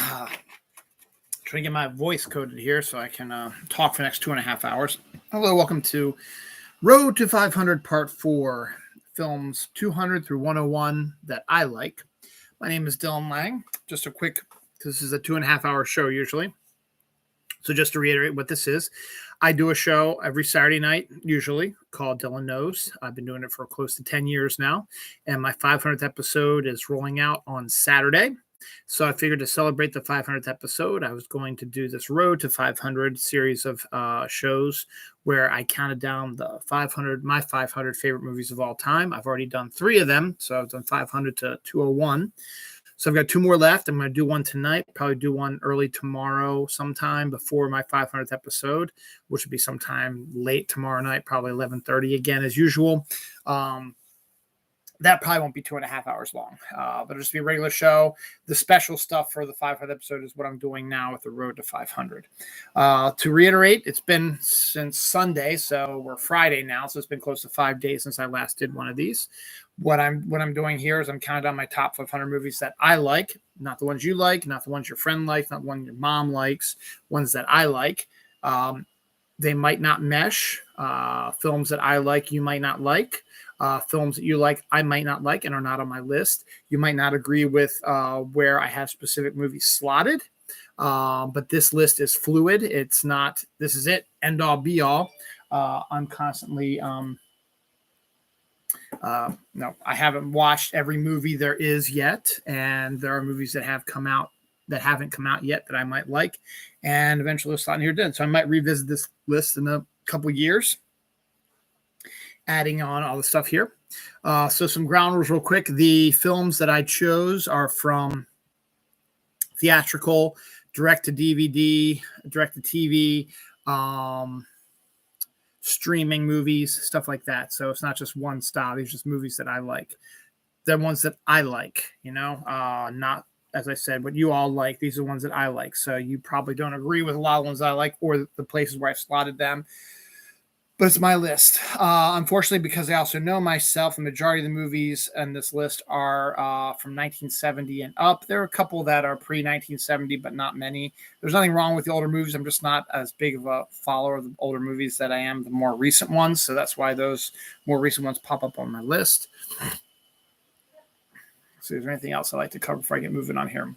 Trying to get my voice coded here so I can talk for the next 2.5 hours. Hello, welcome to Road to 500 Part 4, films 200 through 101 that I like. My name is Dylan Lang. Just a quick, this is a 2.5 hour show usually. So just to reiterate what this is, I do a show every Saturday night, usually, called Dylan Knows. I've been doing it for close to 10 years now, and my 500th episode is rolling out on Saturday. So I figured to celebrate the 500th episode, I was going to do this Road to 500 series of shows where I counted down my 500 favorite movies of all time. I've already done 3 of them, so I've done 500 to 201. So I've got 2 more left. I'm going to do one tonight, probably do one early tomorrow sometime before my 500th episode, which would be sometime late tomorrow night, probably 11:30 again as usual. That probably won't be 2.5 hours long, but it'll just be a regular show. The special stuff for the 500th episode is what I'm doing now with the Road to 500. To reiterate, it's been since Sunday, so we're Friday now, so it's been close to 5 days since I last did one of these. What I'm doing here is I'm counting down my top 500 movies that I like, not the ones you like, not the ones your friend likes, not the one your mom likes, ones that I like. They might not mesh. Films that I like, you might not like. Films that you like, I might not like and are not on my list. You might not agree with where I have specific movies slotted. But this list is fluid. It's not, this is it, end all be all. I'm constantly, no, I haven't watched every movie there is yet. And there are movies that have come out that haven't come out yet that I might like. And eventually it's slot in here did. So I might revisit this list in a couple years, adding on all the stuff here. So some ground rules real quick. The films that I chose are from theatrical, direct to DVD, direct to TV, streaming movies, stuff like that. So it's not just one style. These are just movies that I like. They're ones that I like, not, as I said, what you all like. These are ones that I like. So you probably don't agree with a lot of ones I like or the places where I've slotted them. But it's my list. Unfortunately, because I also know myself, the majority of the movies on this list are from 1970 and up. There are a couple that are pre-1970, but not many. There's nothing wrong with the older movies. I'm just not as big of a follower of the older movies that I am the more recent ones. So that's why those more recent ones pop up on my list. So is there anything else I'd like to cover before I get moving on here?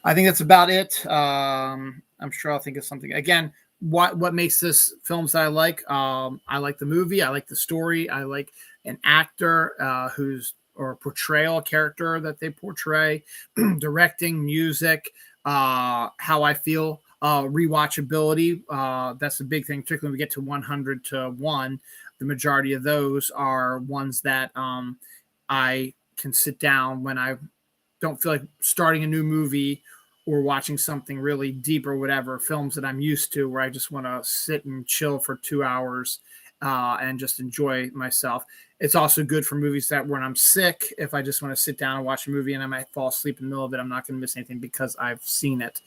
I think that's about it. I'm sure I'll think of something. Again, what makes this films that I like? I like the movie. I like the story. I like an actor or portrayal character that they portray, directing, music, how I feel, rewatchability. That's the big thing, particularly when we get to 100 to 1. The majority of those are ones that I can sit down when I don't feel like starting a new movie or watching something really deep or whatever, films that I'm used to where I just want to sit and chill for 2 hours and just enjoy myself. It's also good for movies that when I'm sick, if I just want to sit down and watch a movie and I might fall asleep in the middle of it, I'm not going to miss anything because I've seen it.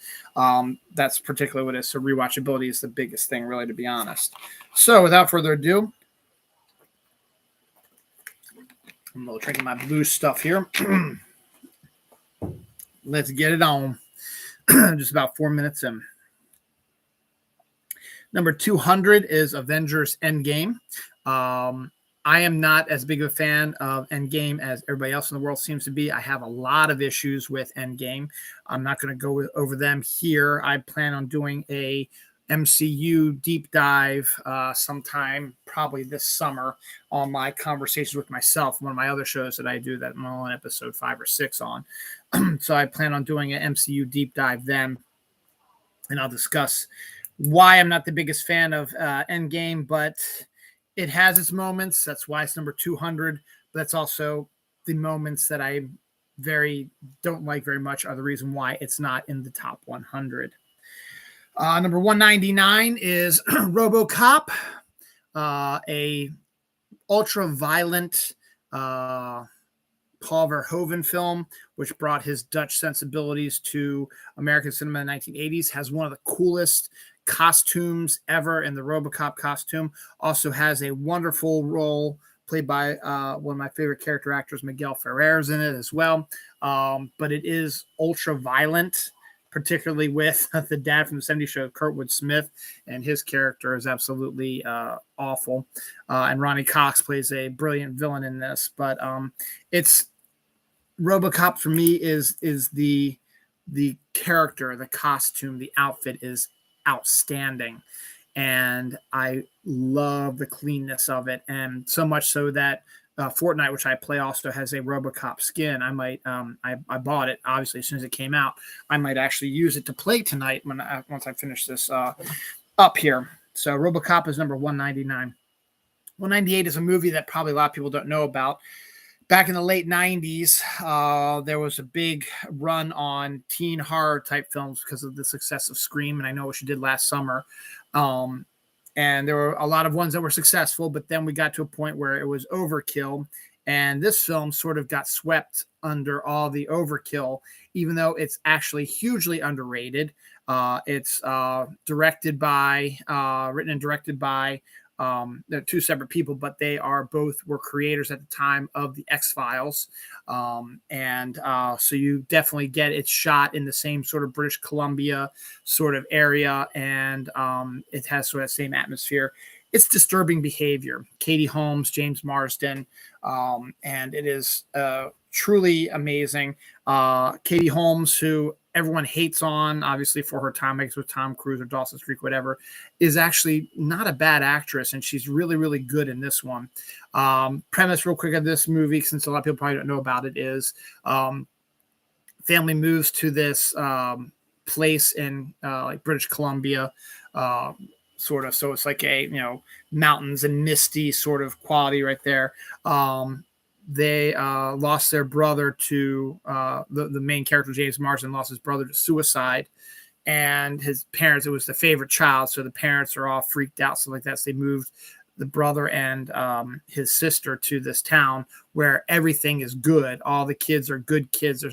That's particularly what it is. So rewatchability is the biggest thing, really, to be honest. So without further ado, I'm a little drinking my blue stuff here. Let's get it on. Just about 4 minutes in. Number 200 is Avengers Endgame. I am not as big of a fan of Endgame as everybody else in the world seems to be. I have a lot of issues with Endgame. I'm not going to go over them here. I plan on doing a MCU deep dive sometime probably this summer on my Conversations with Myself, one of my other shows that I do that I'm on episode 5 or 6 on. So I plan on doing an MCU deep dive then, and I'll discuss why I'm not the biggest fan of Endgame, but it has its moments. That's why it's number 200. But that's also the moments that I don't like very much are the reason why it's not in the top 100. Number 199 is RoboCop, a ultra-violent Paul Verhoeven film, which brought his Dutch sensibilities to American cinema in the 1980s, has one of the coolest costumes ever in the RoboCop costume. Also has a wonderful role played by one of my favorite character actors, Miguel Ferrer's in it as well. But it is ultra violent, particularly with the dad from the '70s show, Kurtwood Smith, and his character is absolutely awful. And Ronnie Cox plays a brilliant villain in this. But it's RoboCop for me is the character, the costume, the outfit is outstanding. And I love the cleanness of it. And so much so that Fortnite, which I play, also has a RoboCop skin. I might, I bought it obviously as soon as it came out. I might actually use it to play tonight once I finish this up here. So RoboCop is number 199. 198 is a movie that probably a lot of people don't know about. Back in the late 90s, there was a big run on teen horror type films because of the success of Scream, and I Know What You Did Last Summer. And there were a lot of ones that were successful, but then we got to a point where it was overkill, and this film sort of got swept under all the overkill, even though it's actually hugely underrated. It's written and directed by they're two separate people, but they were creators at the time of the X-Files. So you definitely get it's shot in the same sort of British Columbia sort of area. And it has sort of that same atmosphere. It's disturbing behavior. Katie Holmes, James Marsden, and it is truly amazing. Katie Holmes, who everyone hates on, obviously, for her time makes with Tom Cruise or Dawson's Creek, whatever, is actually not a bad actress, and she's really, really good in this one. Premise real quick of this movie, since a lot of people probably don't know about it, is family moves to this place in like British Columbia, sort of. So it's like a mountains and misty sort of quality right there. They lost their brother to the main character, James Marsden, lost his brother to suicide, and his parents, it was the favorite child, so the parents are all freaked out, so like that. So they moved the brother and his sister to this town where everything is good. All the kids are good kids.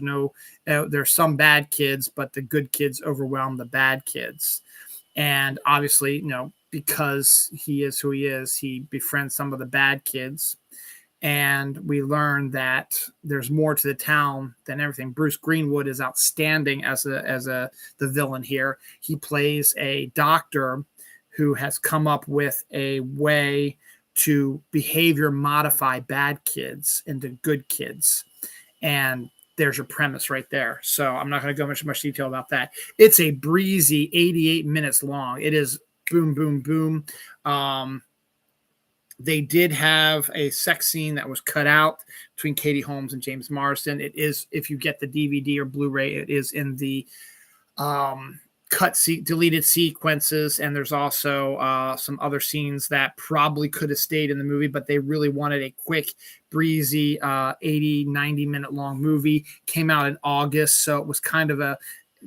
There's some bad kids, but the good kids overwhelm the bad kids. And obviously, because he is who he is, he befriends some of the bad kids. And we learn that there's more to the town than everything. Bruce Greenwood is outstanding as the villain here. He plays a doctor who has come up with a way to behavior modify bad kids into good kids. And there's your premise right there. So I'm not going to go into much detail about that. It's a breezy 88 minutes long. It is boom, boom, boom. They did have a sex scene that was cut out between Katie Holmes and James Marsden. It is, if you get the DVD or Blu-ray, it is in the deleted sequences. And there's also some other scenes that probably could have stayed in the movie, but they really wanted a quick, breezy 80, 90-minute long movie. Came out in August, so it was kind of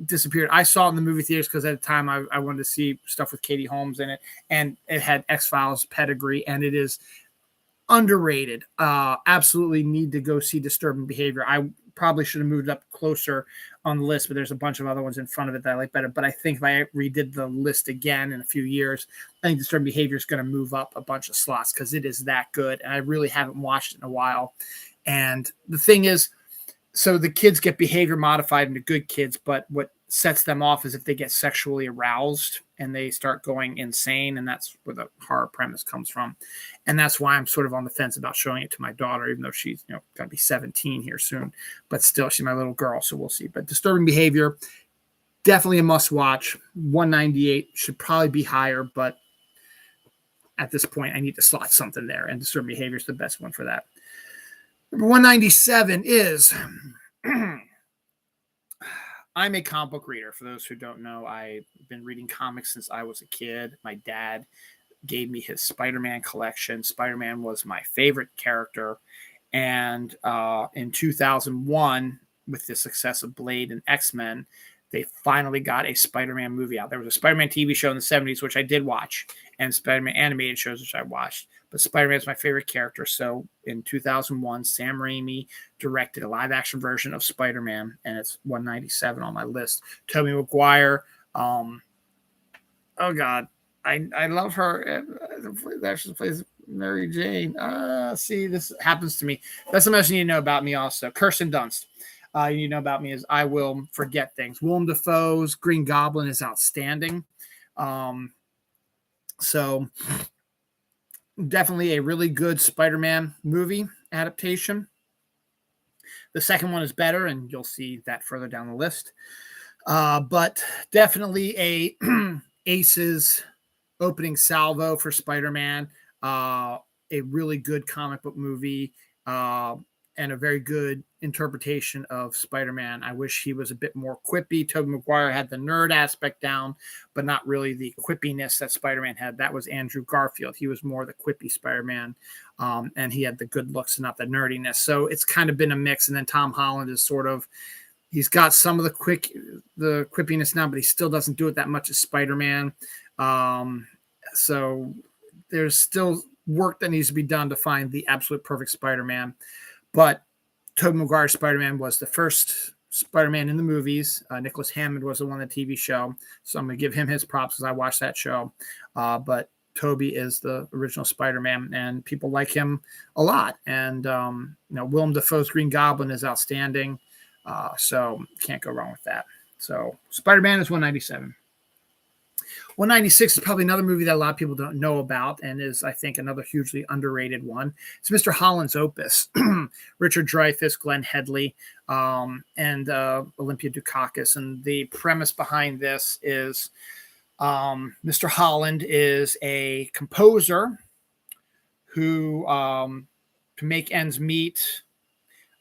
disappeared. I saw it in the movie theaters because at the time I wanted to see stuff with Katie Holmes in it, and it had X-Files pedigree, and it is underrated. Absolutely need to go see Disturbing Behavior. I probably should have moved up closer on the list, but there's a bunch of other ones in front of it that I like better. But I think if I redid the list again in a few years, I think Disturbing Behavior is going to move up a bunch of slots because it is that good, and I really haven't watched it in a while. And the thing is, so the kids get behavior modified into good kids, but what sets them off is if they get sexually aroused and they start going insane, and that's where the horror premise comes from. And that's why I'm sort of on the fence about showing it to my daughter, even though she's going to be 17 here soon, but still she's my little girl, so we'll see. But Disturbing Behavior, definitely a must watch. 198 should probably be higher, but at this point I need to slot something there, and Disturbing Behavior is the best one for that. Number 197 is I'm a comic book reader. For those who don't know, I've been reading comics since I was a kid. My dad gave me his Spider-Man collection. Spider-Man was my favorite character. And in 2001, with the success of Blade and X-Men, they finally got a Spider-Man movie out. There was a Spider-Man TV show in the 70s, which I did watch, and Spider-Man animated shows, which I watched. But Spider-Man is my favorite character. So in 2001, Sam Raimi directed a live-action version of Spider-Man, and it's 197 on my list. Tobey Maguire. Oh, God. I love her. She plays Mary Jane. See, this happens to me. That's the most you need to know about me also. Kirsten Dunst. You need to know about me is I will forget things. Willem Dafoe's Green Goblin is outstanding. So definitely a really good Spider-Man movie adaptation. The second one is better, and you'll see that further down the list. But definitely a Aces opening salvo for Spider-Man. A really good comic book movie, and a very good interpretation of Spider-Man. I wish he was a bit more quippy. Tobey Maguire had the nerd aspect down, but not really the quippiness that Spider-Man had. That was Andrew Garfield. He was more the quippy Spider-Man, and he had the good looks and not the nerdiness. So it's kind of been a mix. And then Tom Holland is sort of, he's got some of the quippiness now, but he still doesn't do it that much as Spider-Man. So there's still work that needs to be done to find the absolute perfect Spider-Man. But Tobey Maguire's Spider-Man was the first Spider-Man in the movies. Nicholas Hammond was the one on the TV show. So I'm going to give him his props because I watched that show. But Tobey is the original Spider-Man, and people like him a lot. And, Willem Dafoe's Green Goblin is outstanding. So can't go wrong with that. So Spider-Man is 197. 196 is probably another movie that a lot of people don't know about, and is, I think, another hugely underrated one. It's Mr. Holland's Opus. Richard Dreyfuss, Glenn Headley, and Olympia Dukakis. And the premise behind this is Mr. Holland is a composer who, to make ends meet,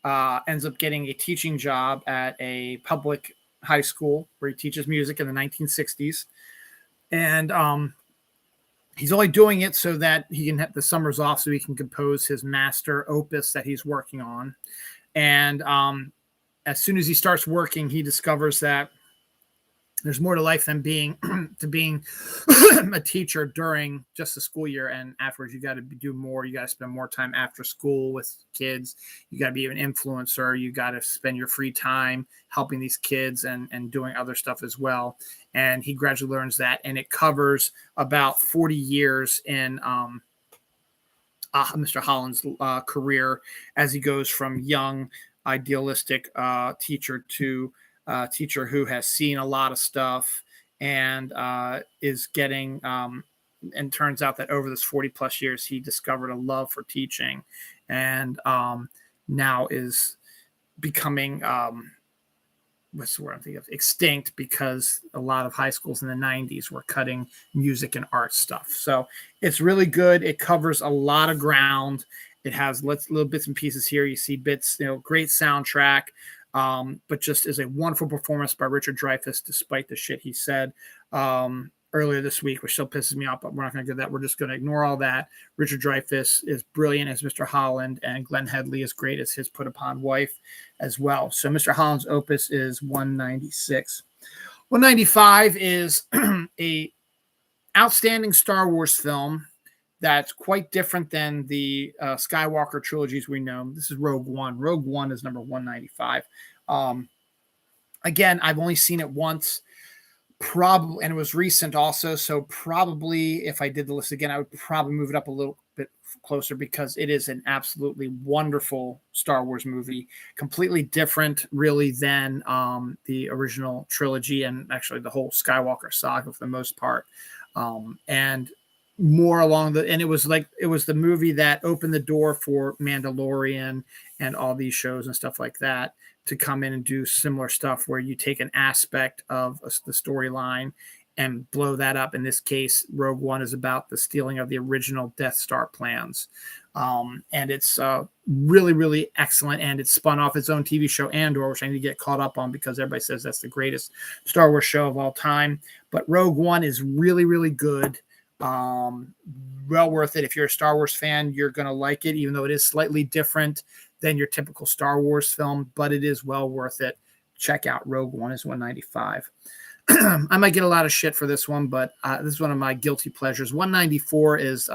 ends up getting a teaching job at a public high school where he teaches music in the 1960s. And he's only doing it so that he can have the summers off so he can compose his master opus that he's working on. And as soon as he starts working, he discovers that there's more to life than being a teacher during just the school year. And afterwards, you got to do more. You got to spend more time after school with kids. You got to be an influencer. You got to spend your free time helping these kids and doing other stuff as well. And he gradually learns that. And it covers about 40 years in Mr. Holland's career as he goes from young, idealistic teacher to teacher who has seen a lot of stuff and is getting and turns out that over this 40 plus years he discovered a love for teaching, and now is becoming what's the word I'm thinking of, extinct, because a lot of high schools in the 90s were cutting music and art stuff. So it's really good. It covers a lot of ground. It has little bits and pieces here. You see bits, great soundtrack. But just is a wonderful performance by Richard Dreyfuss, despite the shit he said earlier this week, which still pisses me off, but we're not going to do that. We're just going to ignore all that. Richard Dreyfuss is brilliant as Mr. Holland, and Glenn Headley is great as his put upon wife as well. So Mr. Holland's Opus is 196. 195 is a outstanding Star Wars film that's quite different than the Skywalker trilogies we know. This is Rogue One. Rogue One is number 195. Again, I've only seen it once, probably, and it was recent also. So probably if I did the list again, I would probably move it up a little bit closer, because it is an absolutely wonderful Star Wars movie, completely different really than the original trilogy, and actually the whole Skywalker saga for the most part. And more along and it was the movie that opened the door for Mandalorian and all these shows and stuff like that to come in and do similar stuff, where you take an aspect of the storyline and blow that up. In this case, Rogue One is about the stealing of the original Death Star plans. And it's really, really excellent. And it's spun off its own TV show, Andor, which I need to get caught up on because everybody says that's the greatest Star Wars show of all time. But Rogue One is really, really good. Well worth it. If you're a Star Wars fan, you're going to like it, even though it is slightly different than your typical Star Wars film, but it is well worth it. Check out Rogue One. Is 195. I might get a lot of shit for this one, but this is one of my guilty pleasures. 194 is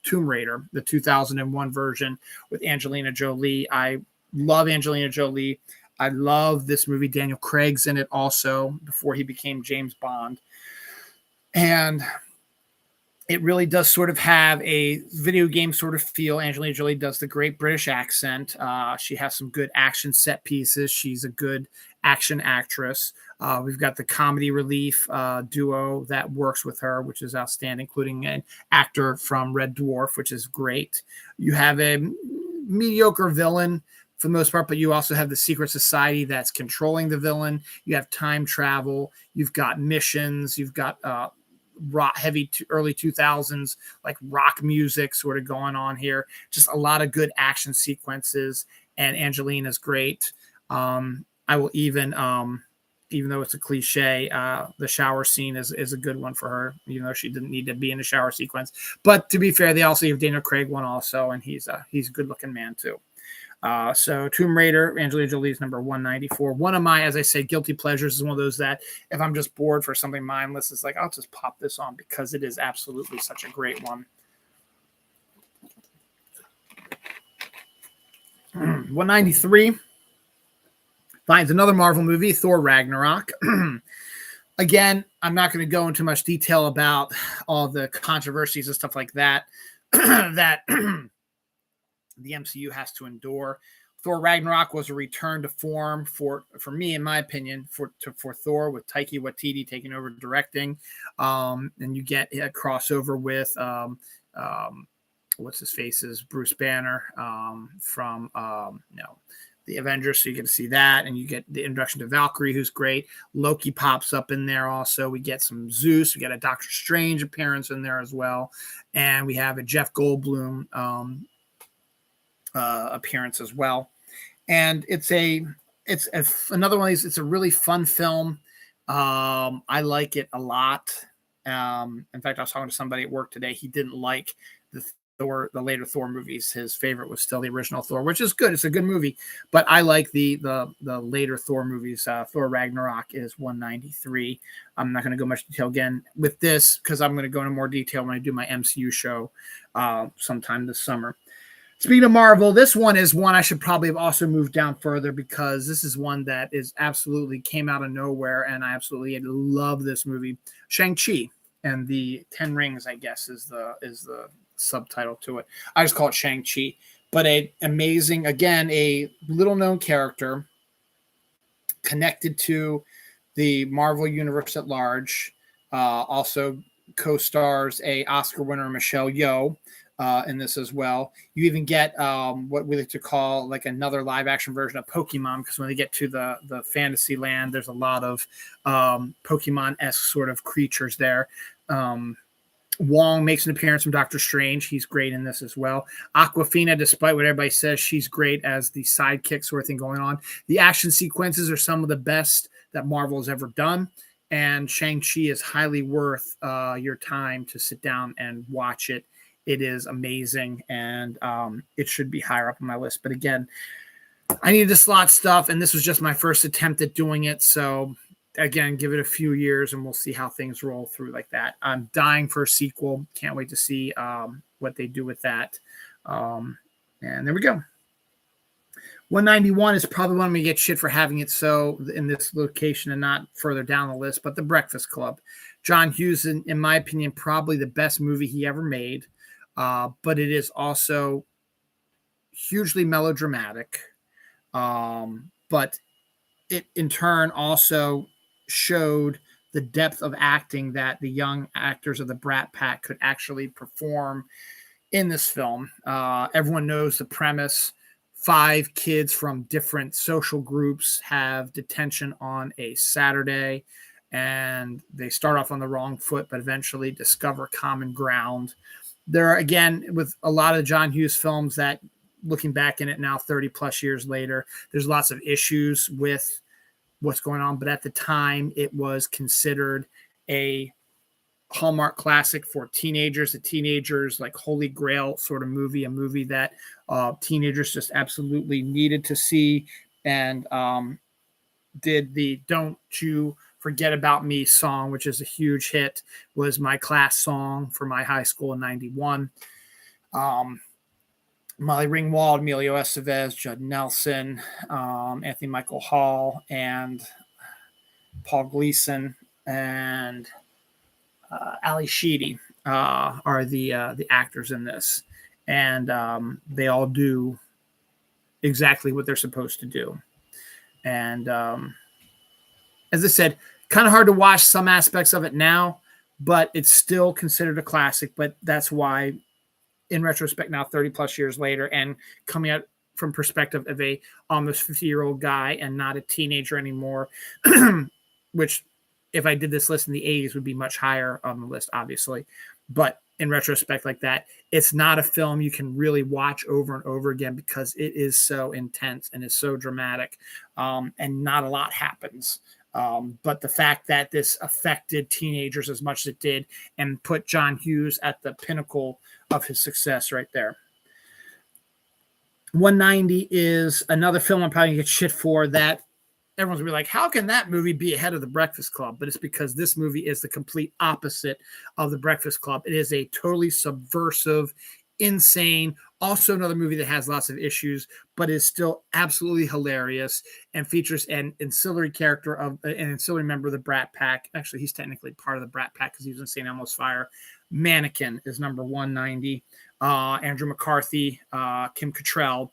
Tomb Raider, the 2001 version with Angelina Jolie. I love Angelina Jolie. I love this movie. Daniel Craig's in it also, before he became James Bond. And it really does sort of have a video game sort of feel. Angelina Jolie does the great British accent. She has some good action set pieces. She's a good action actress. We've got the comedy relief duo that works with her, which is outstanding, including an actor from Red Dwarf, which is great. You have a mediocre villain for the most part, but you also have the secret society that's controlling the villain. You have time travel. You've got missions. You've got rock heavy early 2000s like rock music sort of going on here. Just a lot of good action sequences, and Angelina's great. I will even though it's a cliche, the shower scene is a good one for her, even though she didn't need to be in the shower sequence. But to be fair, they also have Daniel Craig one also, and he's a good looking man too. So Tomb Raider, Angelina Jolie's number 194. One of my, as I said, guilty pleasures is one of those that if I'm just bored for something mindless, it's like, I'll just pop this on because it is absolutely such a great one. 193 finds another Marvel movie, Thor Ragnarok. Again, I'm not going to go into much detail about all the controversies and stuff like that that the MCU has to endure. Thor Ragnarok was a return to form for me, in my opinion, for Thor, with Taika Waititi taking over directing, and you get a crossover with what's his face's Bruce Banner from the Avengers, so you get to see that, and you get the introduction to Valkyrie, who's great. Loki pops up in there also. We get some Zeus. We get a Doctor Strange appearance in there as well, and we have a Jeff Goldblum appearance as well. And it's another one of these. It's a really fun film. I like it a lot. In fact, I was talking to somebody at work today. He didn't like the later Thor movies. His favorite was still the original Thor, which is good. It's a good movie, but I like the later Thor movies. Thor Ragnarok is 193. I'm not going to go much detail again with this because I'm going to go into more detail when I do my MCU show sometime this summer. Speaking of Marvel, this one is one I should probably have also moved down further because this is one that is absolutely came out of nowhere, and I absolutely love this movie. Shang-Chi and the 10 Rings, I guess, is the subtitle to it. I just call it Shang-Chi, but a amazing, again, a little known character connected to the Marvel universe at large. Also co-stars a Oscar winner, Michelle Yeoh, in this as well. You even get what we like to call like another live action version of Pokemon, because when they get to the fantasy land, there's a lot of Pokemon-esque sort of creatures there. Wong makes an appearance from Doctor Strange. He's great in this as well. Awkwafina, despite what everybody says, she's great as the sidekick sort of thing going on. The action sequences are some of the best that Marvel has ever done, and Shang-Chi is highly worth your time to sit down and watch it. It is amazing, and it should be higher up on my list. But again, I needed to slot stuff, and this was just my first attempt at doing it. So again, give it a few years, and we'll see how things roll through like that. I'm dying for a sequel. Can't wait to see what they do with that. And there we go. 191 is probably one we get shit for having it so in this location and not further down the list, but The Breakfast Club. John Hughes, in my opinion, probably the best movie he ever made. But it is also hugely melodramatic. But it in turn also showed the depth of acting that the young actors of the Brat Pack could actually perform in this film. Everyone knows the premise. 5 kids from different social groups have detention on a Saturday, and they start off on the wrong foot, but eventually discover common ground. There are, again, with a lot of John Hughes films that, looking back in it now 30 plus years later, there's lots of issues with what's going on. But at the time, it was considered a Hallmark classic for teenagers, a teenagers like holy grail sort of movie, a movie that teenagers just absolutely needed to see, and did the Don't You Forget About Me song, which is a huge hit, was my class song for my high school in 91. Molly Ringwald, Emilio Estevez, Judd Nelson, Anthony Michael Hall, and Paul Gleason, and Ali Sheedy are the actors in this, and they all do exactly what they're supposed to do. And as I said, kind of hard to watch some aspects of it now, but it's still considered a classic. But that's why, in retrospect, now 30 plus years later, and coming out from perspective of a almost 50-year-old guy and not a teenager anymore, which if I did this list in the 80s would be much higher on the list, obviously. But in retrospect like that, it's not a film you can really watch over and over again because it is so intense and is so dramatic, and not a lot happens. But the fact that this affected teenagers as much as it did and put John Hughes at the pinnacle of his success right there. 190 is another film I'm probably going to get shit for, that everyone's gonna be like, how can that movie be ahead of The Breakfast Club? But it's because this movie is the complete opposite of The Breakfast Club. It is a totally subversive, insane, also another movie that has lots of issues, but is still absolutely hilarious and features an ancillary character of an ancillary member of the Brat Pack. Actually, he's technically part of the Brat Pack because he was in St. Elmo's Fire. Mannequin is number 190. Andrew McCarthy, Kim Cattrall,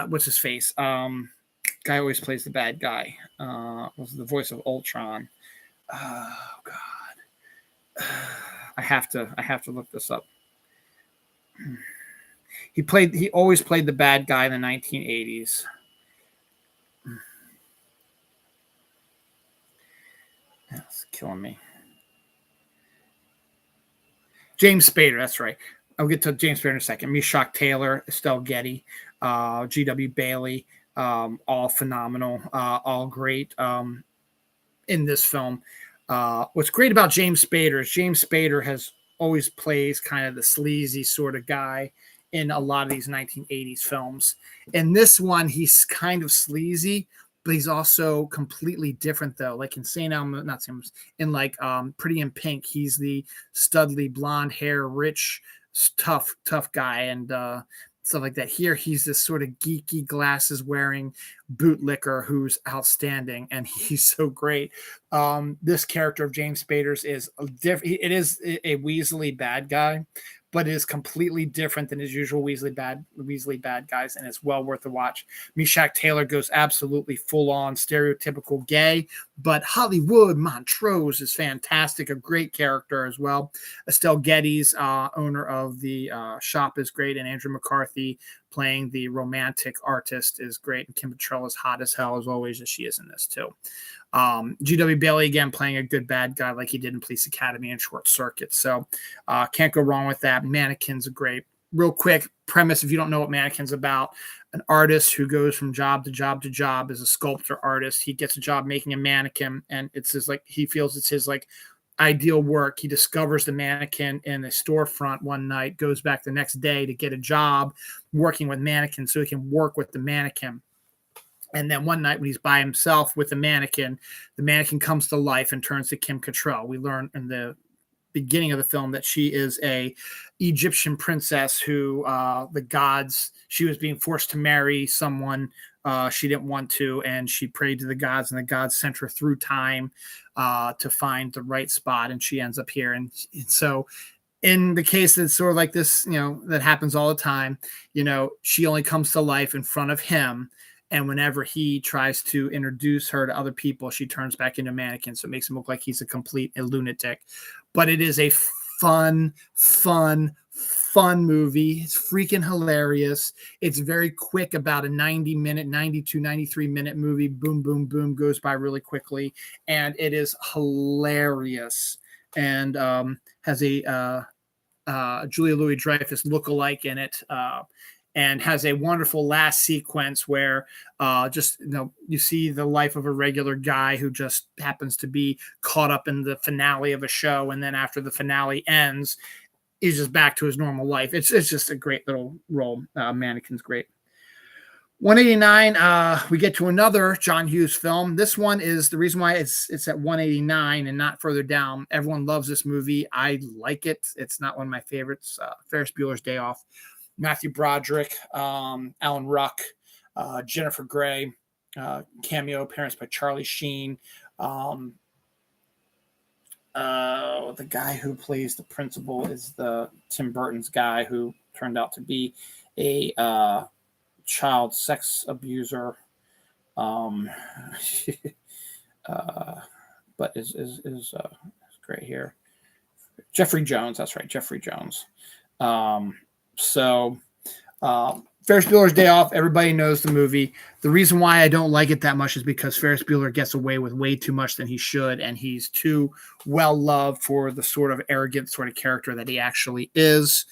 what's his face? Guy always plays the bad guy. Was the voice of Ultron. Oh God, I have to look this up. He always played the bad guy in the 1980s. That's killing me. James Spader, that's right. I'll get to James Spader in a second. Meshack Taylor, Estelle Getty, G.W. Bailey, all phenomenal, all great in this film. What's great about James Spader is James Spader has always plays kind of the sleazy sort of guy in a lot of these 1980s films. In this one, he's kind of sleazy, but he's also completely different though. Like in St. Elmo, not St. Elmo's, in like Pretty in Pink, he's the studly blonde hair, rich, tough guy, and stuff like that. Here, he's this sort of geeky, glasses wearing bootlicker who's outstanding, and he's so great. This character of James Spader's is different. It is a Weasley bad guy, but it is completely different than his usual Weasley bad guys, and it's well worth a watch. Meshack Taylor goes absolutely full on stereotypical gay, but Hollywood Montrose is fantastic, a great character as well. Estelle Getty's owner of the shop is great, and Andrew McCarthy playing the romantic artist is great, and Kim Cattrall is hot as hell as always, as she is in this too. G.W. Bailey again playing a good bad guy like he did in Police Academy and Short Circuit, so can't go wrong with that. Mannequin's a great. Real quick premise, if you don't know what Mannequin's about, an artist who goes from job to job to job as a sculptor artist. He gets a job making a mannequin, and it's his like he feels it's his like ideal work. He discovers the mannequin in a storefront one night, goes back the next day to get a job working with mannequins so he can work with the mannequin. And then one night when he's by himself with the mannequin comes to life and turns to Kim Cattrall. We learn in the beginning of the film that she is a Egyptian princess who she was being forced to marry someone she didn't want to, and she prayed to the gods, and the gods sent her through time to find the right spot, and she ends up here. And so in the case that's sort of like this, that happens all the time, she only comes to life in front of him. And whenever he tries to introduce her to other people, she turns back into a mannequin. So it makes him look like he's a complete lunatic. But it is a fun movie. It's freaking hilarious. It's very quick, about a 92, 93-minute movie. Boom, boom, boom, goes by really quickly. And it is hilarious. And has a Julia Louis-Dreyfus lookalike in it. And has a wonderful last sequence where you see the life of a regular guy who just happens to be caught up in the finale of a show, and then after the finale ends, he's just back to his normal life. It's just a great little role. Mannequin's great. 189, we get to another John Hughes film. This one is the reason why it's at 189 and not further down. Everyone loves this movie. I like it. It's not one of my favorites. Ferris Bueller's Day Off. Matthew Broderick, Alan Ruck, Jennifer Grey, cameo appearance by Charlie Sheen. The guy who plays the principal is the Tim Burton's guy who turned out to be a child sex abuser. Um, but is great here. Jeffrey Jones. That's right, Jeffrey Jones. So Ferris Bueller's Day Off. Everybody knows the movie. The reason why I don't like it that much is because Ferris Bueller gets away with way too much than he should, and he's too well loved for the sort of arrogant sort of character that he actually is.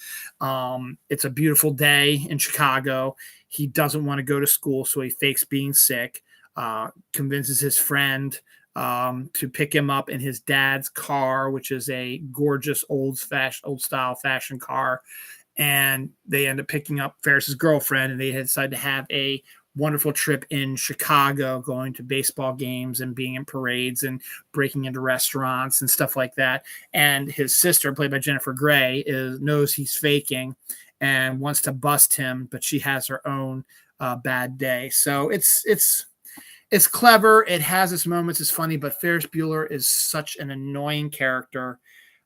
It's a beautiful day in Chicago. He doesn't want to go to school, so he fakes being sick. Convinces his friend to pick him up in his dad's car, which is a gorgeous old style fashion car. And they end up picking up Ferris's girlfriend, and they decide to have a wonderful trip in Chicago, going to baseball games and being in parades and breaking into restaurants and stuff like that. And his sister, played by Jennifer Grey, knows he's faking and wants to bust him, but she has her own bad day. So it's clever. It has its moments. It's funny, but Ferris Bueller is such an annoying character.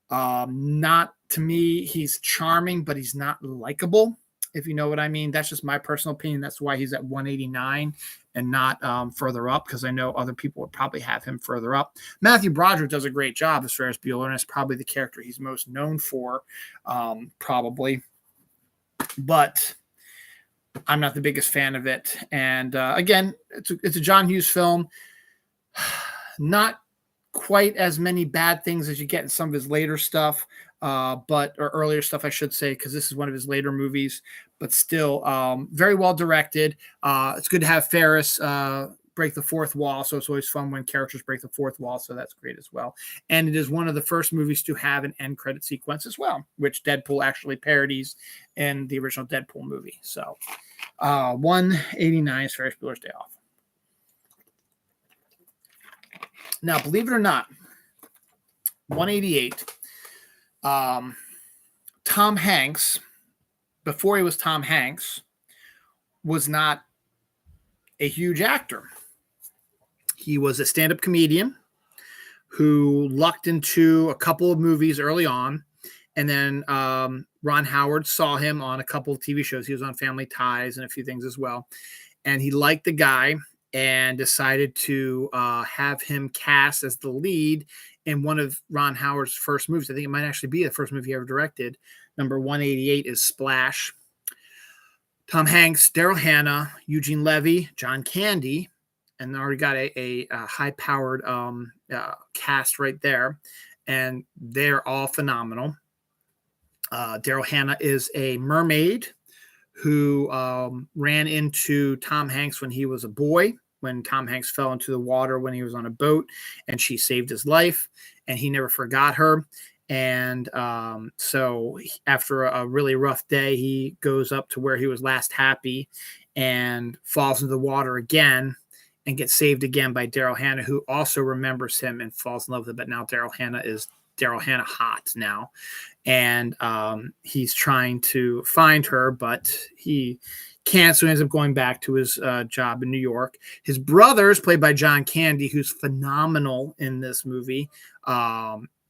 Not to me, he's charming, but he's not likable, if you know what I mean. That's just my personal opinion. That's why he's at 189 and not further up, because I know other people would probably have him further up. Matthew Broderick does a great job as Ferris Bueller, and it's probably the character he's most known for, probably. But I'm not the biggest fan of it. And again, it's a John Hughes film. Not quite as many bad things as you get in some of his later stuff, or earlier stuff, I should say, because this is one of his later movies, but still very well directed. It's good to have Ferris break the fourth wall, so it's always fun when characters break the fourth wall, so that's great as well. And it is one of the first movies to have an end credit sequence as well, which Deadpool actually parodies in the original Deadpool movie. So 189 is Ferris Bueller's Day Off. Now, believe it or not, 188, Tom Hanks, before he was Tom Hanks, was not a huge actor. He was a stand-up comedian who lucked into a couple of movies early on, and then Ron Howard saw him on a couple of TV shows. He was on Family Ties and a few things as well, and he liked the guy and decided to have him cast as the lead in one of Ron Howard's first movies. I think it might actually be the first movie he ever directed. Number 188 is Splash. Tom Hanks, Daryl Hannah, Eugene Levy, John Candy, and already got a high-powered cast right there, and they're all phenomenal. Daryl Hannah is a mermaid who ran into Tom Hanks when he was a boy, when Tom Hanks fell into the water when he was on a boat, and she saved his life, and he never forgot her. And so after a really rough day, he goes up to where he was last happy and falls into the water again and gets saved again by Daryl Hannah, who also remembers him and falls in love with him. But now Daryl Hannah is Daryl Hannah hot now. And he's trying to find her, but he can't, so he ends up going back to his job in New York. His brother is played by John Candy, who's phenomenal in this movie.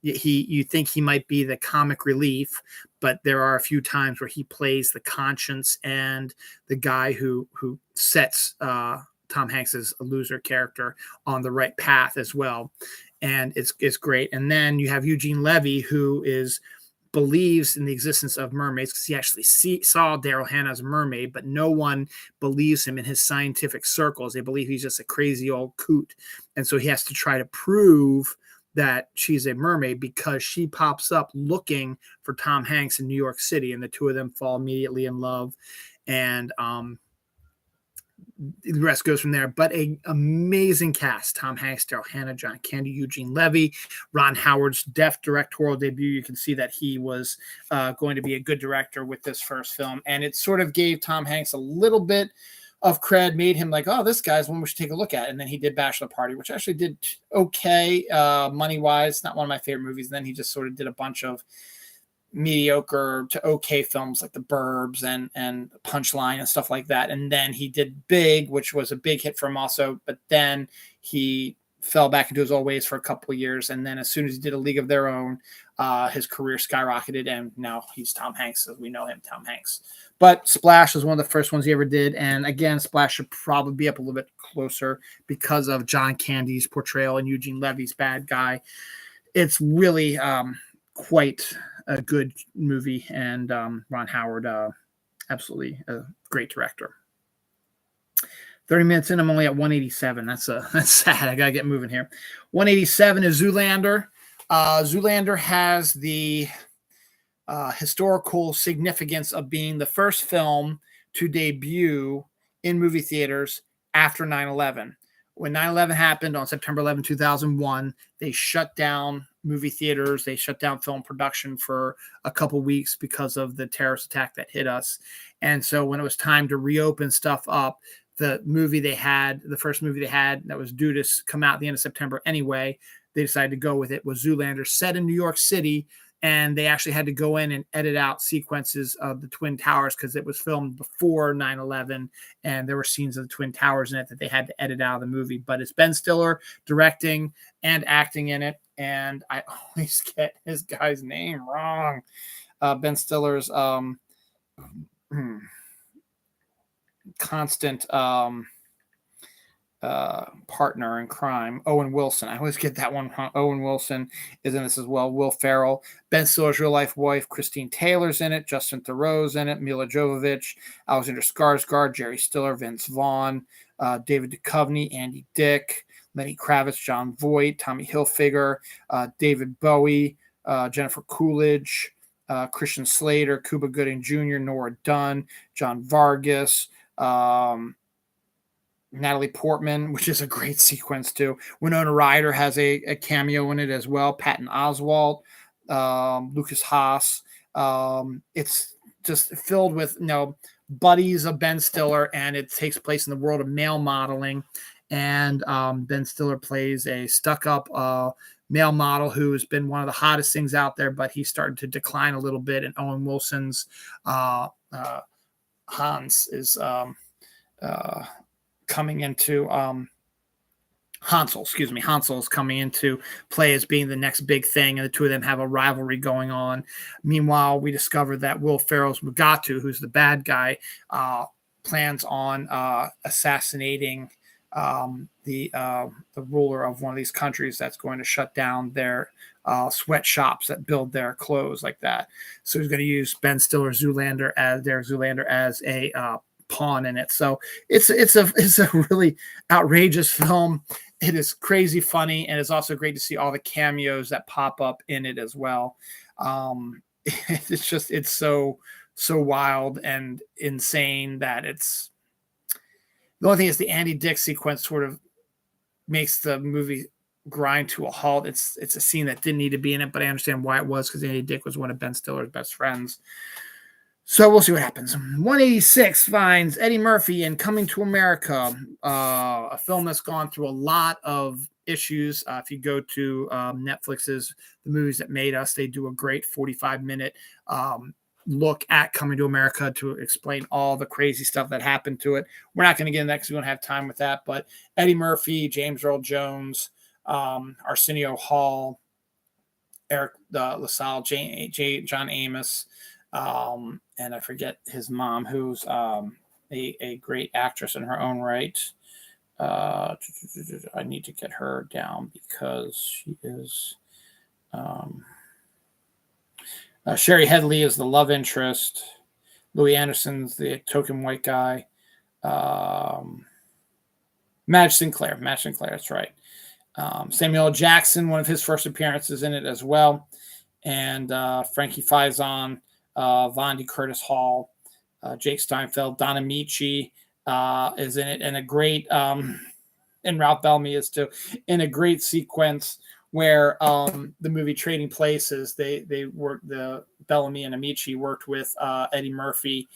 You think he might be the comic relief, but there are a few times where he plays the conscience and the guy who sets Tom Hanks's loser character on the right path as well. And it's great. And then you have Eugene Levy, who believes in the existence of mermaids, because he actually saw Daryl Hannah as a mermaid, but no one believes him in his scientific circles. They believe he's just a crazy old coot. And so he has to try to prove that she's a mermaid, because she pops up looking for Tom Hanks in New York City, and the two of them fall immediately in love. And the rest goes from there. But an amazing cast: Tom Hanks, Daryl Hannah, John Candy, Eugene Levy, Ron Howard's deft directorial debut. You can see that he was going to be a good director with this first film, and it sort of gave Tom Hanks a little bit of cred, made him like, oh, this guy's one we should take a look at. And then he did Bachelor Party, which actually did okay money-wise. Not one of my favorite movies. And then he just sort of did a bunch of mediocre to okay films like The Burbs and Punchline and stuff like that. And then he did Big, which was a big hit for him also. But then he fell back into his old ways for a couple of years, and then as soon as he did A League of Their Own, his career skyrocketed, and now he's Tom Hanks as we know him, Tom Hanks. But Splash was one of the first ones he ever did, and again, Splash should probably be up a little bit closer because of John Candy's portrayal and Eugene Levy's bad guy. It's really quite a good movie, and Ron Howard, absolutely a great director. 30 minutes in, I'm only at 187. That's sad. I gotta get moving here. 187 is Zoolander. Zoolander has the historical significance of being the first film to debut in movie theaters after 9/11. When 9/11 happened on September 11, 2001, they shut down movie theaters. They shut down film production for a couple weeks because of the terrorist attack that hit us. And so when it was time to reopen stuff up, the first movie they had that was due to come out at the end of September anyway, they decided to go with it, was Zoolander, set in New York City. And they actually had to go in and edit out sequences of the Twin Towers because it was filmed before 9/11, and there were scenes of the Twin Towers in it that they had to edit out of the movie. But it's Ben Stiller directing and acting in it, and I always get his guy's name wrong. Ben Stiller's constant partner in crime, Owen Wilson. I always get that one wrong. Owen Wilson is in this as well. Will Ferrell, Ben Stiller's real life wife, Christine Taylor's in it. Justin Theroux's in it. Mila Jovovich, Alexander Skarsgård, Jerry Stiller, Vince Vaughn, David Duchovny, Andy Dick, Lenny Kravitz, John Voight, Tommy Hilfiger, David Bowie, Jennifer Coolidge, Christian Slater, Cuba Gooding Jr., Nora Dunn, John Vargas, Natalie Portman, which is a great sequence too. Winona Ryder has a cameo in it as well. Patton Oswalt, Lucas Haas. It's just filled with buddies of Ben Stiller, and it takes place in the world of male modeling. And Ben Stiller plays a stuck-up male model who has been one of the hottest things out there, but he started to decline a little bit. And Owen Wilson's Hans is coming into Hansel is coming into play as being the next big thing, and the two of them have a rivalry going on. Meanwhile, we discover that Will Ferrell's Mugatu, who's the bad guy, plans on assassinating the ruler of one of these countries that's going to shut down their sweatshops that build their clothes like that. So he's going to use Ben Stiller's Zoolander as a pawn in it. So it's a really outrageous film. It is crazy funny, and it's also great to see all the cameos that pop up in it as well. It's so wild and insane that the only thing is the Andy Dick sequence sort of makes the movie grind to a halt. It's a scene that didn't need to be in it, but I understand why it was, because Andy Dick was one of Ben Stiller's best friends. So we'll see what happens. 186 finds Eddie Murphy in Coming to America, a film that's gone through a lot of issues. If you go to Netflix's The Movies That Made Us, they do a great 45-minute look at Coming to America to explain all the crazy stuff that happened to it. We're not going to get into that because we don't have time with that. But Eddie Murphy, James Earl Jones, Arsenio Hall, Eric LaSalle, John Amos, and I forget his mom, who's a great actress in her own right. I need to get her down because she is. Sherry Headley is the love interest. Louis Anderson's the token white guy. Madge Sinclair, that's right. Samuel L. Jackson, one of his first appearances in it as well. And Frankie Faison, Vondi Curtis Hall, Jake Steinfeld, Don Amici is in it, and a great, and Ralph Bellamy is too, in a great sequence where the movie Trading Places, they worked, the Bellamy and Amici worked with Eddie Murphy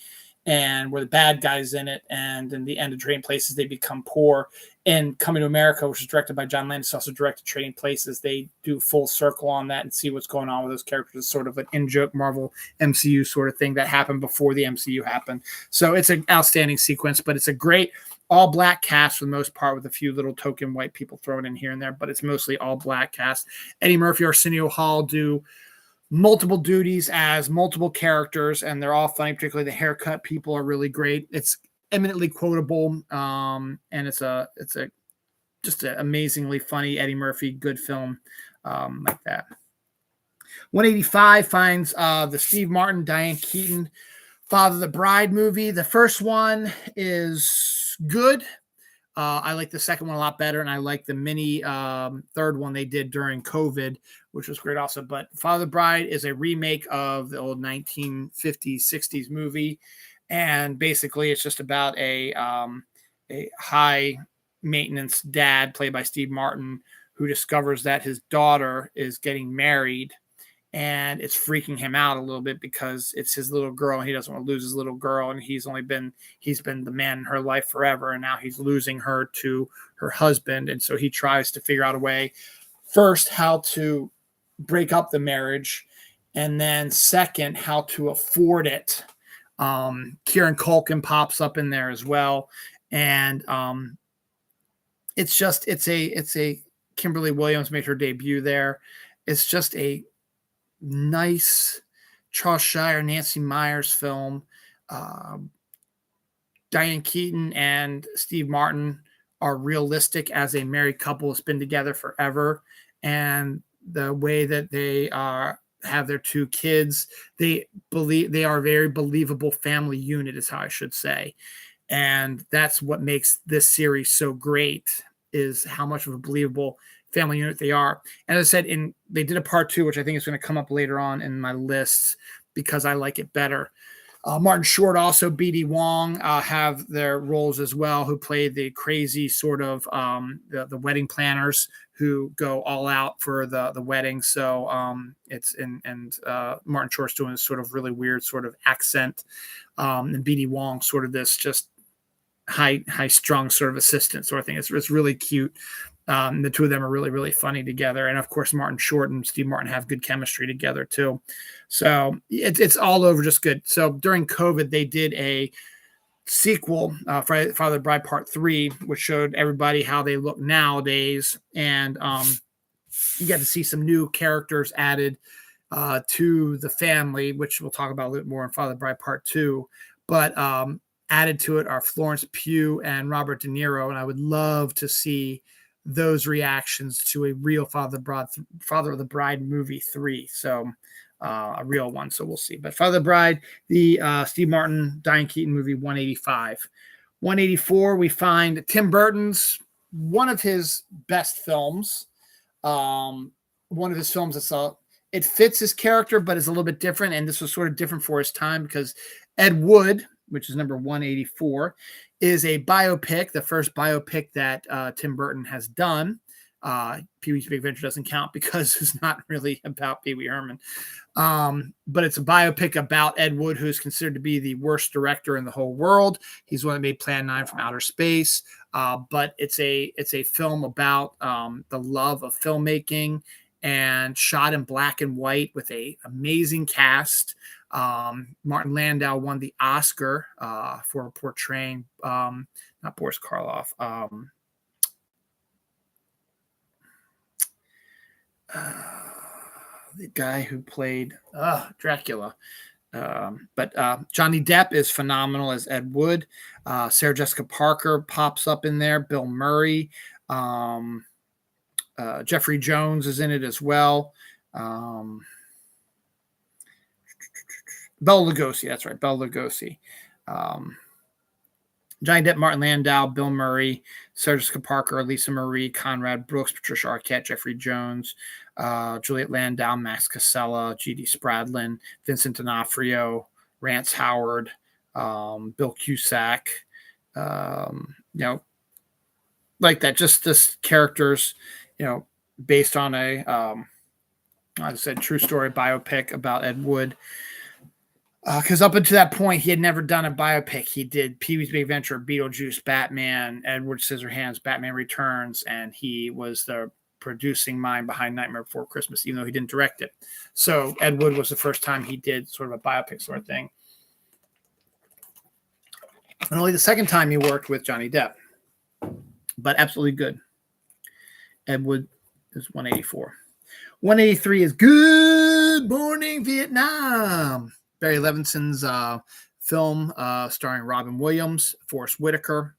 and where the bad guys in it. And in the end of Trading Places, they become poor. And Coming to America, which is directed by John Landis, also directed Trading Places. They do full circle on that and see what's going on with those characters. It's sort of an in-joke Marvel MCU sort of thing that happened before the MCU happened. So it's an outstanding sequence, but it's a great all black cast for the most part, with a few little token white people thrown in here and there, but it's mostly all black cast. Eddie Murphy, Arsenio Hall do multiple duties as multiple characters, and they're all funny. Particularly the haircut people are really great. It's eminently quotable, and it's just an amazingly funny Eddie Murphy good film like that. 185 finds the Steve Martin, Diane Keaton, Father of the Bride movie. The first one is good. I like the second one a lot better, and I like the mini third one they did during COVID, which was great also. But Father of the Bride is a remake of the old 1950s, 60s movie, and basically it's just about a high maintenance dad played by Steve Martin who discovers that his daughter is getting married, and it's freaking him out a little bit because it's his little girl and he doesn't want to lose his little girl, and he's been the man in her life forever, and now he's losing her to her husband. And so he tries to figure out a way, first, how to break up the marriage, and then second, how to afford it. Kieran Culkin pops up in there as well, and it's a Kimberly Williams made her debut there. It's just a nice Charles Shire, Nancy Meyers film. Diane Keaton and Steve Martin are realistic as a married couple that's been together forever, and the way that they have their two kids, they are a very believable family unit, is how I should say. And that's what makes this series so great, is how much of a believable family unit they are. And as I said, they did a part 2, which I think is going to come up later on in my list because I like it better. Martin Short, also B.D. Wong, have their roles as well, who play the crazy sort of the wedding planners who go all out for the wedding. So Martin Short's doing this sort of really weird sort of accent, and B.D. Wong sort of this just high strung sort of assistant sort of thing. It's really cute. The two of them are really, really funny together. And of course, Martin Short and Steve Martin have good chemistry together too. So it's all over just good. So during COVID, they did a sequel, Father of the Bride Part 3, which showed everybody how they look nowadays. And you get to see some new characters added to the family, which we'll talk about a little more in Father of the Bride Part 2. But added to it are Florence Pugh and Robert De Niro. And I would love to see those reactions to a real Father of the Bride movie 3. So a real one. So we'll see. But Father of the Bride, the Steve Martin, Diane Keaton movie, 185. 184, we find Tim Burton's one of his best films. One of his films that's it fits his character, but is a little bit different. And this was sort of different for his time because Ed Wood, which is number 184, is a biopic, the first biopic that Tim Burton has done. Pee-wee's Big Adventure doesn't count because it's not really about Pee Wee Herman. But it's a biopic about Ed Wood, who's considered to be the worst director in the whole world. He's the one that made Plan 9 from Outer Space. But it's a film about the love of filmmaking, and shot in black and white with a amazing cast. Martin Landau won the Oscar for portraying not Boris Karloff, the guy who played Dracula. But Johnny Depp is phenomenal as Ed Wood. Sarah Jessica Parker pops up in there. Bill Murray. Jeffrey Jones is in it as well. Bela Lugosi, that's right, Bela Lugosi. Johnny Depp, Martin Landau, Bill Murray, Sarah Jessica Parker, Lisa Marie, Conrad Brooks, Patricia Arquette, Jeffrey Jones, Juliet Landau, Max Casella, G.D. Spradlin, Vincent D'Onofrio, Rance Howard, Bill Cusack, like that. Just this characters, based on a, like I said, true story biopic about Ed Wood. Because up until that point, he had never done a biopic. He did Pee-wee's Big Adventure, Beetlejuice, Batman, Edward Scissorhands, Batman Returns, and he was the producing mind behind Nightmare Before Christmas, even though he didn't direct it. So Ed Wood was the first time he did sort of a biopic sort of thing. And only the second time he worked with Johnny Depp. But absolutely good. Ed Wood is 184. 183 is Good Morning Vietnam. Barry Levinson's film starring Robin Williams, Forrest Whitaker,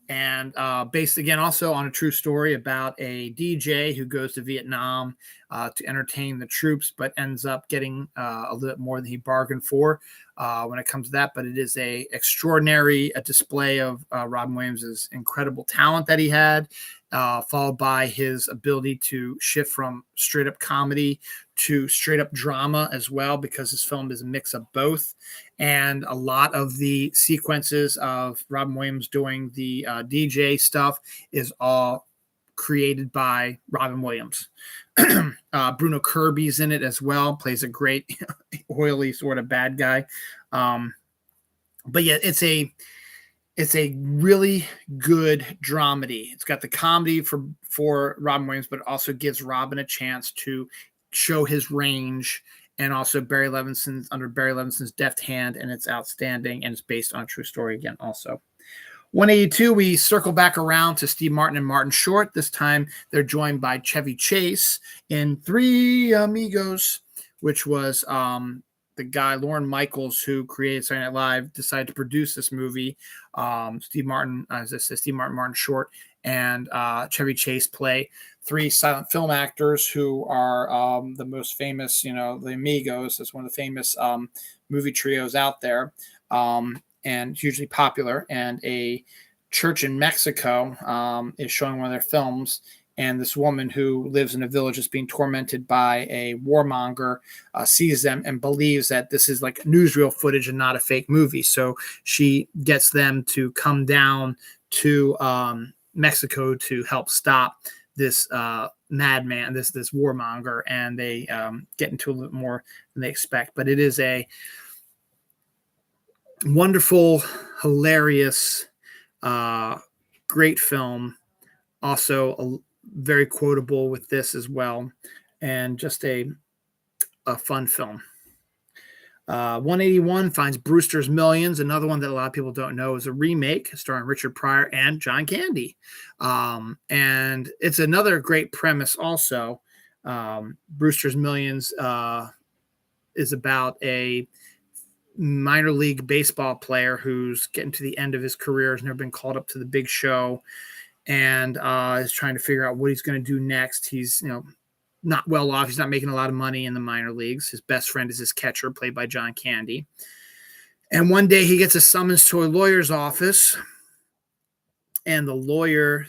and based again also on a true story about a DJ who goes to Vietnam to entertain the troops, but ends up getting a little bit more than he bargained for when it comes to that. But it is a extraordinary display of Robin Williams' incredible talent that he had, followed by his ability to shift from straight up comedy to straight up drama as well, because his film is a mix of both. And a lot of the sequences of Robin Williams doing the DJ stuff is all created by Robin Williams. Bruno Kirby's in it as well, plays a great oily sort of bad guy. But yeah, it's a really good dramedy. It's got the comedy for Robin Williams, but it also gives Robin a chance to show his range, and also Barry Levinson's deft hand, and it's outstanding, and it's based on a true story again also. 182, we circle back around to Steve Martin and Martin Short. This time they're joined by Chevy Chase in Three Amigos, which was the guy, Lorne Michaels, who created Saturday Night Live, decided to produce this movie. Steve Martin, as I said, Steve Martin, Martin Short, and Chevy Chase play three silent film actors who are the most famous, the Amigos. It's one of the famous movie trios out there, and hugely popular. And a church in Mexico is showing one of their films. And this woman who lives in a village is being tormented by a warmonger, sees them and believes that this is like newsreel footage and not a fake movie. So she gets them to come down to Mexico to help stop this madman, this warmonger, and they get into a little more than they expect. But it is a wonderful, hilarious, great film. Also very quotable with this as well, and just a fun film. 181 finds Brewster's Millions, another one that a lot of people don't know is a remake starring Richard Pryor and John Candy. And it's another great premise also. Brewster's Millions is about a minor league baseball player who's getting to the end of his career, has never been called up to the big show, and is trying to figure out what he's going to do next. He's, not well off. He's not making a lot of money in the minor leagues. His best friend is his catcher, played by John Candy. And one day he gets a summons to a lawyer's office, and the lawyer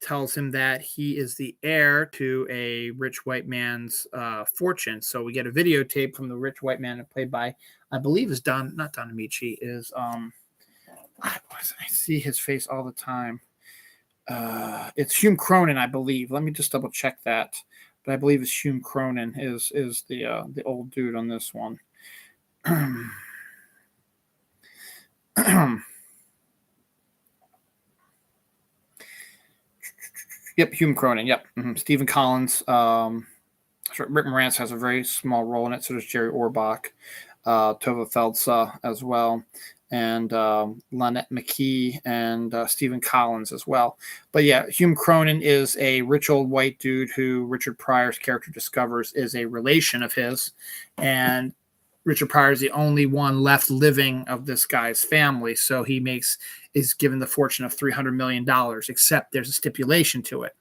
tells him that he is the heir to a rich white man's fortune. So we get a videotape from the rich white man, played by, I believe, is not Don Amici, is I see his face all the time. It's Hume Cronin, I believe. Let me just double check that. But I believe it's Hume Cronin is the old dude on this one. Yep, Hume Cronin. Yep, Stephen Collins. Rick Moranis has a very small role in it. So does Jerry Orbach, Tova Feldsa as well, and Lynette McKee and Stephen Collins as well. But yeah, Hume Cronin is a rich old white dude who Richard Pryor's character discovers is a relation of his. And Richard Pryor is the only one left living of this guy's family. So he is given the fortune of $300 million, except there's a stipulation to it.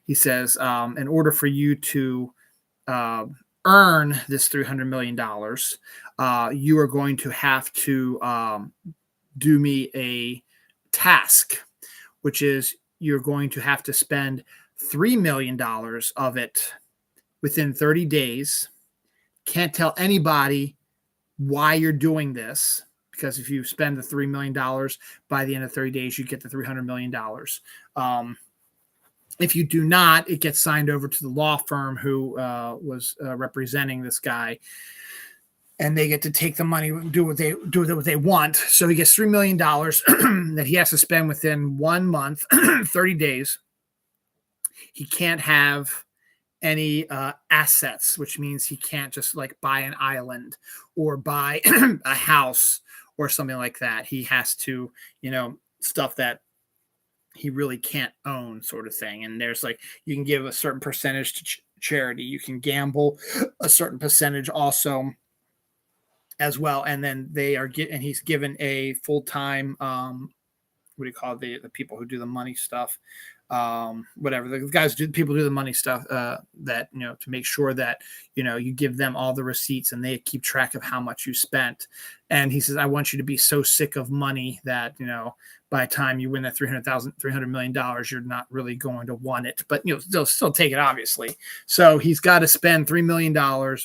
He says, in order for you to earn this $300 million, you are going to have to do me a task, which is you're going to have to spend $3 million of it within 30 days. Can't tell anybody why you're doing this, because if you spend the $3 million by the end of 30 days, you get the $300 million. If you do not, it gets signed over to the law firm who was representing this guy. and they get to take the money and do what they want. So he gets $3 million that he has to spend within 1 month, 30 days. He can't have any assets, which means he can't just like buy an island or buy a house or something like that. He has to, stuff that he really can't own, sort of thing. And there's like, you can give a certain percentage to charity. You can gamble a certain percentage also as well. And then and he's given a full-time, what do you call it? The people who do the money stuff, whatever the guys do, people do the money stuff, that, to make sure that, you give them all the receipts and they keep track of how much you spent. And he says, I want you to be so sick of money that, by the time you win that $300 million, you're not really going to want it, but they'll still take it, obviously. So he's got to spend $3 million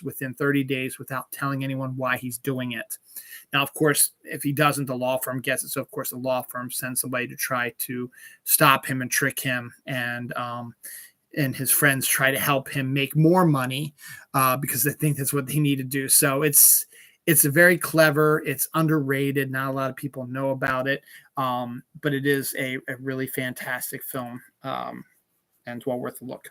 within 30 days without telling anyone why he's doing it. Now, of course, if he doesn't, the law firm gets it. So, of course, the law firm sends somebody to try to stop him and trick him. And his friends try to help him make more money because they think that's what they need to do. So it's a very clever. It's underrated. Not a lot of people know about it, but it is a really fantastic film, and it's well worth a look.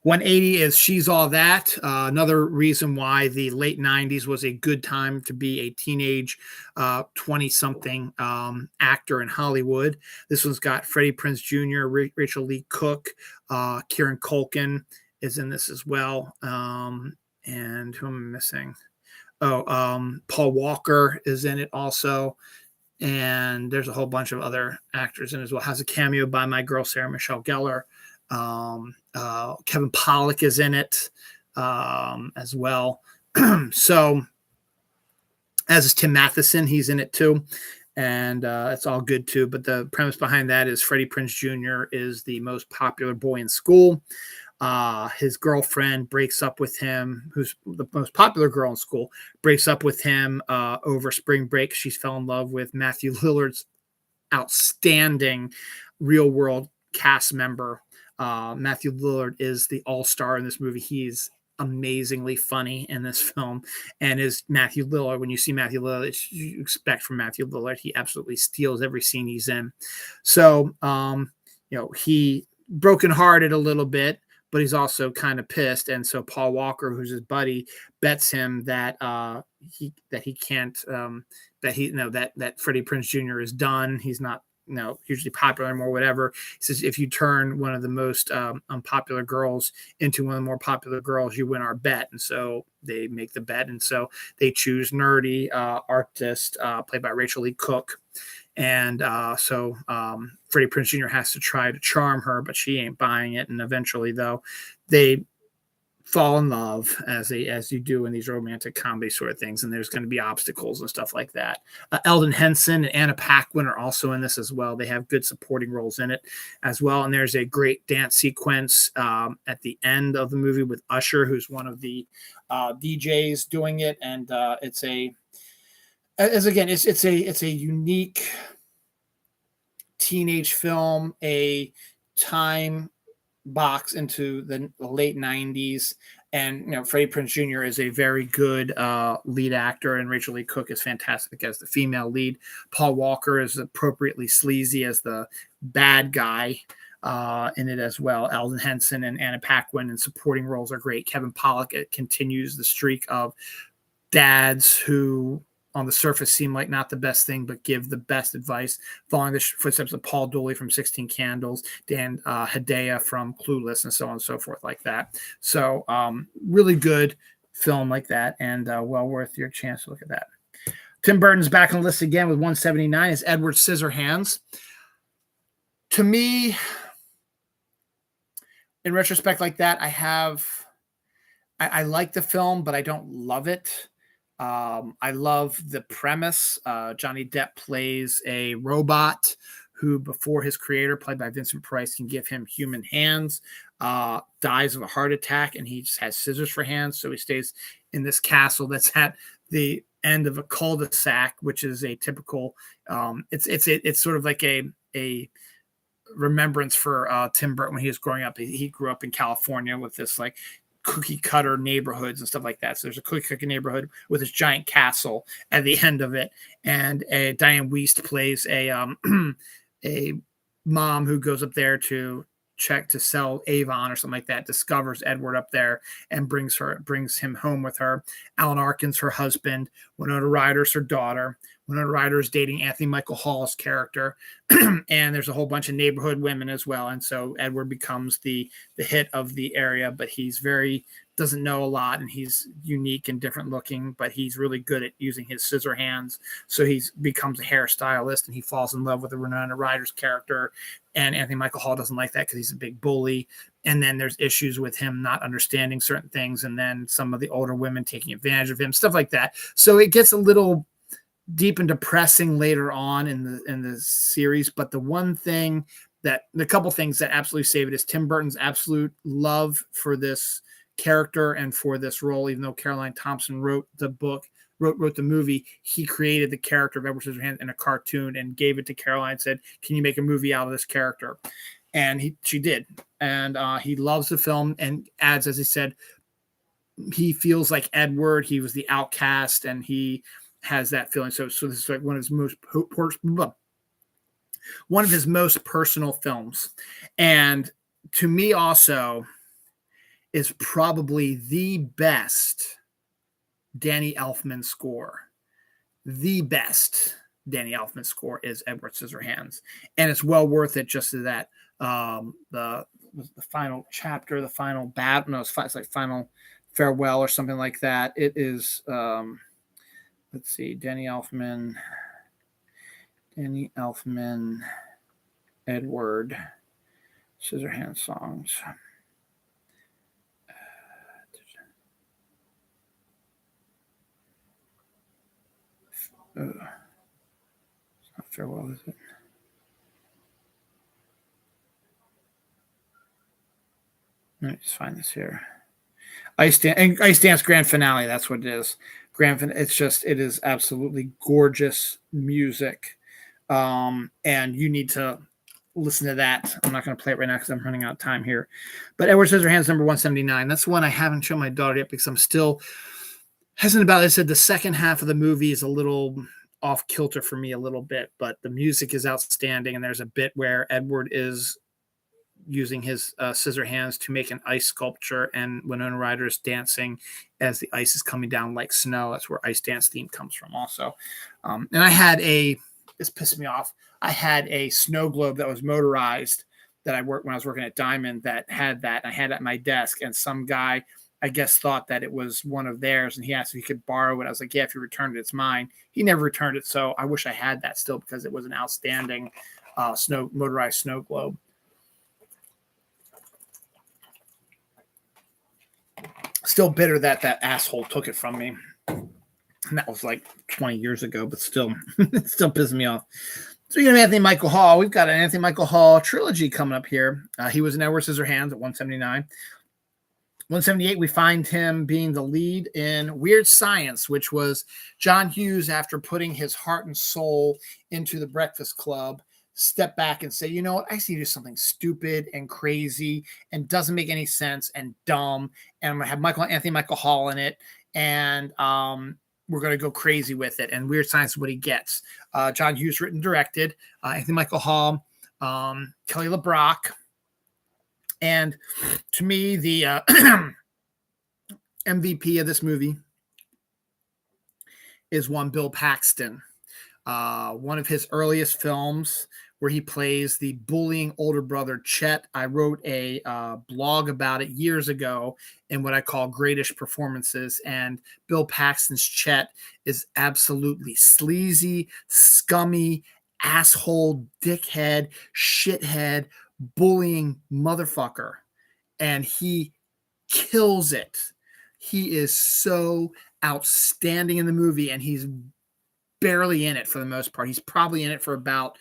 180 is She's All That. Another reason why the late 90s was a good time to be a teenage 20-something actor in Hollywood. This one's got Freddie Prinze Jr., Rachel Lee Cook, Kieran Culkin is in this as well. And who am I missing? Paul Walker is in it also. And there's a whole bunch of other actors in it as well. Has a cameo by my girl, Sarah Michelle Gellar. Kevin Pollak is in it as well. So, as is Tim Matheson, he's in it too, and it's all good too. But the premise behind that is Freddie Prinze Jr. is the most popular boy in school. His girlfriend breaks up with him, who's the most popular girl in school, breaks up with him over spring break. She fell in love with Matthew Lillard's outstanding Real World cast member. Matthew Lillard is the all-star in this movie. He's amazingly funny in this film, and is Matthew Lillard. When you see Matthew Lillard, you expect from Matthew Lillard. He absolutely steals every scene he's in. So, he brokenhearted a little bit, but he's also kind of pissed. And so Paul Walker, who's his buddy, bets him that he can't that Freddie Prinze Jr. is done. He's not hugely popular anymore, whatever. He says, if you turn one of the most unpopular girls into one of the more popular girls, you win our bet. And so they make the bet. And so they choose nerdy artist played by Rachel Lee Cook. And so Freddie Prinze Jr. has to try to charm her, but she ain't buying it. And eventually, though, they fall in love as you do in these romantic comedy sort of things, and there's going to be obstacles and stuff like that. Eldon Henson and Anna Paquin are also in this as well. They have good supporting roles in it as well, and there's a great dance sequence at the end of the movie with Usher, who's one of the DJs doing it, and it's a unique teenage film, a time box into the late 90s. And Freddie Prinze Jr. is a very good lead actor, and Rachel Lee Cook is fantastic as the female lead. Paul Walker is appropriately sleazy as the bad guy in it as well. Eldon Henson and Anna Paquin and supporting roles are great. Kevin Pollak continues the streak of dads who on the surface seem like not the best thing, but give the best advice, following the footsteps of Paul Dooley from 16 Candles, Dan Hedaya from Clueless, and so on and so forth like that. So really good film like that, and well worth your chance to look at that. Tim Burton's back on the list again with 179 is Edward Scissorhands. To me, in retrospect like that, I like the film, but I don't love it. I love the premise. Johnny Depp plays a robot who, before his creator, played by Vincent Price, can give him human hands, dies of a heart attack, and he just has scissors for hands. So he stays in this castle that's at the end of a cul-de-sac, which is a typical. It's sort of like a remembrance for Tim Burton when he was growing up. He grew up in California with this like cookie cutter neighborhoods and stuff like that. So there's a cookie cutter neighborhood with this giant castle at the end of it, and Diane Wiest plays a a mom who goes up there to check to sell Avon or something like that, discovers Edward up there and brings him home with her. Alan Arkin's her husband. Winona Ryder's her daughter. Winona Ryder is dating Anthony Michael Hall's character. And there's a whole bunch of neighborhood women as well. And so Edward becomes the hit of the area, but he's doesn't know a lot, and he's unique and different looking, but he's really good at using his scissor hands. So he becomes a hairstylist, and he falls in love with the Winona Ryder's character. And Anthony Michael Hall doesn't like that because he's a big bully. And then there's issues with him not understanding certain things, and then some of the older women taking advantage of him, stuff like that. So it gets a little deep and depressing later on in the series. But the couple things that absolutely save it is Tim Burton's absolute love for this character and for this role. Even though Caroline Thompson wrote the movie, he created the character of Edward Scissorhands in a cartoon and gave it to Caroline and said, "Can you make a movie out of this character?" And she did. And he loves the film, and adds, as he said, he feels like Edward. He was the outcast, and he has that feeling. So this is like one of his most personal films. And to me also is probably the best Danny Elfman score. The best Danny Elfman score is Edward Scissorhands. And it's well worth it just to that. The final chapter, the final battle, no, it's like final farewell or something like that. It is, let's see, Danny Elfman, Edward Scissorhands songs. It's not farewell, is it? Let me just find this here. Ice Dance Grand Finale. That's what it is. It is absolutely gorgeous music. And you need to listen to that. I'm not going to play it right now because I'm running out of time here. But Edward Scissorhands number 179. That's the one I haven't shown my daughter yet because I'm still hesitant about it. I said the second half of the movie is a little off kilter for me a little bit, but the music is outstanding. And there's a bit where Edward is using his scissor hands to make an ice sculpture, and Winona Ryder is dancing as the ice is coming down like snow. That's where Ice Dance theme comes from also. And I had this pissed me off. I had a snow globe that was motorized that I worked when I was working at Diamond that had that. I had it at my desk, and some guy, I guess, thought that it was one of theirs, and he asked if he could borrow it. I was like, yeah, if you returned it, it's mine. He never returned it, so I wish I had that still because it was an outstanding motorized snow globe. Still bitter that asshole took it from me. And that was like 20 years ago, but still, it still pisses me off. Speaking of Anthony Michael Hall, we've got an Anthony Michael Hall trilogy coming up here. He was in Edward Scissorhands at 179. 178, we find him being the lead in Weird Science, which was John Hughes, after putting his heart and soul into The Breakfast Club, step back and say, you know what, I see just something stupid and crazy and doesn't make any sense and dumb. And I'm going to have Anthony Michael Hall in it. And we're going to go crazy with it. And Weird Science is what he gets. John Hughes written, directed, Anthony Michael Hall, Kelly LeBrock. And to me, the MVP of this movie is one Bill Paxton. One of his earliest films where he plays the bullying older brother, Chet. I wrote a blog about it years ago in what I call Greatest Performances. And Bill Paxton's Chet is absolutely sleazy, scummy, asshole, dickhead, shithead, bullying motherfucker. And he kills it. He is so outstanding in the movie, and he's barely in it for the most part. He's probably in it for about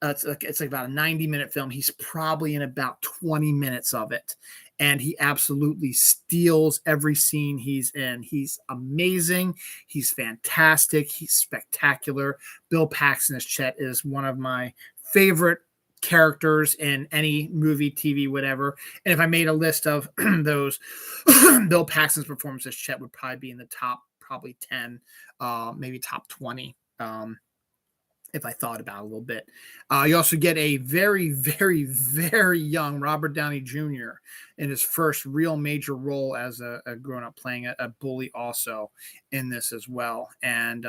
it's like about a 90-minute film. He's probably in about 20 minutes of it, and he absolutely steals every scene he's in. He's amazing. He's fantastic. He's spectacular. Bill Paxton as Chet is one of my favorite characters in any movie, TV, whatever. And if I made a list of those, Bill Paxton's performance as Chet would probably be in the top, probably 10, maybe top 20. If I thought about it a little bit. You also get a very, very, very young Robert Downey Jr. in his first real major role as a grown-up, playing a bully also in this as well. And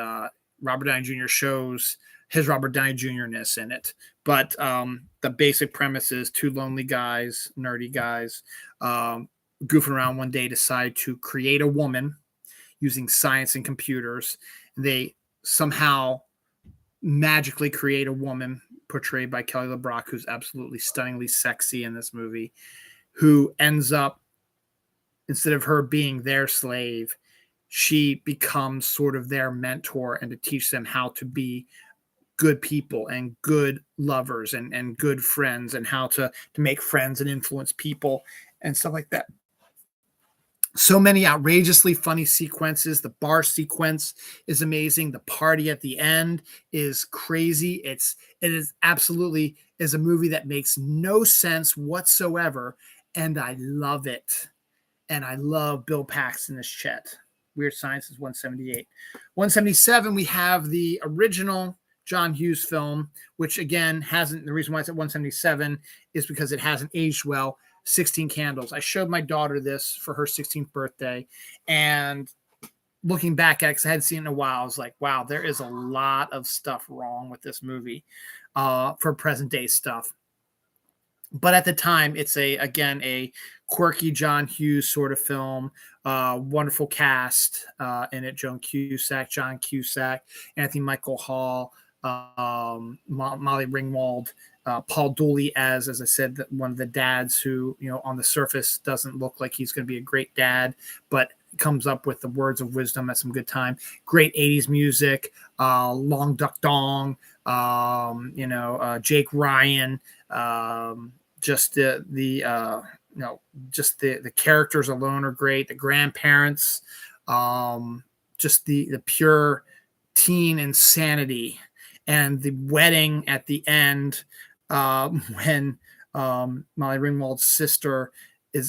Robert Downey Jr. shows his Robert Downey Jr.-ness in it. But the basic premise is two lonely guys, nerdy guys, goofing around one day, decide to create a woman using science and computers. They somehow magically create a woman portrayed by Kelly LeBrock, who's absolutely stunningly sexy in this movie, who ends up, instead of her being their slave, she becomes sort of their mentor and to teach them how to be good people and good lovers and good friends, and how to make friends and influence people and stuff like that. So many outrageously funny sequences. The bar sequence is amazing. The party at the end is crazy. It is absolutely is a movie that makes no sense whatsoever, and I love it. And I love Bill Paxton as Chet. Weird Science is 178. 177, we have the original John Hughes film, which again hasn't, the reason why it's at 177 is because it hasn't aged well. 16 Candles. I showed my daughter this for her 16th birthday, and looking back at it, because I hadn't seen it in a while, I was like, wow, there is a lot of stuff wrong with this movie for present day stuff. But at the time, it's a quirky John Hughes sort of film. Wonderful cast in it: John Cusack, Anthony Michael Hall, Molly Ringwald, Paul Dooley as I said, one of the dads who, on the surface doesn't look like he's going to be a great dad, but comes up with the words of wisdom at some good time. Great 80s music, Long Duck Dong, Jake Ryan, just the characters alone are great. The grandparents, just the pure teen insanity, and the wedding at the end, when Molly Ringwald's sister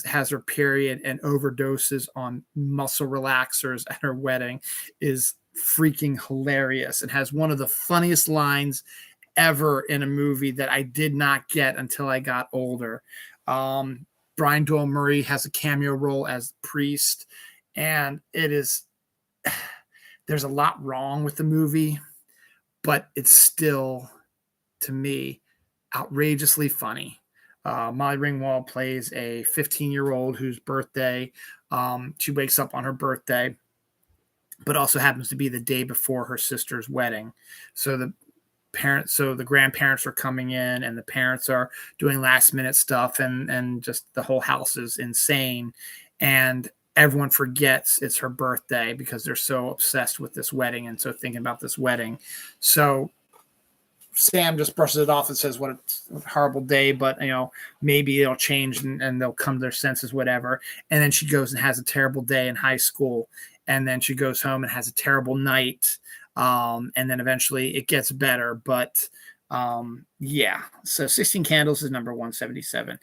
has her period and overdoses on muscle relaxers at her wedding, is freaking hilarious and has one of the funniest lines ever in a movie that I did not get until I got older. Brian Doyle Murray has a cameo role as priest, and there's a lot wrong with the movie, but it's still, to me, outrageously funny. Molly Ringwald plays a 15-year-old whose birthday, she wakes up on her birthday, but also happens to be the day before her sister's wedding. So the grandparents are coming in, and the parents are doing last minute stuff, and just the whole house is insane. And everyone forgets it's her birthday because they're so obsessed with this wedding and so thinking about this wedding. So Sam just brushes it off and says, what a horrible day, but maybe it'll change and they'll come to their senses, whatever. And then she goes and has a terrible day in high school. And then she goes home and has a terrible night. And then eventually it gets better. But yeah, so 16 Candles is number 177.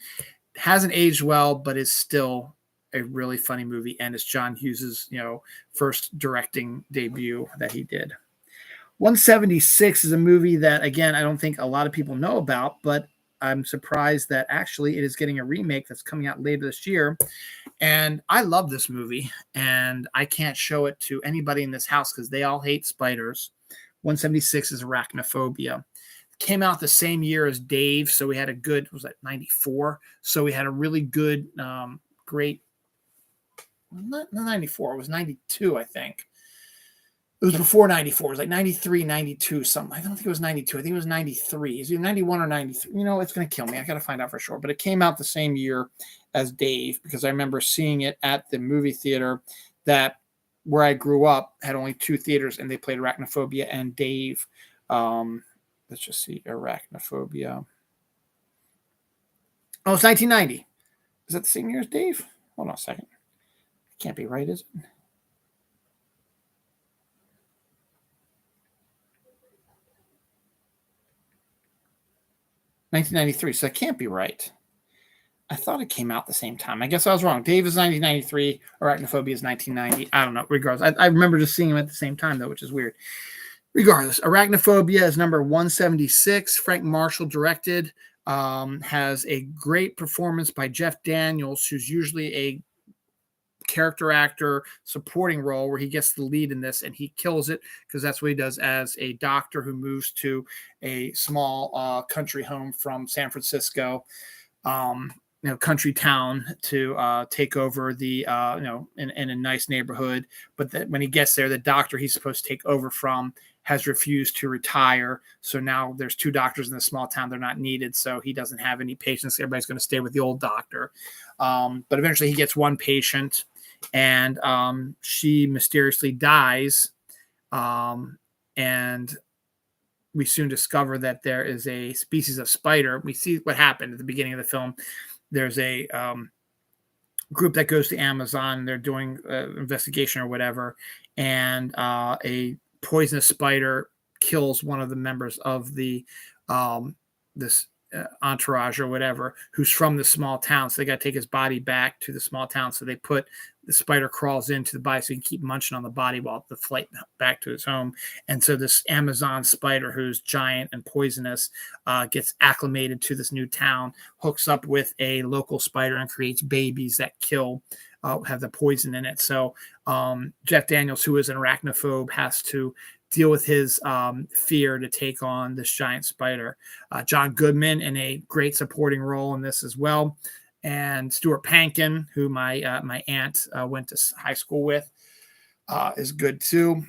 Hasn't aged well, but is still a really funny movie. And it's John Hughes's, first directing debut that he did. 176 is a movie that, again, I don't think a lot of people know about, but I'm surprised that actually it is getting a remake that's coming out later this year. And I love this movie, and I can't show it to anybody in this house because they all hate spiders. 176 is Arachnophobia. It came out the same year as Dave, so we had a good, was that 94? So we had a really good, great, not 94, it was 92, I think. It was before 94. It was like 93, 92, something. I don't think it was 92. I think it was 93. Is it 91 or 93? It's going to kill me. I got to find out for sure. But it came out the same year as Dave, because I remember seeing it at the movie theater that where I grew up had only 2 theaters, and they played Arachnophobia and Dave. Let's just see. Arachnophobia. Oh, it's 1990. Is that the same year as Dave? Hold on a second. It can't be right, is it? 1993. So that can't be right. I thought it came out the same time. I guess I was wrong. Dave is 1993. Arachnophobia is 1990. I don't know. Regardless, I remember just seeing them at the same time, though, which is weird. Regardless, Arachnophobia is number 176. Frank Marshall directed. Has a great performance by Jeff Daniels, who's usually a character actor supporting role where he gets the lead in this, and he kills it because that's what he does as a doctor who moves to a small country home from San Francisco. Country town to take over the in a nice neighborhood. But that when he gets there, the doctor he's supposed to take over from has refused to retire. So now there's two doctors in the small town. They're not needed. So he doesn't have any patients. Everybody's going to stay with the old doctor. But eventually he gets one patient, and she mysteriously dies. And we soon discover that there is a species of spider. We see what happened at the beginning of the film. There's a group that goes to Amazon. They're doing investigation or whatever, and a poisonous spider kills one of the members of the this entourage or whatever, who's from the small town. So they got to take his body back to the small town. So they put the spider crawls into the body so he can keep munching on the body while the flight back to his home. And so this Amazon spider, who's giant and poisonous, gets acclimated to this new town, hooks up with a local spider, and creates babies that have the poison in it. So Jeff Daniels, who is an arachnophobe, has to deal with his fear to take on this giant spider. John Goodman in a great supporting role in this as well. And Stuart Pankin, who my aunt went to high school with, is good too.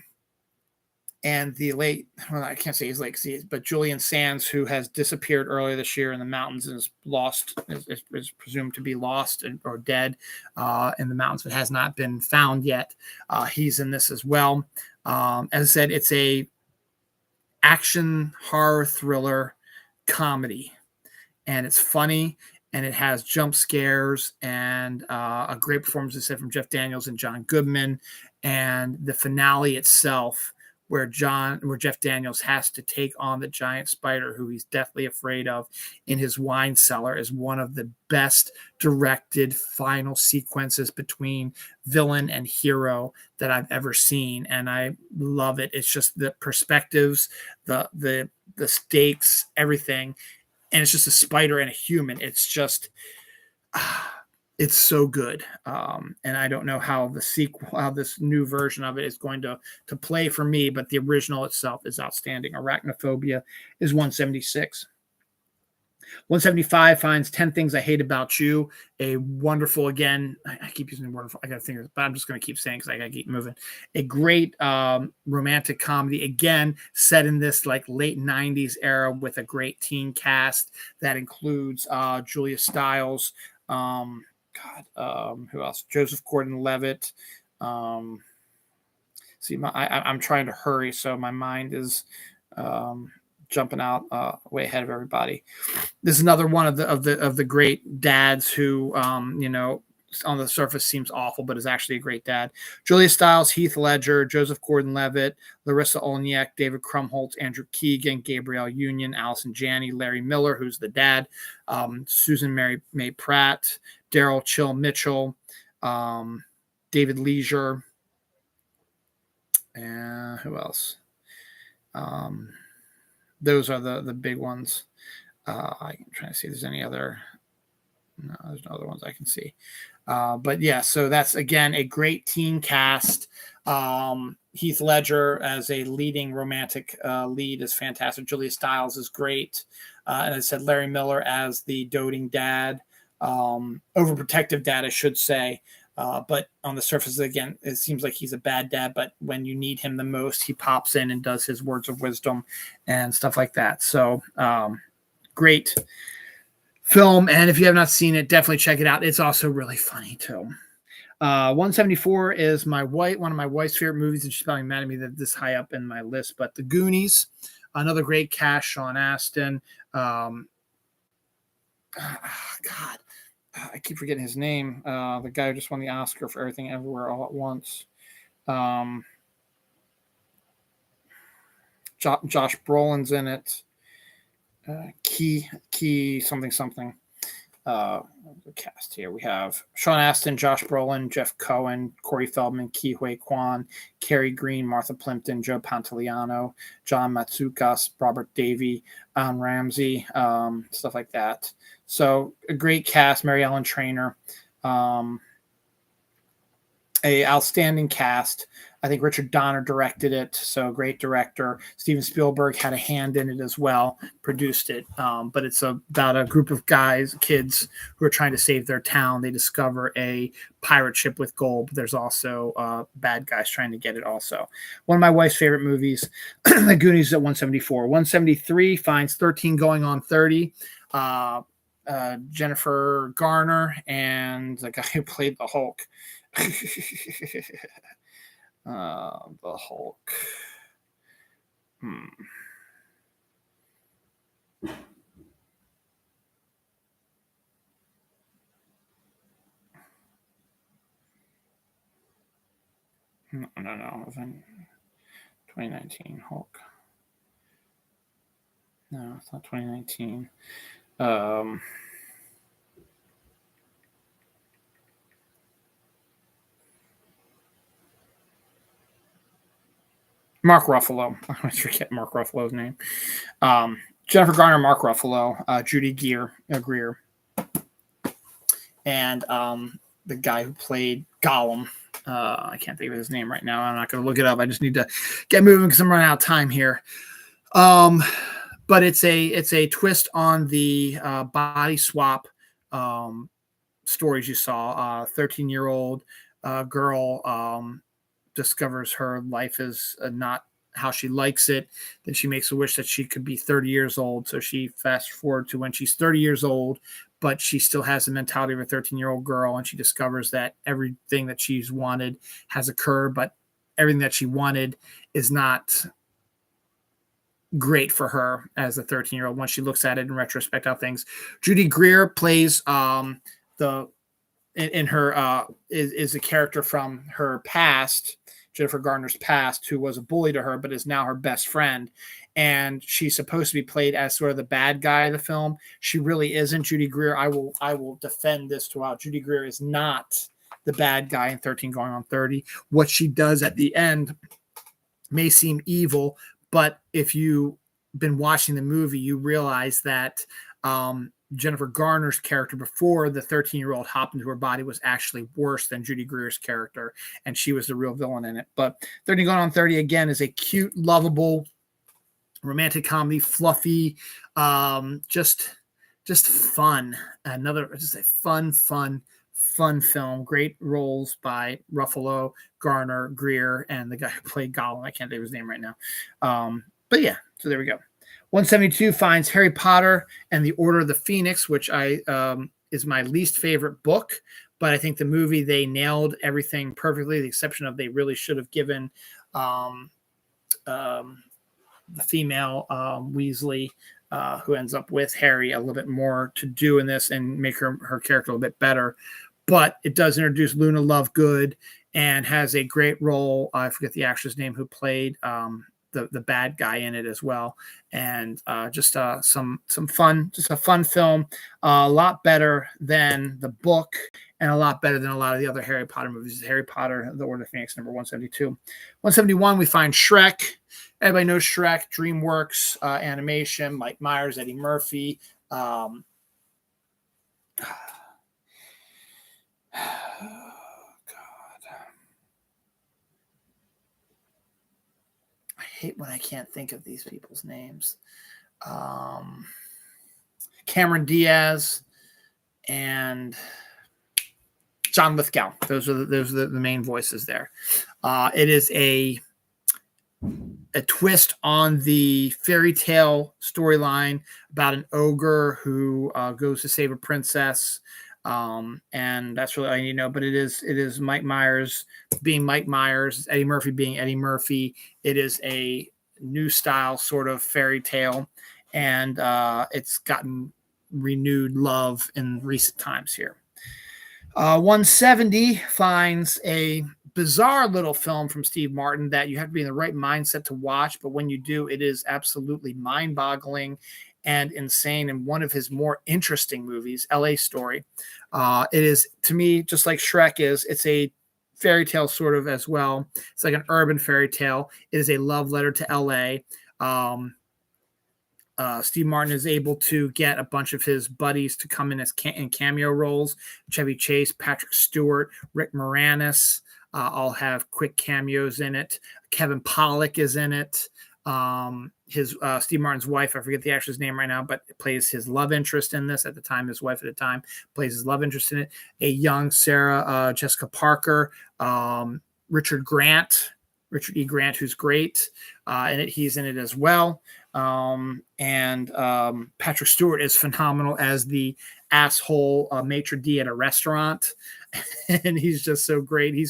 And the I can't say he's late, but Julian Sands, who has disappeared earlier this year in the mountains and is lost, is presumed to be lost or dead in the mountains, but has not been found yet. He's in this as well. As I said, it's a action horror thriller comedy, and it's funny, and it has jump scares and a great performance, as I said, from Jeff Daniels and John Goodman. And the finale itself, where Jeff Daniels has to take on the giant spider who he's deathly afraid of in his wine cellar, is one of the best directed final sequences between villain and hero that I've ever seen. And I love it. It's just the perspectives, the stakes, everything. And it's just a spider and a human. It's just, it's so good. And I don't know how this new version of it is going to play for me, but the original itself is outstanding. Arachnophobia is 176. 175 finds 10 Things I Hate About You. A wonderful, again, I keep using the word, I got to think of it, but I'm just going to keep saying because I got to keep moving. A great romantic comedy, again, set in this like late 90s era with a great teen cast that includes Julia Stiles, who else? Joseph Gordon-Levitt. I'm trying to hurry, so my mind is jumping out way ahead of everybody. This is another one of the great dads who on the surface seems awful, but is actually a great dad. Julia Stiles, Heath Ledger, Joseph Gordon-Levitt, Larissa Olniak, David Krumholtz, Andrew Keegan, Gabrielle Union, Allison Janney, Larry Miller, who's the dad, Susan May Pratt, Daryl Chill Mitchell, David Leisure, and who else? Those are the big ones. I'm trying to see if there's any other. No, there's no other ones I can see. But yeah, so that's, again, a great teen cast. Heath Ledger as a leading romantic lead is fantastic. Julia Stiles is great. And I said Larry Miller as the doting dad, overprotective dad, I should say. But on the surface, again, it seems like he's a bad dad, but when you need him the most, he pops in and does his words of wisdom and stuff like that. So great film. And if you have not seen it, definitely check it out. It's also really funny too. 174 is one of my wife's favorite movies, and she's probably mad at me that this high up in my list, but The Goonies, another great cast, Sean Astin. God, I keep forgetting his name. The guy who just won the Oscar for Everything Everywhere All at Once. Josh Brolin's in it. Key something something. The cast here we have Sean Astin, Josh Brolin, Jeff Cohen, Corey Feldman, Ke Huy Quan, Carrie Green, Martha Plimpton, Joe Pantoliano, John Matsoukas, Robert Davey, Alan Ramsey, stuff like that. So a great cast. Mary Ellen Trainor, a outstanding cast. I think Richard Donner directed it, so great director. Steven Spielberg had a hand in it as well, produced it. But it's about a group of kids who are trying to save their town. They discover a pirate ship with gold, but there's also bad guys trying to get it also. One of my wife's favorite movies, The Goonies, at 174. 173 finds 13 going on 30. Jennifer Garner and the guy who played the Hulk. The Hulk. No. 2019 Hulk. No, it's not 2019. Mark Ruffalo. I always forget Mark Ruffalo's name. Jennifer Garner, Mark Ruffalo, Judy Greer, and the guy who played Gollum. I can't think of his name right now. I'm not going to look it up. I just need to get moving because I'm running out of time here. But it's a twist on the body swap stories you saw. 13-year-old girl discovers her life is not how she likes it. Then she makes a wish that she could be 30 years old. So she fast forward to when she's 30 years old, but she still has the mentality of a 13-year-old girl. And she discovers that everything that she's wanted has occurred, but everything that she wanted is not great for her as a 13-year-old when she looks at it in retrospect how things. Judy Greer plays in her is a character from her past, Jennifer Garner's past, who was a bully to her but is now her best friend, and she's supposed to be played as sort of the bad guy of the film. She really isn't. Judy Greer, I will defend this throughout. Judy Greer is not the bad guy in 13 going on 30. What she does at the end may seem evil, but if you've been watching the movie, you realize that Jennifer Garner's character before the 13-year-old hopped into her body was actually worse than Judy Greer's character, and she was the real villain in it. But 30 Going on 30, again, is a cute, lovable, romantic comedy, fluffy, just fun. Just a fun film. Great roles by Ruffalo, Garner, Greer, and the guy who played Gollum. I can't think of his name right now. But yeah, so there we go. 172 finds Harry Potter and the Order of the Phoenix, which is my least favorite book, but I think the movie, they nailed everything perfectly, the exception of they really should have given the female Weasley, who ends up with Harry, a little bit more to do in this and make her character a little bit better. But it does introduce Luna Lovegood and has a great role. I forget the actress name who played the bad guy in it as well, and just some fun, just a fun film, a lot better than the book and a lot better than a lot of the other Harry Potter movies. Harry Potter, The Order of Phoenix, number 172. 171, we find Shrek. Everybody knows Shrek, DreamWorks animation, Mike Myers, Eddie Murphy. Hate when I can't think of these people's names. Cameron Diaz and John Lithgow. Those are the main voices there. It is a twist on the fairy tale storyline about an ogre who goes to save a princess. And that's really all you need to know. But it is Mike Myers being Mike Myers, Eddie Murphy being Eddie Murphy. It is a new style sort of fairy tale, and it's gotten renewed love in recent times here. 170 finds a bizarre little film from Steve Martin that you have to be in the right mindset to watch, but when you do, it is absolutely mind-boggling and insane in one of his more interesting movies, L.A. Story. It is, to me, just like Shrek is. It's a fairy tale sort of as well. It's like an urban fairy tale. It is a love letter to L.A. Steve Martin is able to get a bunch of his buddies to come in as in cameo roles. Chevy Chase, Patrick Stewart, Rick Moranis all have quick cameos in it. Kevin Pollak is in it. His Steve Martin's wife, I forget the actress name right now, but plays his love interest in this at the time. His wife at the time plays his love interest in it. A young Sarah Jessica Parker, Richard E. Grant, who's great in it. He's in it as well. And Patrick Stewart is phenomenal as the asshole maitre d' at a restaurant. And he's just so great. He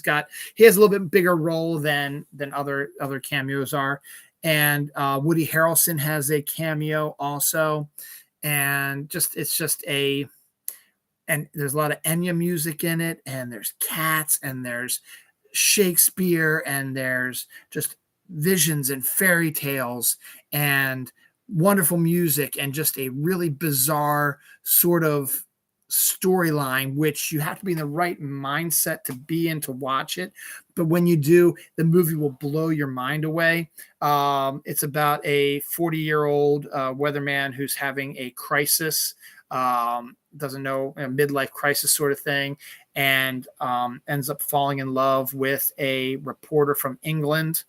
has a little bit bigger role than other cameos are. And Woody Harrelson has a cameo also. And and there's a lot of Enya music in it, and there's cats, and there's Shakespeare, and there's just visions and fairy tales and wonderful music, and just a really bizarre sort of storyline, which you have to be in the right mindset to be in to watch it. But when you do, the movie will blow your mind away. It's about a 40-year-old weatherman who's having a crisis, doesn't know, a midlife crisis sort of thing, and ends up falling in love with a reporter from England.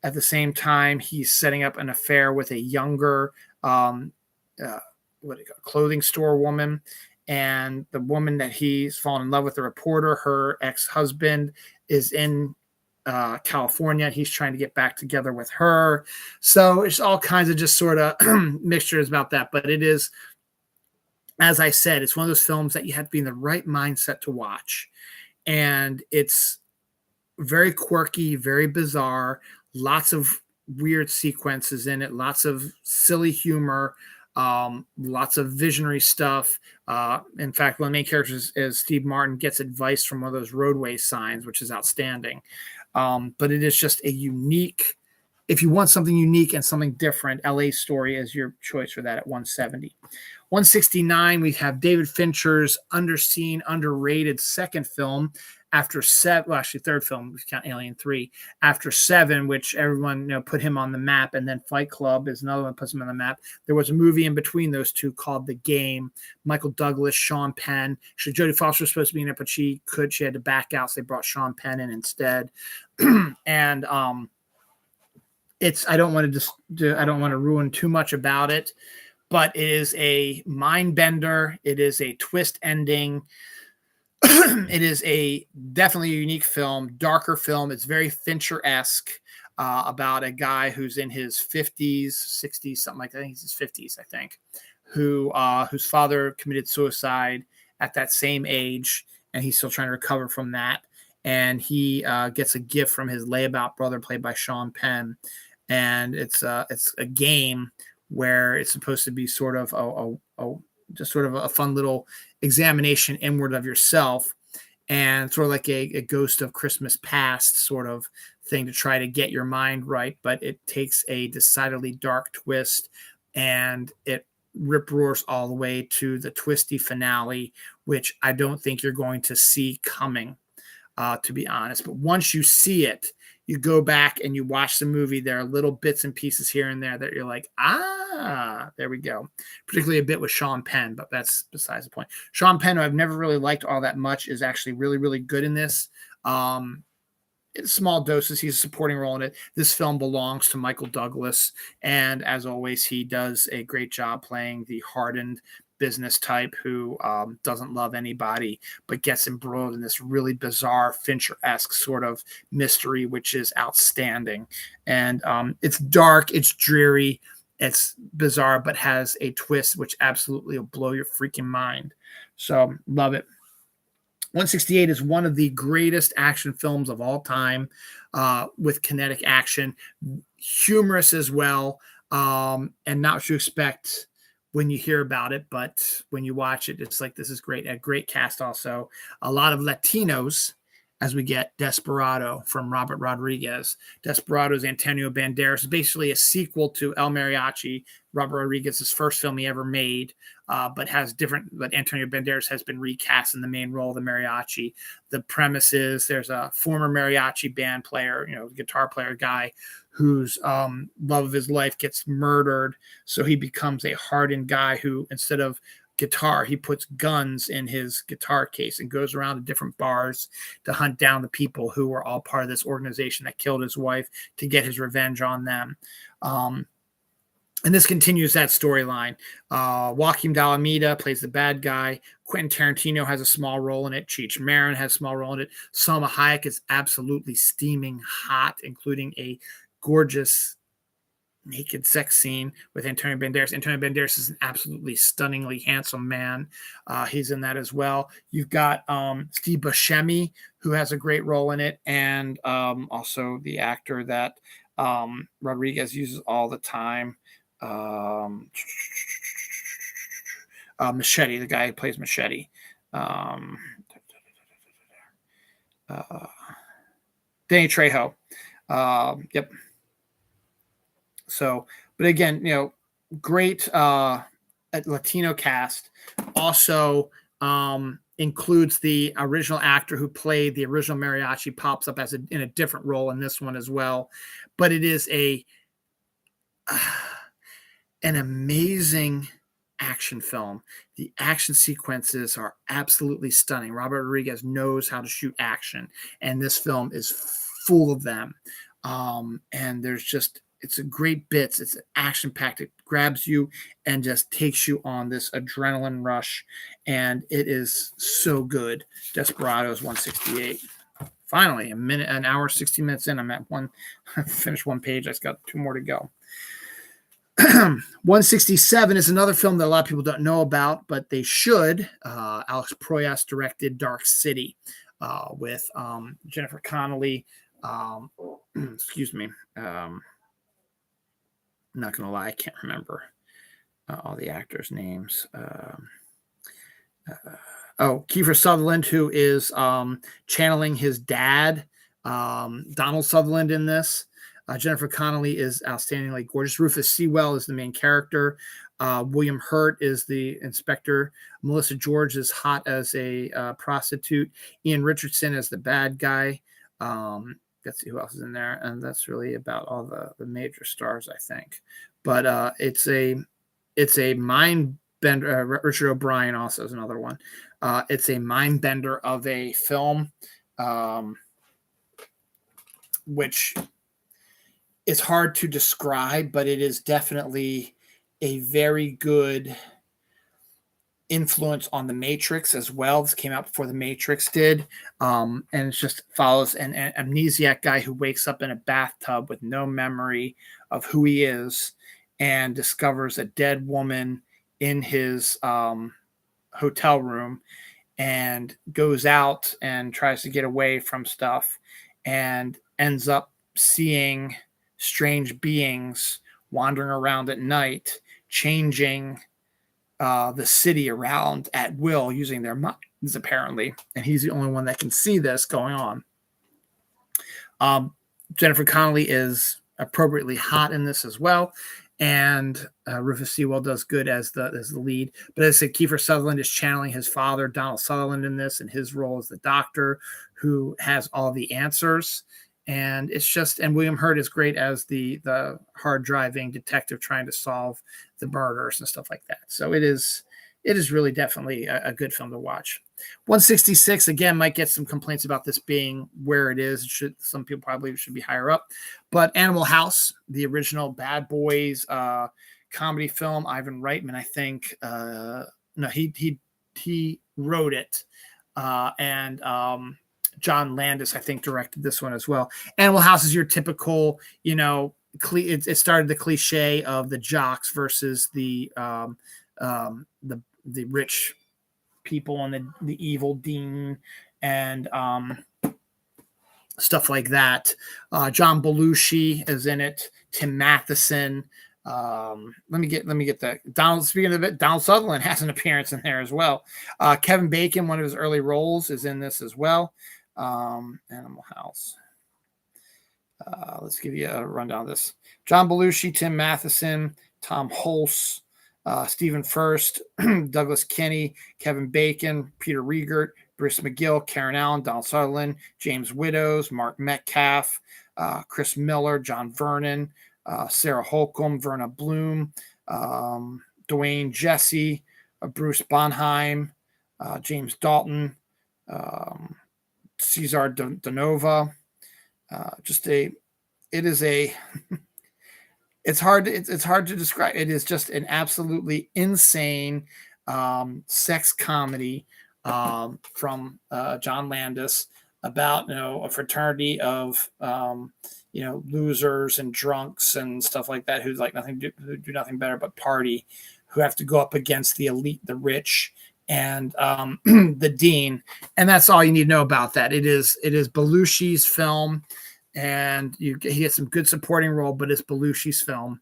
At the same time, he's setting up an affair with a younger clothing store woman. And the woman that he's fallen in love with, the reporter, her ex-husband, is in California. He's trying to get back together with her. So it's all kinds of just sort of mixtures about that. But it is, as I said, it's one of those films that you have to be in the right mindset to watch. And it's very quirky, very bizarre, lots of weird sequences in it, lots of silly humor, lots of visionary stuff. In fact, one of the main characters is Steve Martin gets advice from one of those roadway signs, which is outstanding. But it is just a unique, if you want something unique and something different, LA Story is your choice for that at 170. 169, we have David Fincher's underseen, underrated second film after seven, well, actually third film, we count Alien 3, after Seven, which everyone put him on the map, and then Fight Club is another one that puts him on the map. There was a movie in between those two called The Game. Michael Douglas, Sean Penn. Actually, Jodie Foster was supposed to be in it, but she had to back out, so they brought Sean Penn in instead. And I don't want to ruin too much about it, but it is a mind bender. It is a twist ending. It is definitely a unique film, darker film. It's very Fincher-esque, about a guy who's in his 50s, 60s, something like that. I think he's his 50s, I think, whose father committed suicide at that same age, and he's still trying to recover from that. And he gets a gift from his layabout brother, played by Sean Penn, and it's a game where it's supposed to be sort of just sort of a fun little examination inward of yourself, and sort of like a ghost of Christmas past sort of thing to try to get your mind right. But it takes a decidedly dark twist, and it rip roars all the way to the twisty finale, which I don't think you're going to see coming, to be honest. But once you see it, you go back and you watch the movie, there are little bits and pieces here and there that you're like, there we go. Particularly a bit with Sean Penn, but that's besides the point. Sean Penn, who I've never really liked all that much, is actually really, really good in this. In small doses, he's a supporting role in it. This film belongs to Michael Douglas, and as always, he does a great job playing the hardened business type who doesn't love anybody but gets embroiled in this really bizarre Fincher-esque sort of mystery, which is outstanding. And it's dark, it's dreary, it's bizarre, but has a twist which absolutely will blow your freaking mind. So love it. 168 is one of the greatest action films of all time, with kinetic action, humorous as well, and not what you expect when you hear about it, but when you watch it, it's like, this is great. A great cast also. A lot of Latinos as we get Desperado from Robert Rodriguez. Desperado is Antonio Banderas. It's basically a sequel to El Mariachi, Robert Rodriguez's first film he ever made, but Antonio Banderas has been recast in the main role of the mariachi. The premise is there's a former mariachi band player, guitar player guy, whose love of his life gets murdered. So he becomes a hardened guy who, instead of guitar, he puts guns in his guitar case and goes around to different bars to hunt down the people who were all part of this organization that killed his wife to get his revenge on them. And this continues that storyline. Joaquin de Almeida plays the bad guy. Quentin Tarantino has a small role in it. Cheech Marin has a small role in it. Salma Hayek is absolutely steaming hot, including a gorgeous naked sex scene with Antonio Banderas. Antonio Banderas is an absolutely stunningly handsome man. He's in that as well. You've got Steve Buscemi, who has a great role in it, and also the actor that Rodriguez uses all the time. Machete, the guy who plays Machete. Danny Trejo. Yep. So, but again, great Latino cast. Also includes the original actor who played the original mariachi, pops up in a different role in this one as well. But it is an amazing action film. The action sequences are absolutely stunning. Robert Rodriguez knows how to shoot action, and this film is full of them. And it's a great bits. It's action packed. It grabs you and just takes you on this adrenaline rush. And it is so good. Desperados 168. Finally, an hour, 60 minutes in. I'm at I finished one page. I just got 2 more to go. 167 is another film that a lot of people don't know about, but they should. Alex Proyas directed Dark City with Jennifer Connelly. Excuse me. I'm not going to lie, I can't remember all the actors' names. Kiefer Sutherland, who is channeling his dad, Donald Sutherland, in this. Jennifer Connelly is outstandingly gorgeous. Rufus Sewell is the main character. William Hurt is the inspector. Melissa George is hot as a prostitute. Ian Richardson is the bad guy. Let's see who else is in there. And that's really about all the major stars, I think. But it's a mind bender. Richard O'Brien also is another one. It's a mind bender of a film, which is hard to describe, but it is definitely a very good influence on The Matrix as well. This came out before The Matrix did. And it just follows an amnesiac guy who wakes up in a bathtub with no memory of who he is and discovers a dead woman in his hotel room and goes out and tries to get away from stuff and ends up seeing strange beings wandering around at night, changing the city around at will using their minds, apparently. And he's the only one that can see this going on. Jennifer Connelly is appropriately hot in this as well. And Rufus Sewell does good as the lead. But as I said, Kiefer Sutherland is channeling his father, Donald Sutherland, in this, and his role as the doctor who has all the answers. And it's just, and William Hurt is great as the hard driving detective trying to solve the murders and stuff like that. So it is really definitely a good film to watch. 166, again, might get some complaints about this being where it is. Some people probably should be higher up. But Animal House, the original Bad Boys comedy film, Ivan Reitman, I think, he wrote it. And John Landis, I think, directed this one as well. Animal House is your typical, it started the cliche of the jocks versus the rich people and the evil dean and stuff like that. John Belushi is in it. Tim Matheson. Let me get that. Donald. Speaking of it, Donald Sutherland has an appearance in there as well. Kevin Bacon, one of his early roles, is in this as well. Animal House. Let's give you a rundown of this. John Belushi, Tim Matheson, Tom Hulse, Stephen Furst, Douglas Kinney, Kevin Bacon, Peter Riegert, Bruce McGill, Karen Allen, Donald Sutherland, James Widows, Mark Metcalf, Chris Miller, John Vernon, Sarah Holcomb, Verna Bloom, Dwayne Jesse, Bruce Bonheim, James Dalton, Cesar Donova. It's hard to describe. It is just an absolutely insane sex comedy from John Landis about a fraternity of losers and drunks and stuff like that who do nothing better but party, who have to go up against the elite, the rich, and the dean. And that's all you need to know about that. It is Belushi's film, and he gets some good supporting role, but it's Belushi's film,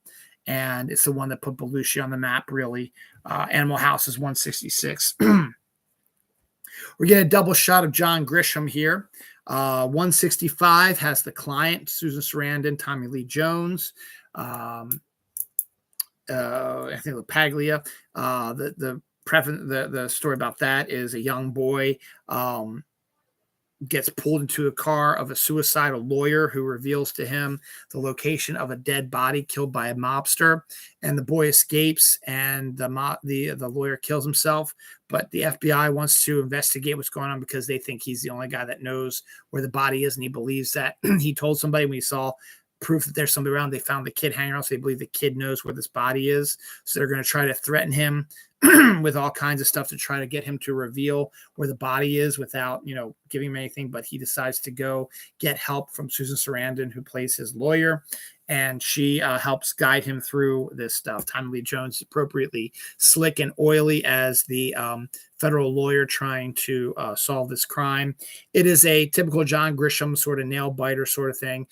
and it's the one that put Belushi on the map, really. Animal House is 166. We're getting a double shot of John Grisham here. 165 has The Client, Susan Sarandon, Tommy Lee Jones, I think Paglia. The story about that is a young boy gets pulled into a car of a suicidal lawyer who reveals to him the location of a dead body killed by a mobster, and the boy escapes, and the lawyer kills himself. But the FBI wants to investigate what's going on because they think he's the only guy that knows where the body is, and he believes that he told somebody when he saw proof that there's somebody around. They found the kid hanging around, so they believe the kid knows where this body is. So they're going to try to threaten him with all kinds of stuff to try to get him to reveal where the body is without, giving him anything. But he decides to go get help from Susan Sarandon, who plays his lawyer, and she helps guide him through this stuff. Tommy Lee Jones is appropriately slick and oily as the federal lawyer trying to solve this crime. It is a typical John Grisham sort of nail biter sort of thing.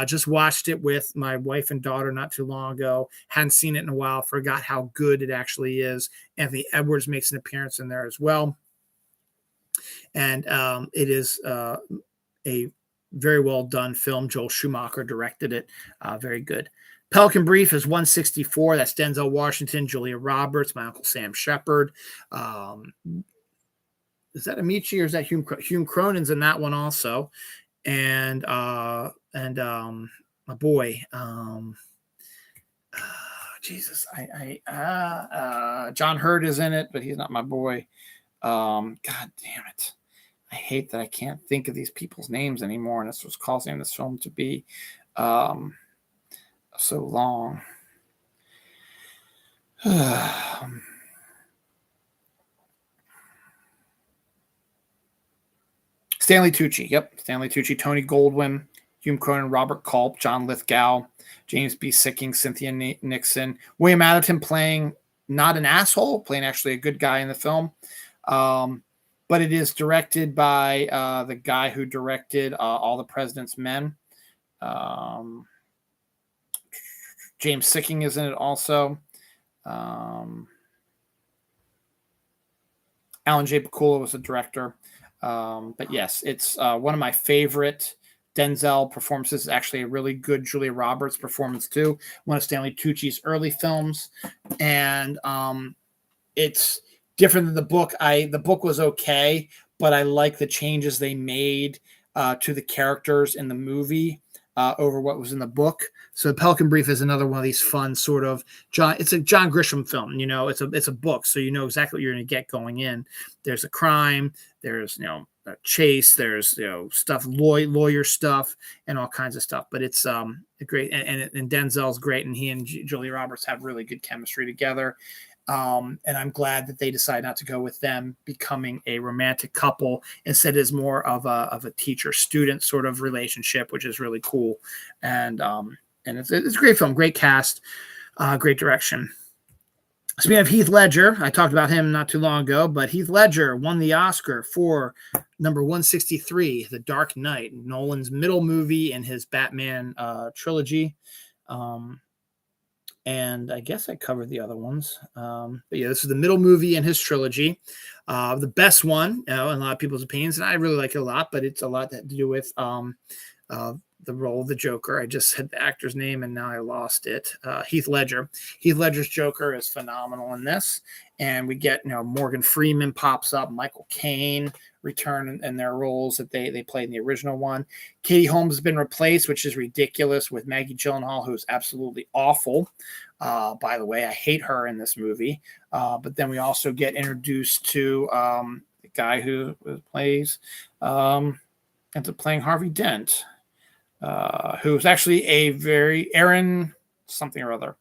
Just watched it with my wife and daughter not too long ago. Hadn't seen it in a while. Forgot how good it actually is. Anthony Edwards makes an appearance in there as well. And it is a very well done film. Joel Schumacher directed it. Very good. Pelican Brief is 164. That's Denzel Washington, Julia Roberts, my Uncle Sam Shepard. Is that Amici or is that Hume Cronin's in that one also? And my boy, Jesus, John Hurt is in it, but he's not my boy. God damn it. I hate that I can't think of these people's names anymore, and that's what's causing this film to be so long. Stanley Tucci. Yep, Stanley Tucci, Tony Goldwyn, Hume Cronin, Robert Culp, John Lithgow, James B. Sicking, Cynthia Nixon, William Atherton playing not an asshole, playing actually a good guy in the film. But it is directed by the guy who directed All the President's Men. James Sicking is in it also. Alan J. Pakula was the director. But yes, it's one of my favorite Denzel performances. Actually, a really good Julia Roberts performance too. One of Stanley Tucci's early films, and it's different than the book. The book was okay, but I like the changes they made to the characters in the movie over what was in the book. So Pelican Brief is another one of these fun sort of it's a John Grisham film. It's a book, so you know exactly what you're going to get going in. There's a crime, there's a chase, there's stuff, lawyer stuff, and all kinds of stuff. But it's great, and Denzel's great, and he and Julia Roberts have really good chemistry together. And I'm glad that they decided not to go with them becoming a romantic couple. Instead, it's more of a teacher-student sort of relationship, which is really cool. And it's a great film, great cast, great direction. Speaking of Heath Ledger, I talked about him not too long ago, but Heath Ledger won the Oscar for number 163, The Dark Knight, Nolan's middle movie in his Batman trilogy. And I guess I covered the other ones. But yeah, this is the middle movie in his trilogy. The best one, in a lot of people's opinions, and I really like it a lot, but it's a lot to do with uh, the role of the Joker. I just said the actor's name and now I lost it. Heath Ledger. Heath Ledger's Joker is phenomenal in this. And we get, Morgan Freeman pops up, Michael Caine return in their roles that they played in the original one. Katie Holmes has been replaced, which is ridiculous, with Maggie Gyllenhaal, who's absolutely awful. By the way, I hate her in this movie. But then we also get introduced to the guy who plays ends up playing Harvey Dent, who's actually a very Aaron something or other.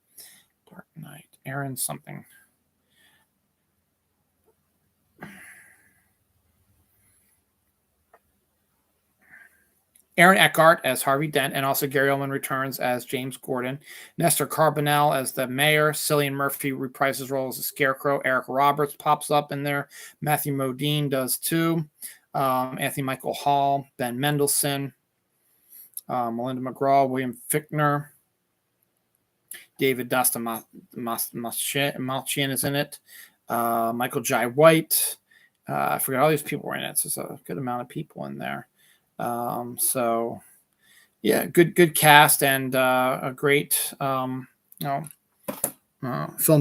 Dark Knight, Aaron something. Aaron Eckhart as Harvey Dent, and also Gary Oldman returns as James Gordon. Nestor Carbonell as the mayor. Cillian Murphy reprises his role as the Scarecrow. Eric Roberts pops up in there. Matthew Modine does too. Anthony Michael Hall, Ben Mendelsohn, Melinda McGraw, William Fichtner, David Dastmalchian is in it. Michael Jai White. I forget all these people were in it. So it's a good amount of people in there. So yeah, good cast and a great film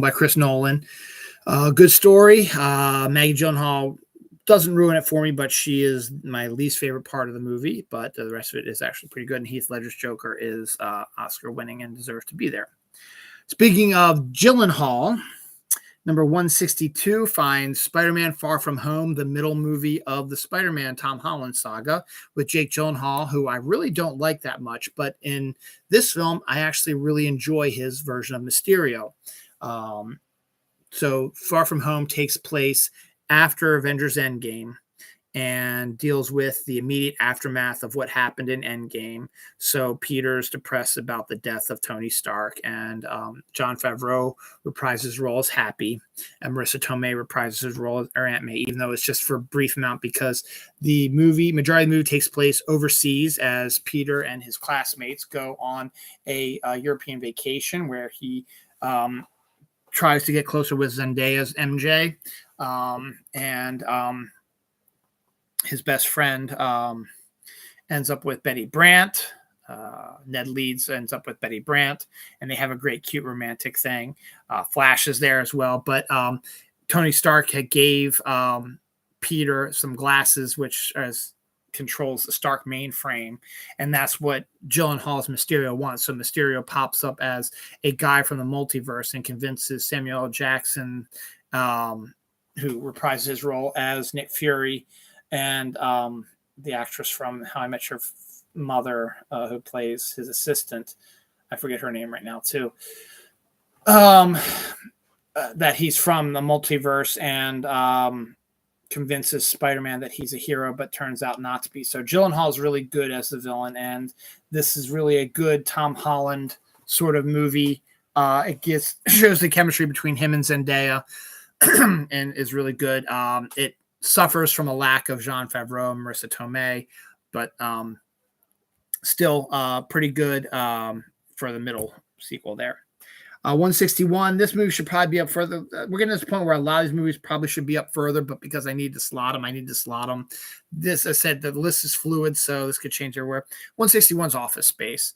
by Chris Nolan. Good story. Maggie Gyllenhaal doesn't ruin it for me, but she is my least favorite part of the movie. But the rest of it is actually pretty good. And Heath Ledger's Joker is Oscar winning and deserves to be there. Speaking of Gyllenhaal, number 162 finds Spider-Man Far From Home, the middle movie of the Spider-Man Tom Holland saga with Jake Gyllenhaal, who I really don't like that much. But in this film, I actually really enjoy his version of Mysterio. So Far From Home takes place after Avengers Endgame and deals with the immediate aftermath of what happened in Endgame. So Peter's depressed about the death of Tony Stark, and Jon Favreau reprises his role as Happy, and Marissa Tomei reprises his role as Aunt May, even though it's just for a brief amount because the majority of the movie takes place overseas as Peter and his classmates go on a European vacation where he tries to get closer with Zendaya's MJ, and his best friend ends up with Betty Brant. Ned Leeds ends up with Betty Brant, and they have a great, cute, romantic thing. Flash is there as well, but Tony Stark gave Peter some glasses, which controls the Stark mainframe, and that's what Gyllenhaal's Mysterio wants. So Mysterio pops up as a guy from the multiverse and convinces Samuel L. Jackson, who reprises his role as Nick Fury, and the actress from How I Met Your Mother, who plays his assistant, I forget her name right now too, that he's from the multiverse, and convinces Spider-Man that he's a hero, but turns out not to be. So Gyllenhaal is really good as the villain, and this is really a good Tom Holland sort of movie. It shows the chemistry between him and Zendaya, and is really good. It suffers from a lack of Jon Favreau and Marissa Tomei, but still pretty good for the middle sequel there. 161, this movie should probably be up further. We're getting to this point where a lot of these movies probably should be up further, but because I need to slot them. This, I said, the list is fluid, so this could change everywhere. 161 is Office Space.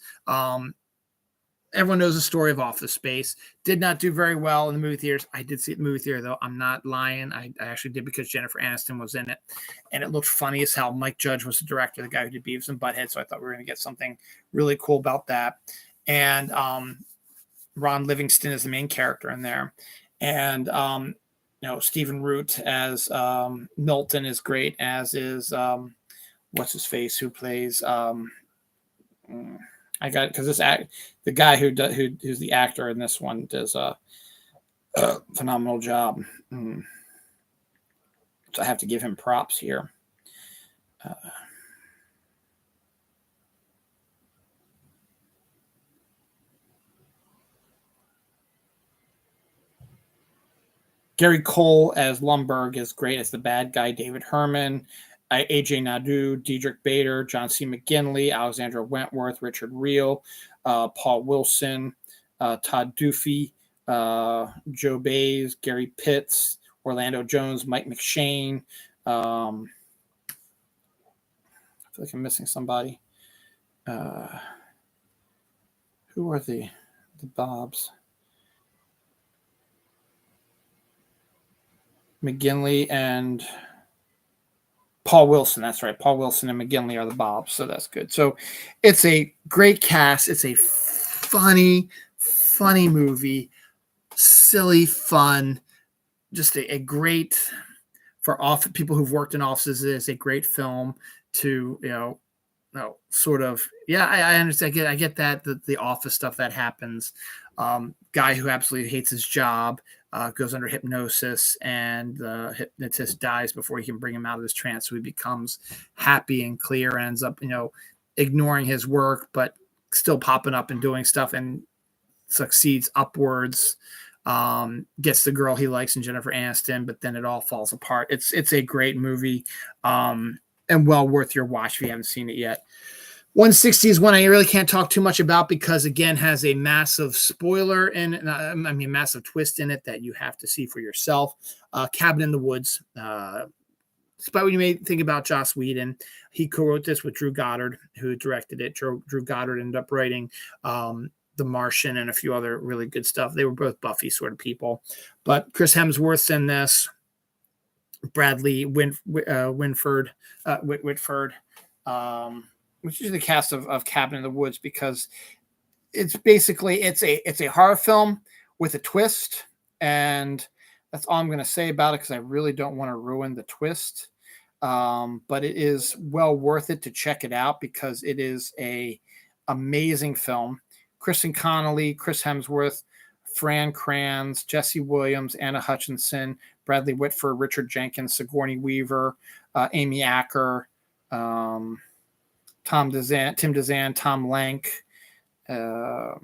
Everyone knows the story of Office Space. Did not do very well in the movie theaters. I did see it in the movie theater, though. I'm not lying. I actually did because Jennifer Aniston was in it. And it looked funny as hell. Mike Judge was the director, the guy who did Beavis and Butthead. So I thought we were going to get something really cool about that. And Ron Livingston is the main character in there. And, Stephen Root as Milton is great, as is, what's his face, who plays... I got it because the guy who's the actor in this one does a phenomenal job. So I have to give him props here. Gary Cole as Lumbergh is great as the bad guy. David Herman, AJ Nadeau, Diedrich Bader, John C. McGinley, Alexandra Wentworth, Richard Reel, Paul Wilson, Todd Duffy, Joe Bays, Gary Pitts, Orlando Jones, Mike McShane. I feel like I'm missing somebody. Who are the Bobs? McGinley and Paul Wilson. That's right. Paul Wilson and McGinley are the Bobs. So that's good. So it's a great cast. It's a funny movie. Silly, fun. Just a great, for people who've worked in offices, it's a great film to, sort of, yeah, I understand. I get that, the office stuff that happens. Guy who absolutely hates his job goes under hypnosis, and the hypnotist dies before he can bring him out of his trance. So he becomes happy and clear, and ends up, ignoring his work, but still popping up and doing stuff, and succeeds upwards. Gets the girl he likes in Jennifer Aniston, but then it all falls apart. It's a great movie, and well worth your watch if you haven't seen it yet. 160 is one I really can't talk too much about because, again, has a massive spoiler and massive twist in it that you have to see for yourself. Cabin in the Woods. Despite what you may think about Joss Whedon, he co-wrote this with Drew Goddard, who directed it. Drew Goddard ended up writing The Martian and a few other really good stuff. They were both Buffy sort of people. But Chris Hemsworth's in this. Bradley Whitford, which is the cast of Cabin in the Woods, because it's basically it's a horror film with a twist, and that's all I'm going to say about it because I really don't want to ruin the twist. But it is well worth it to check it out because it is a amazing film. Kristen Connolly, Chris Hemsworth, Fran Kranz, Jesse Williams, Anna Hutchinson, Bradley Whitford, Richard Jenkins, Sigourney Weaver, Amy Acker, Tim Dezan, Tom Lank. Those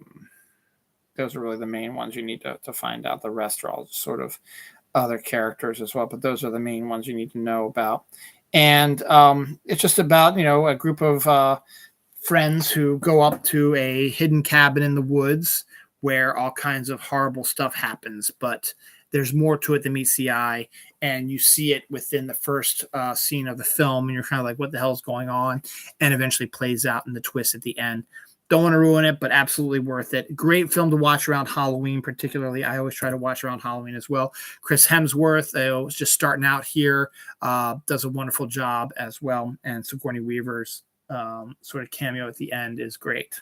are really the main ones you need to find out. The rest are all sort of other characters as well, but those are the main ones you need to know about. And it's just about, a group of friends who go up to a hidden cabin in the woods where all kinds of horrible stuff happens, but there's more to it than meets the eye, and you see it within the first scene of the film, and you're kind of like, what the hell is going on? And eventually plays out in the twist at the end. Don't want to ruin it, but absolutely worth it. Great film to watch around Halloween, particularly. I always try to watch around Halloween as well. Chris Hemsworth, was just starting out here, does a wonderful job as well, and Sigourney Weaver's sort of cameo at the end is great.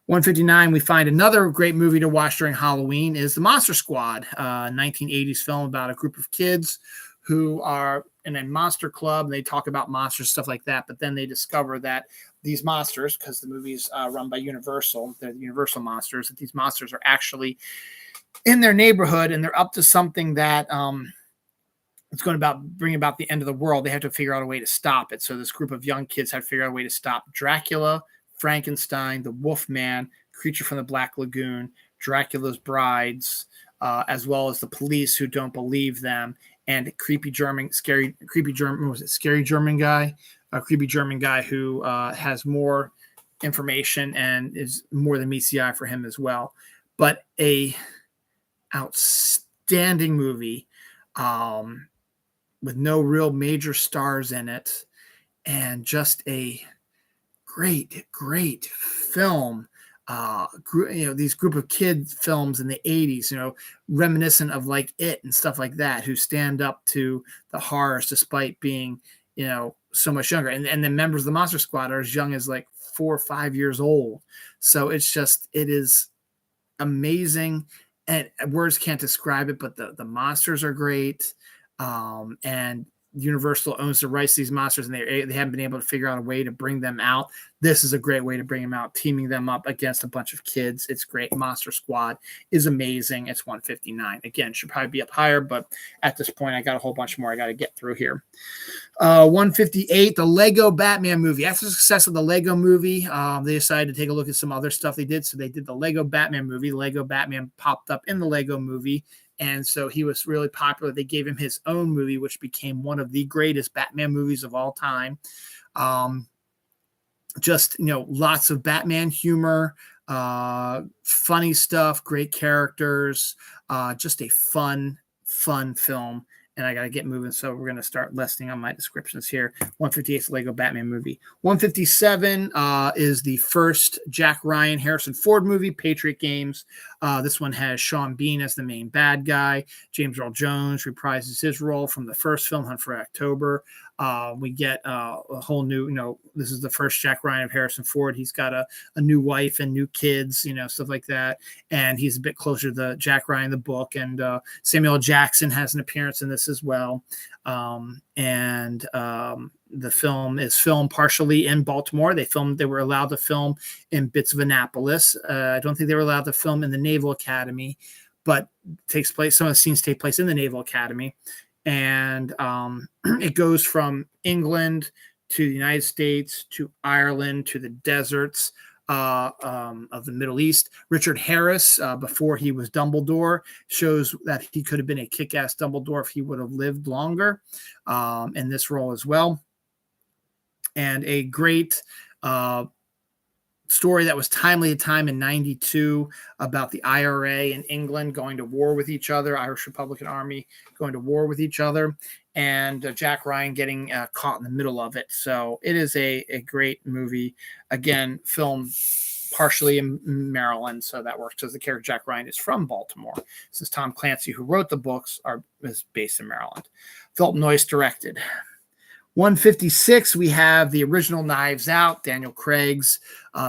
159, we find another great movie to watch during Halloween is The Monster Squad, 1980s film about a group of kids who are in a monster club. They talk about monsters, stuff like that, but then they discover that these monsters, because the movie's run by Universal, they're the Universal monsters, that these monsters are actually in their neighborhood, and they're up to something that it's going to bring about the end of the world. They have to figure out a way to stop it. So this group of young kids have to figure out a way to stop Dracula, Frankenstein, the Wolfman, Creature from the Black Lagoon, Dracula's brides, as well as the police who don't believe them, and scary German guy, a creepy German guy who has more information and is more than meets the eye for him as well. But a outstanding movie with no real major stars in it, and just a great film. These group of kids films in the 80s, reminiscent of like It and stuff like that, who stand up to the horrors despite being, so much younger. And the members of the Monster Squad are as young as like 4 or 5 years old. So it is amazing. And words can't describe it, but the monsters are great. And Universal owns the rights to these monsters, and they haven't been able to figure out a way to bring them out. This is a great way to bring them out, teaming them up against a bunch of kids. It's great. Monster Squad is amazing. It's 159. Again, should probably be up higher, but at this point, I got a whole bunch more I got to get through here. 158, the Lego Batman movie. After the success of the Lego movie, they decided to take a look at some other stuff they did. So they did the Lego Batman movie. Lego Batman popped up in the Lego movie. And so he was really popular. They gave him his own movie, which became one of the greatest Batman movies of all time. Lots of Batman humor, Funny stuff, great characters, just a fun film. And I got to get moving, so we're going to start listing on my descriptions here. 158th Lego Batman movie. 157 is the first Jack Ryan Harrison Ford movie, Patriot Games. This one has Sean Bean as the main bad guy. James Earl Jones reprises his role from the first film, Hunt for October. We get a whole new, this is the first Jack Ryan of Harrison Ford. He's got a new wife and new kids, stuff like that. And he's a bit closer to the Jack Ryan, the book. And Samuel Jackson has an appearance in this as well. The film is filmed partially in Baltimore. They were allowed to film in bits of Annapolis. I don't think they were allowed to film in the Naval Academy, but some of the scenes take place in the Naval Academy. And it goes from England to the United States to Ireland to the deserts of the Middle East. Richard Harris, before he was Dumbledore, shows that he could have been a kick-ass Dumbledore if he would have lived longer in this role as well. And a great story that was timely at time in 92 about the IRA in England going to war with each other, Irish Republican Army going to war with each other, and Jack Ryan getting caught in the middle of it. So it is a great movie. Again, filmed partially in Maryland, so that works because the character Jack Ryan is from Baltimore. This is Tom Clancy, who wrote the books, is based in Maryland. Philip Noyce directed. 156, we have the original Knives Out, Daniel Craig's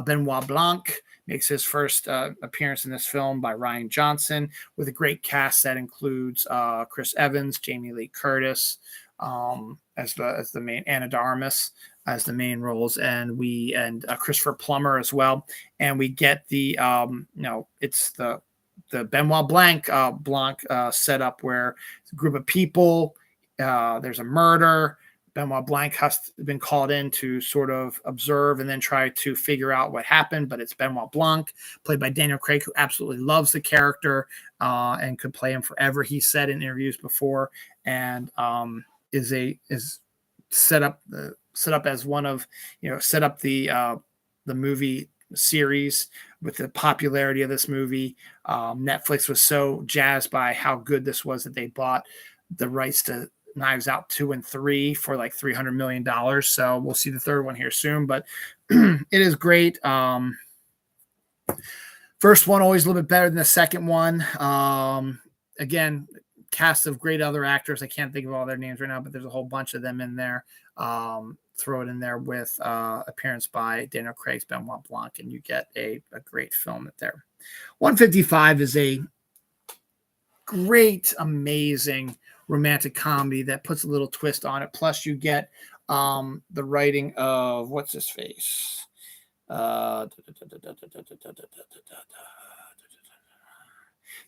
Benoit Blanc makes his first appearance in this film by Ryan Johnson, with a great cast that includes Chris Evans, Jamie Lee Curtis as the main, Anna de Armas as the main roles, and Christopher Plummer as well. And we get the it's the Benoit Blanc setup where it's a group of people, there's a murder. Benoit Blanc has been called in to sort of observe and then try to figure out what happened, but it's Benoit Blanc, played by Daniel Craig, who absolutely loves the character and could play him forever. He said in interviews before, and is set up as one of set up the movie series with the popularity of this movie. Netflix was so jazzed by how good this was that they bought the rights to Knives Out 2 and 3 for like $300 million. So we'll see the third one here soon, but it is great. First one, always a little bit better than the second one. Again, cast of great other actors. I can't think of all their names right now, but there's a whole bunch of them in there. Throw it in there with appearance by Daniel Craig's Benoit Blanc, and you get a great film there. 155 is a great, amazing romantic comedy that puts a little twist on it. Plus, you get the writing of what's his face,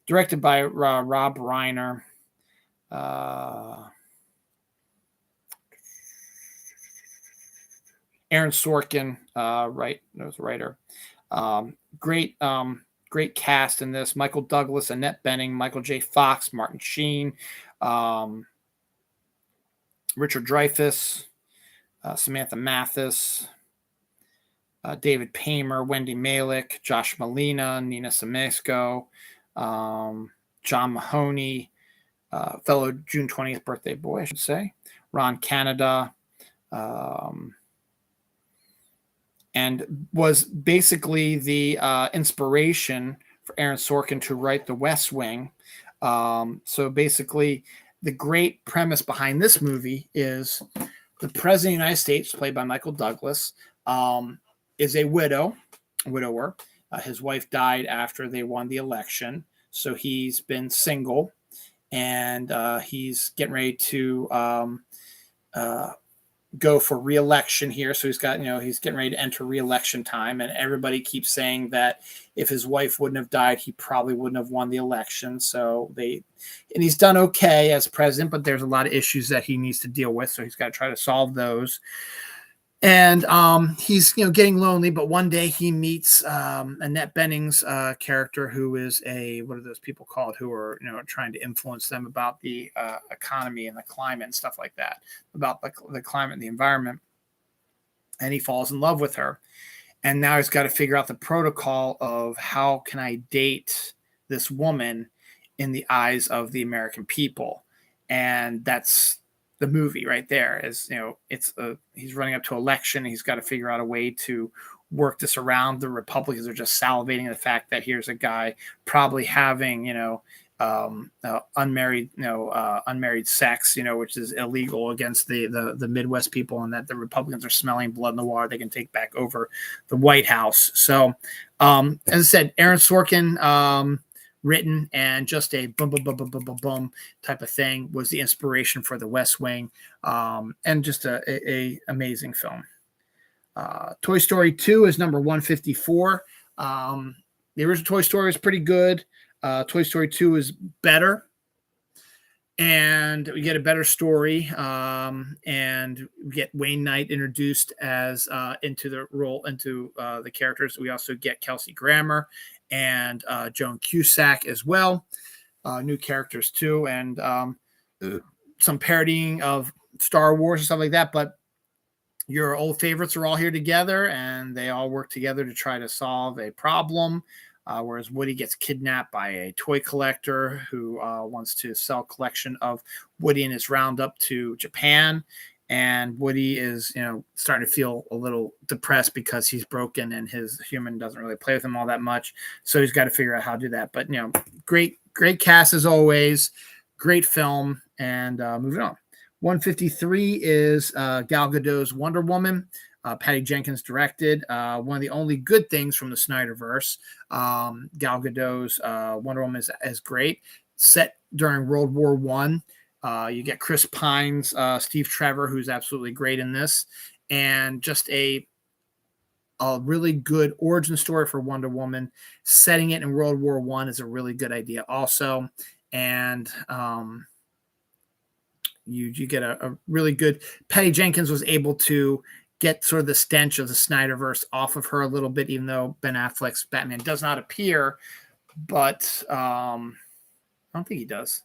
directed by Rob Reiner. Aaron Sorkin, writer. Great cast in this. Michael Douglas, Annette Bening, Michael J. Fox, Martin Sheen, Richard Dreyfuss, Samantha Mathis, David Paymer, Wendy Malick, Josh Malina, Nina Samesco, John Mahoney, fellow June 20th birthday boy, I should say, Ron Canada, and was basically the inspiration for Aaron Sorkin to write The West Wing. So basically, the great premise behind this movie is the president of the United States, played by Michael Douglas, is a widower. His wife died after they won the election, so he's been single, and he's getting ready to go for re-election here. So he's getting ready to enter re-election time, and everybody keeps saying that if his wife wouldn't have died, he probably wouldn't have won the election. And he's done okay as president, but there's a lot of issues that he needs to deal with. So he's got to try to solve those. And he's getting lonely, but one day he meets Annette Bening's character, who is what are those people called who are trying to influence them about the economy and the climate and stuff like that, about the climate and the environment. And he falls in love with her. And now he's got to figure out the protocol of how can I date this woman in the eyes of the American people. And that's the movie right there. Is, he's running up to election. He's got to figure out a way to work this around. The Republicans are just salivating at the fact that here's a guy probably having, unmarried sex, which is illegal against the Midwest people, and that the Republicans are smelling blood in the water. They can take back over the White House. So, as I said, Aaron Sorkin, written, and just a boom, boom, boom, boom, boom, boom, boom type of thing was the inspiration for The West Wing, and just a amazing film. Toy Story 2 is number 154. The original Toy Story is pretty good. Toy Story 2 is better, and we get a better story, and we get Wayne Knight introduced as into the role, into the characters. We also get Kelsey Grammer and Joan Cusack as well, new characters too, and some parodying of Star Wars and stuff like that. But your old favorites are all here together, and they all work together to try to solve a problem. Whereas Woody gets kidnapped by a toy collector who wants to sell a collection of Woody and his roundup to Japan. And Woody is, starting to feel a little depressed because he's broken and his human doesn't really play with him all that much. So he's got to figure out how to do that. But, great cast as always. Great film. And moving on. 153 is Gal Gadot's Wonder Woman. Patty Jenkins directed. One of the only good things from the Snyderverse. Gal Gadot's Wonder Woman is great. Set during World War I. You get Chris Pine's Steve Trevor, who's absolutely great in this. And just a really good origin story for Wonder Woman. Setting it in World War I is a really good idea also. And you get a really good... Patty Jenkins was able to get sort of the stench of the Snyderverse off of her a little bit, even though Ben Affleck's Batman does not appear. But I don't think he does.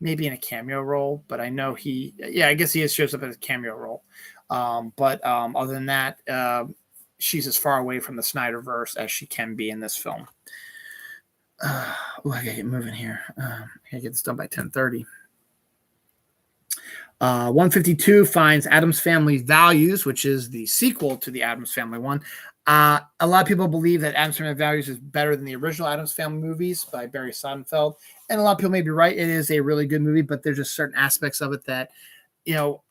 Maybe in a cameo role, but I know I guess he shows up as a cameo role. But other than that, she's as far away from the Snyderverse as she can be in this film. I gotta get moving here. I gotta get this done by 10:30. 152 finds Addams Family Values, which is the sequel to the Addams Family one. A lot of people believe that Addams Family Values is better than the original Addams Family movies by Barry Sonnenfeld. And a lot of people may be right. It is a really good movie, but there's just certain aspects of it that,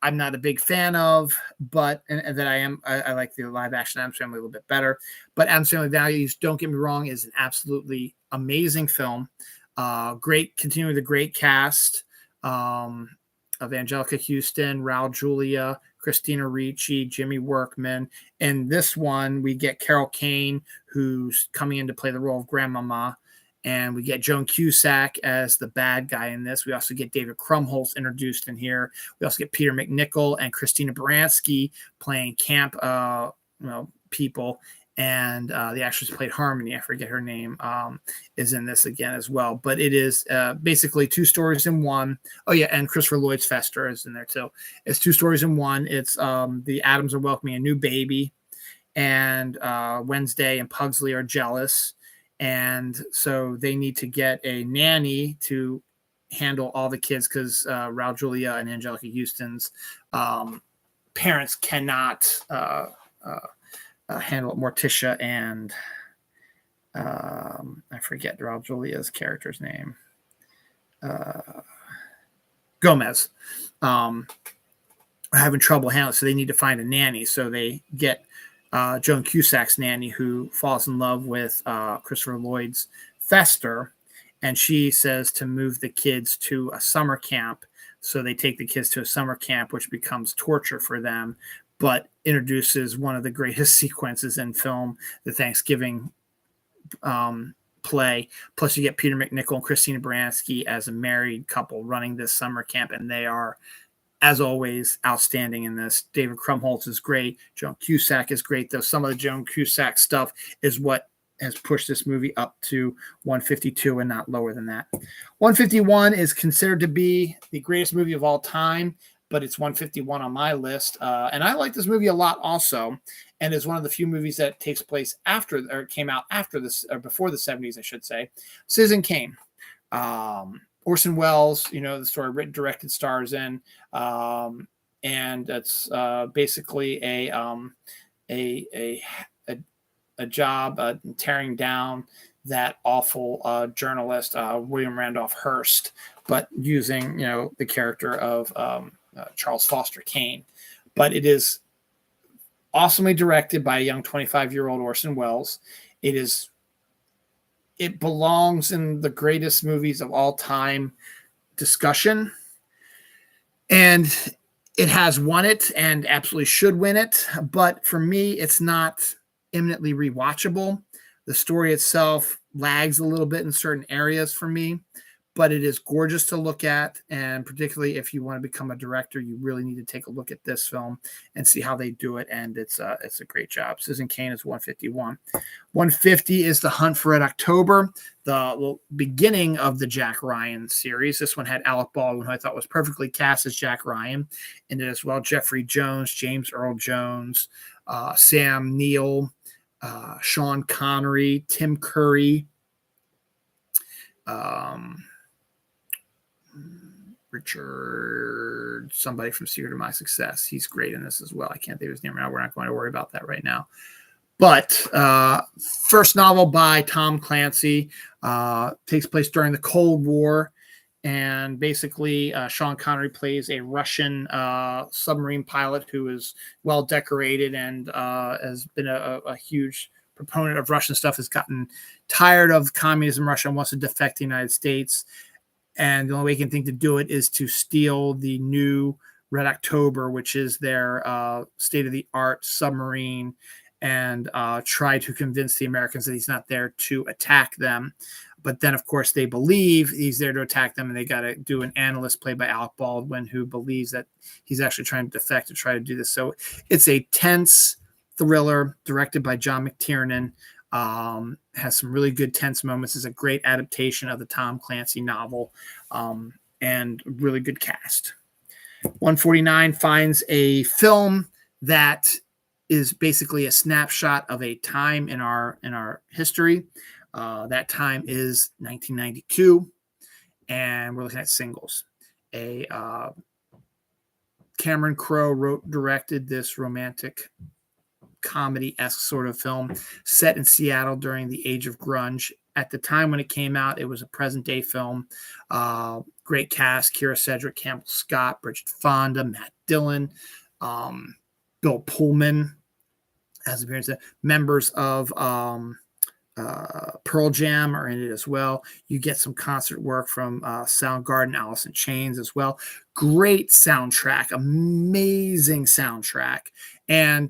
I'm not a big fan of, but and that I like the live action Addams Family a little bit better. But Addams Family Values, don't get me wrong, is an absolutely amazing film. Continuing the great cast. Of Angelica Houston, Raul Julia, Christina Ricci, Jimmy Workman. In this one, we get Carol Kane, who's coming in to play the role of Grandmama. And we get Joan Cusack as the bad guy in this. We also get David Krumholtz introduced in here. We also get Peter McNichol and Christina Baranski playing camp people. And the actress who played Harmony, I forget her name, is in this again as well. But it is basically two stories in one. Oh, yeah, and Christopher Lloyd's Fester is in there too. It's two stories in one. It's the Addams are welcoming a new baby, and Wednesday and Pugsley are jealous. And so they need to get a nanny to handle all the kids because Raul Julia and Angelica Houston's parents cannot handle it. Morticia and I forget Raul Julia's character's name. Gomez are having trouble handling it, so they need to find a nanny. So they get Joan Cusack's nanny, who falls in love with Christopher Lloyd's Fester, and she says to move the kids to a summer camp. So they take the kids to a summer camp, which becomes torture for them, but introduces one of the greatest sequences in film, the Thanksgiving play. Plus, you get Peter McNichol and Christina Baranski as a married couple running this summer camp, and they are, as always, outstanding in this. David Krumholtz is great. Joan Cusack is great, though some of the Joan Cusack stuff is what has pushed this movie up to 152 and not lower than that. 151 is considered to be the greatest movie of all time. but it's 151 on my list. And I like this movie a lot also. And is one of the few movies that takes place after, or came out after this, or before the 70s, I should say. Citizen Kane. Orson Welles, the story written, directed, stars in. And it's basically a job tearing down that awful journalist, William Randolph Hearst, but using, the character of Charles Foster Kane. But it is awesomely directed by a young 25-year-old Orson Welles. It belongs in the greatest movies of all time discussion. And it has won it and absolutely should win it. But for me, it's not eminently rewatchable. The story itself lags a little bit in certain areas for me, but it is gorgeous to look at. And particularly if you want to become a director, you really need to take a look at this film and see how they do it. And it's a great job. Citizen Kane is 151. 150 is The Hunt for Red October, the beginning of the Jack Ryan series. This one had Alec Baldwin, who I thought was perfectly cast as Jack Ryan, in it as well. Jeffrey Jones, James Earl Jones, Sam Neill, Sean Connery, Tim Curry, Richard, somebody from Secret of My Success. He's great in this as well. I can't think of his name right now. We're not going to worry about that right now. But first novel by Tom Clancy, takes place during the Cold War. And basically, Sean Connery plays a Russian submarine pilot who is well decorated and has been a huge proponent of Russian stuff, has gotten tired of communism in Russia and wants to defect to the United States. And the only way he can think to do it is to steal the new Red October, which is their state-of-the-art submarine, and try to convince the Americans that he's not there to attack them. But then, of course, they believe he's there to attack them, and they got to do an analyst played by Alec Baldwin who believes that he's actually trying to defect to try to do this. So it's a tense thriller directed by John McTiernan. Has some really good tense moments. Is a great adaptation of the Tom Clancy novel, and really good cast. 149 finds a film that is basically a snapshot of a time in our history. That time is 1992, and we're looking at Singles. Cameron Crowe directed this romantic comedy-esque sort of film set in Seattle during the age of grunge. At the time when it came out, it was a present-day film. Great cast: Kira Sedgwick, Campbell Scott, Bridget Fonda, Matt Dillon, Bill Pullman as appearances. Members of Pearl Jam are in it as well. You get some concert work from Soundgarden, Alice in Chains as well. Great soundtrack, amazing soundtrack. And,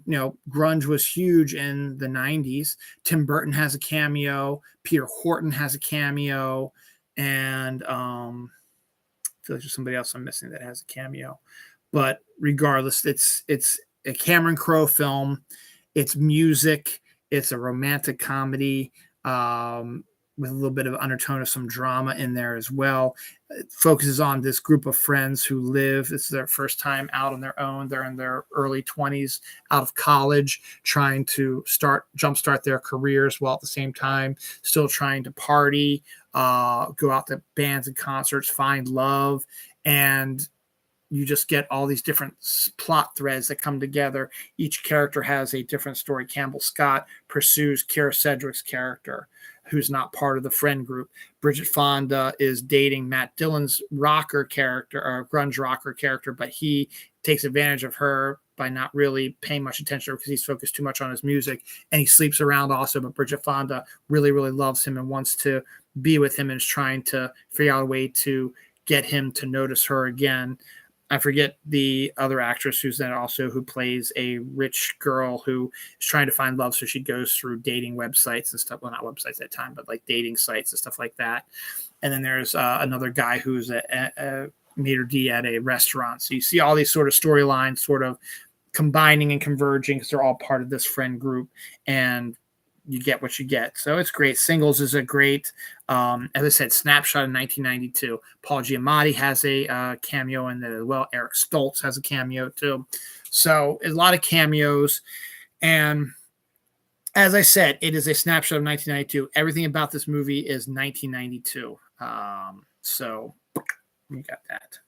grunge was huge in the 90s. Tim Burton has a cameo. Peter Horton has a cameo. And I feel like there's somebody else I'm missing that has a cameo. But regardless, it's a Cameron Crowe film. It's music. It's a romantic comedy with a little bit of undertone of some drama in there as well. It focuses on this group of friends who live. This is their first time out on their own. They're in their early 20s, out of college, trying to jumpstart their careers while at the same time still trying to party, go out to bands and concerts, find love, and you just get all these different plot threads that come together. Each character has a different story. Campbell Scott pursues Kira Sedgwick's character, who's not part of the friend group. Bridget Fonda is dating Matt Dillon's rocker character, or grunge rocker character, but he takes advantage of her by not really paying much attention to her because he's focused too much on his music, and he sleeps around also. But Bridget Fonda really, really loves him and wants to be with him and is trying to figure out a way to get him to notice her again. I forget the other actress who's in it also, who plays a rich girl who is trying to find love. So she goes through dating websites and stuff. Well, not websites at that time, but like dating sites and stuff like that. And then there's another guy who's a maitre d' at a restaurant. So you see all these sort of storylines sort of combining and converging because they're all part of this friend group. And you get what you get. So it's great. Singles is a great, as I said, snapshot in 1992. Paul Giamatti has a cameo in there as well. Eric Stoltz has a cameo too. So a lot of cameos. And as I said, it is a snapshot of 1992. Everything about this movie is 1992. So you got that.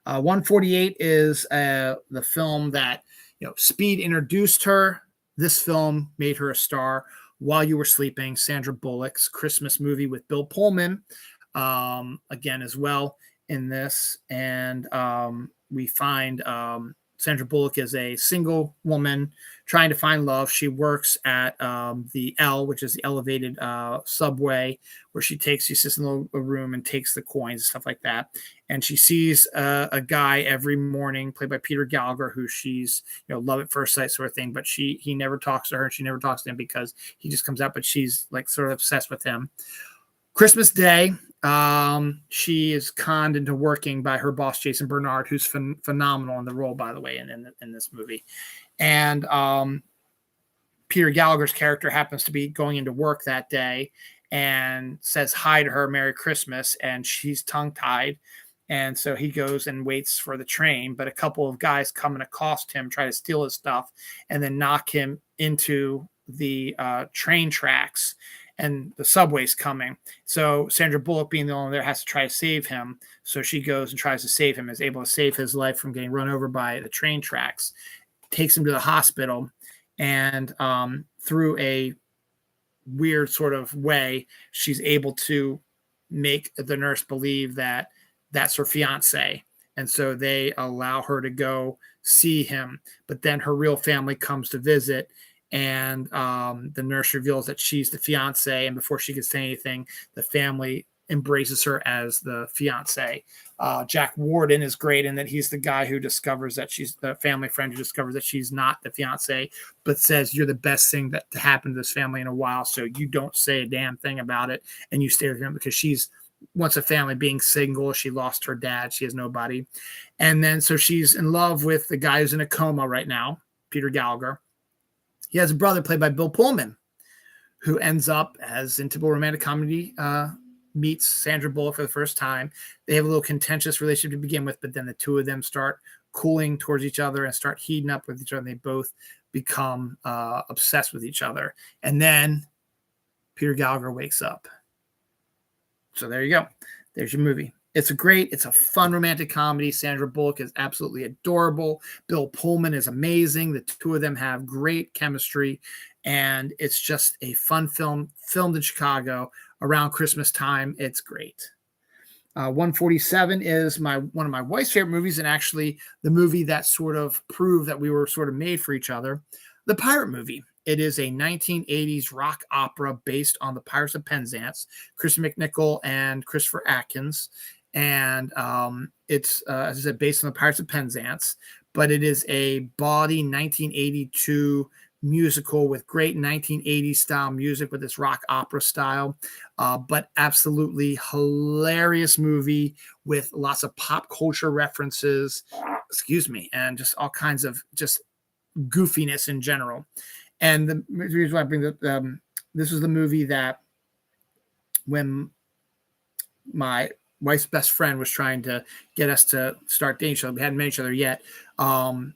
148 is the film that, Speed introduced her. This film made her a star. While You Were Sleeping, Sandra Bullock's Christmas movie with Bill Pullman, again as well in this. And we find Sandra Bullock is a single woman trying to find love. She works at the L, which is the elevated subway, where she sits in a room and takes the coins and stuff like that. And she sees a guy every morning, played by Peter Gallagher, who she's, love at first sight sort of thing. But he never talks to her, and she never talks to him because he just comes out. But she's like sort of obsessed with him. Christmas Day, she is conned into working by her boss, Jason Bernard, who's phenomenal in the role, by the way, in this movie. And Peter Gallagher's character happens to be going into work that day and says hi to her, Merry Christmas, and she's tongue-tied. And so he goes and waits for the train, but a couple of guys come and accost him, try to steal his stuff, and then knock him into the train tracks. And the subway's coming. So Sandra Bullock, being the only one there, has to try to save him. So she goes and tries to save him, is able to save his life from getting run over by the train tracks, takes him to the hospital, and through a weird sort of way, she's able to make the nurse believe that that's her fiance. And so they allow her to go see him. But then her real family comes to visit, and the nurse reveals that she's the fiance. And before she can say anything, the family embraces her as the fiance. Jack Warden is great in that he's the guy who discovers that she's the family friend who discovers that she's not the fiance, but says, you're the best thing that happened to this family in a while. So you don't say a damn thing about it. And you stay with him because she's wants a family, being single. She lost her dad. She has nobody. And then, so she's in love with the guy who's in a coma right now, Peter Gallagher. He has a brother played by Bill Pullman, who ends up, as in typical romantic comedy, meets Sandra Bullock for the first time. They have a little contentious relationship to begin with, but then the two of them start cooling towards each other and start heating up with each other. And they both become obsessed with each other. And then Peter Gallagher wakes up. So there you go. There's your movie. It's a fun romantic comedy. Sandra Bullock is absolutely adorable. Bill Pullman is amazing. The two of them have great chemistry, and it's just a fun film filmed in Chicago around Christmas time. It's great. 147 is one of my wife's favorite movies, and actually the movie that sort of proved that we were sort of made for each other, The Pirate Movie. It is a 1980s rock opera based on the Pirates of Penzance, Chris McNichol and Christopher Atkins. And it's, as I said, based on the Pirates of Penzance, but it is a bawdy 1982 musical with great 1980s style music with this rock opera style, but absolutely hilarious movie with lots of pop culture references, and just all kinds of just goofiness in general. And the reason why I bring up, this is the movie that when my wife's best friend was trying to get us to start dating each other, we hadn't met each other yet. My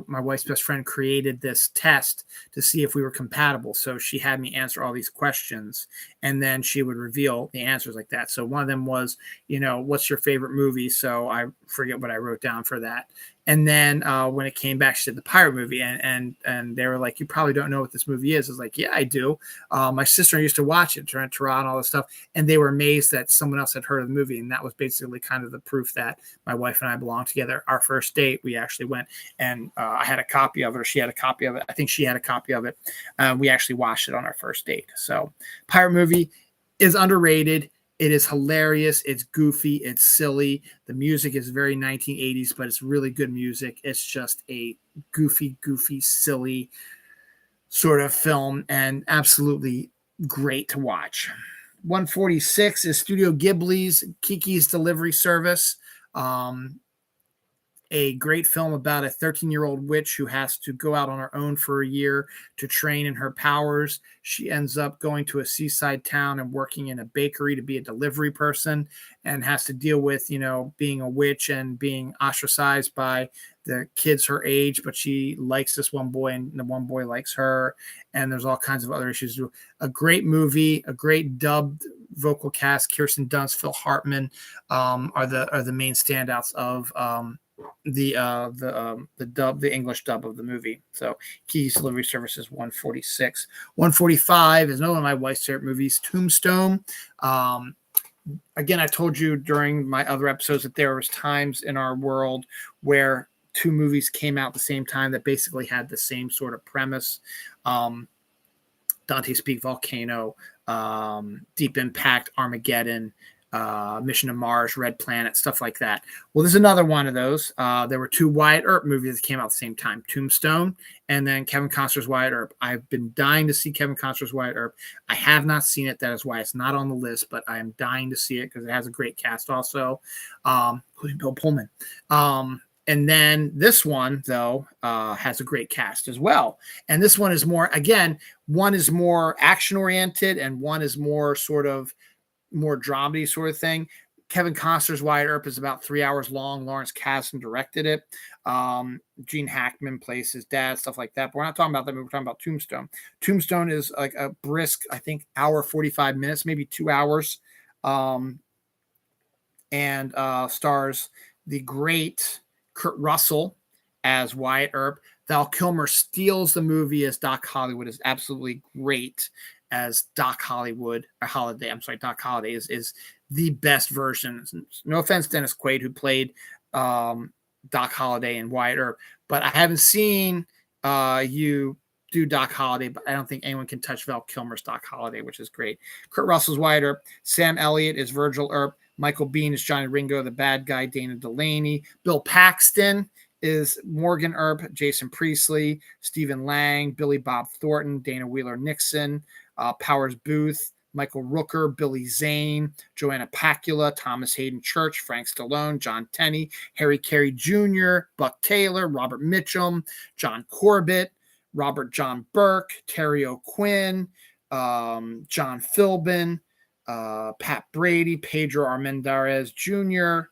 wife's best friend created this test to see if we were compatible. So she had me answer all these questions, and then she would reveal the answers like that. So one of them was, what's your favorite movie? So I forget what I wrote down for that. And then when it came back, she said The Pirate Movie. And they were like, you probably don't know what this movie is. I was like, yeah, I do. My sister used to watch it, Trent and all this stuff. And they were amazed that someone else had heard of the movie. And that was basically kind of the proof that my wife and I belong together. Our first date, we actually went, and I had a copy of it, or she had a copy of it. I think she had a copy of it. We actually watched it on our first date. So Pirate Movie is underrated. It is hilarious. It's goofy. It's silly. The music is very 1980s, but it's really good music. It's just a goofy, silly sort of film, and absolutely great to watch. 146 is Studio Ghibli's Kiki's Delivery Service. a great film about a 13-year-old witch who has to go out on her own for a year to train in her powers. She ends up going to a seaside town and working in a bakery to be a delivery person, and has to deal with, being a witch and being ostracized by the kids her age, but she likes this one boy and the one boy likes her. And there's all kinds of other issues. A great movie, a great dubbed vocal cast. Kirsten Dunst, Phil Hartman are the main standouts of the English dub of the movie. So Keys Delivery Service is 146. 145 is another one of my wife's favorite movies, Tombstone. Again, I told you during my other episodes that there was times in our world where two movies came out at the same time that basically had the same sort of premise. Dante's Peak, Volcano, Deep Impact, Armageddon, Mission to Mars, Red Planet, stuff like that. Well, there's another one of those. There were two Wyatt Earp movies that came out at the same time, Tombstone and then Kevin Costner's Wyatt Earp. I've been dying to see Kevin Costner's Wyatt Earp. I have not seen it. That is why it's not on the list, but I am dying to see it because it has a great cast also, including Bill Pullman. And then this one, though, has a great cast as well. And this one is more, again, one is more action-oriented and one is more sort of more dramedy sort of thing. Kevin Costner's Wyatt Earp is about 3 hours long. Lawrence Kasdan directed it. Gene Hackman plays his dad, stuff like that. But we're not talking about that movie. We're talking about Tombstone. Tombstone is like a brisk, I think, hour, 45 minutes, maybe 2 hours. And stars the great Kurt Russell as Wyatt Earp. Val Kilmer steals the movie as Doc Hollywood, is absolutely great as Doc Hollywood, or Holiday. I'm sorry, Doc Holliday is the best version. No offense, Dennis Quaid, who played Doc Holliday and Wyatt Earp, but I haven't seen you do Doc Holliday, but I don't think anyone can touch Val Kilmer's Doc Holliday, which is great. Kurt Russell's Wyatt Earp. Sam Elliott is Virgil Earp. Michael Biehn is Johnny Ringo, the bad guy, Dana Delaney. Bill Paxton is Morgan Earp, Jason Priestley, Stephen Lang, Billy Bob Thornton, Dana Wheeler Nixon, Powers Booth, Michael Rooker, Billy Zane, Joanna Pacula, Thomas Hayden Church, Frank Stallone, John Tenney, Harry Carey Jr., Buck Taylor, Robert Mitchum, John Corbett, Robert John Burke, Terry O'Quinn, John Philbin, Pat Brady, Pedro Armendariz Jr.,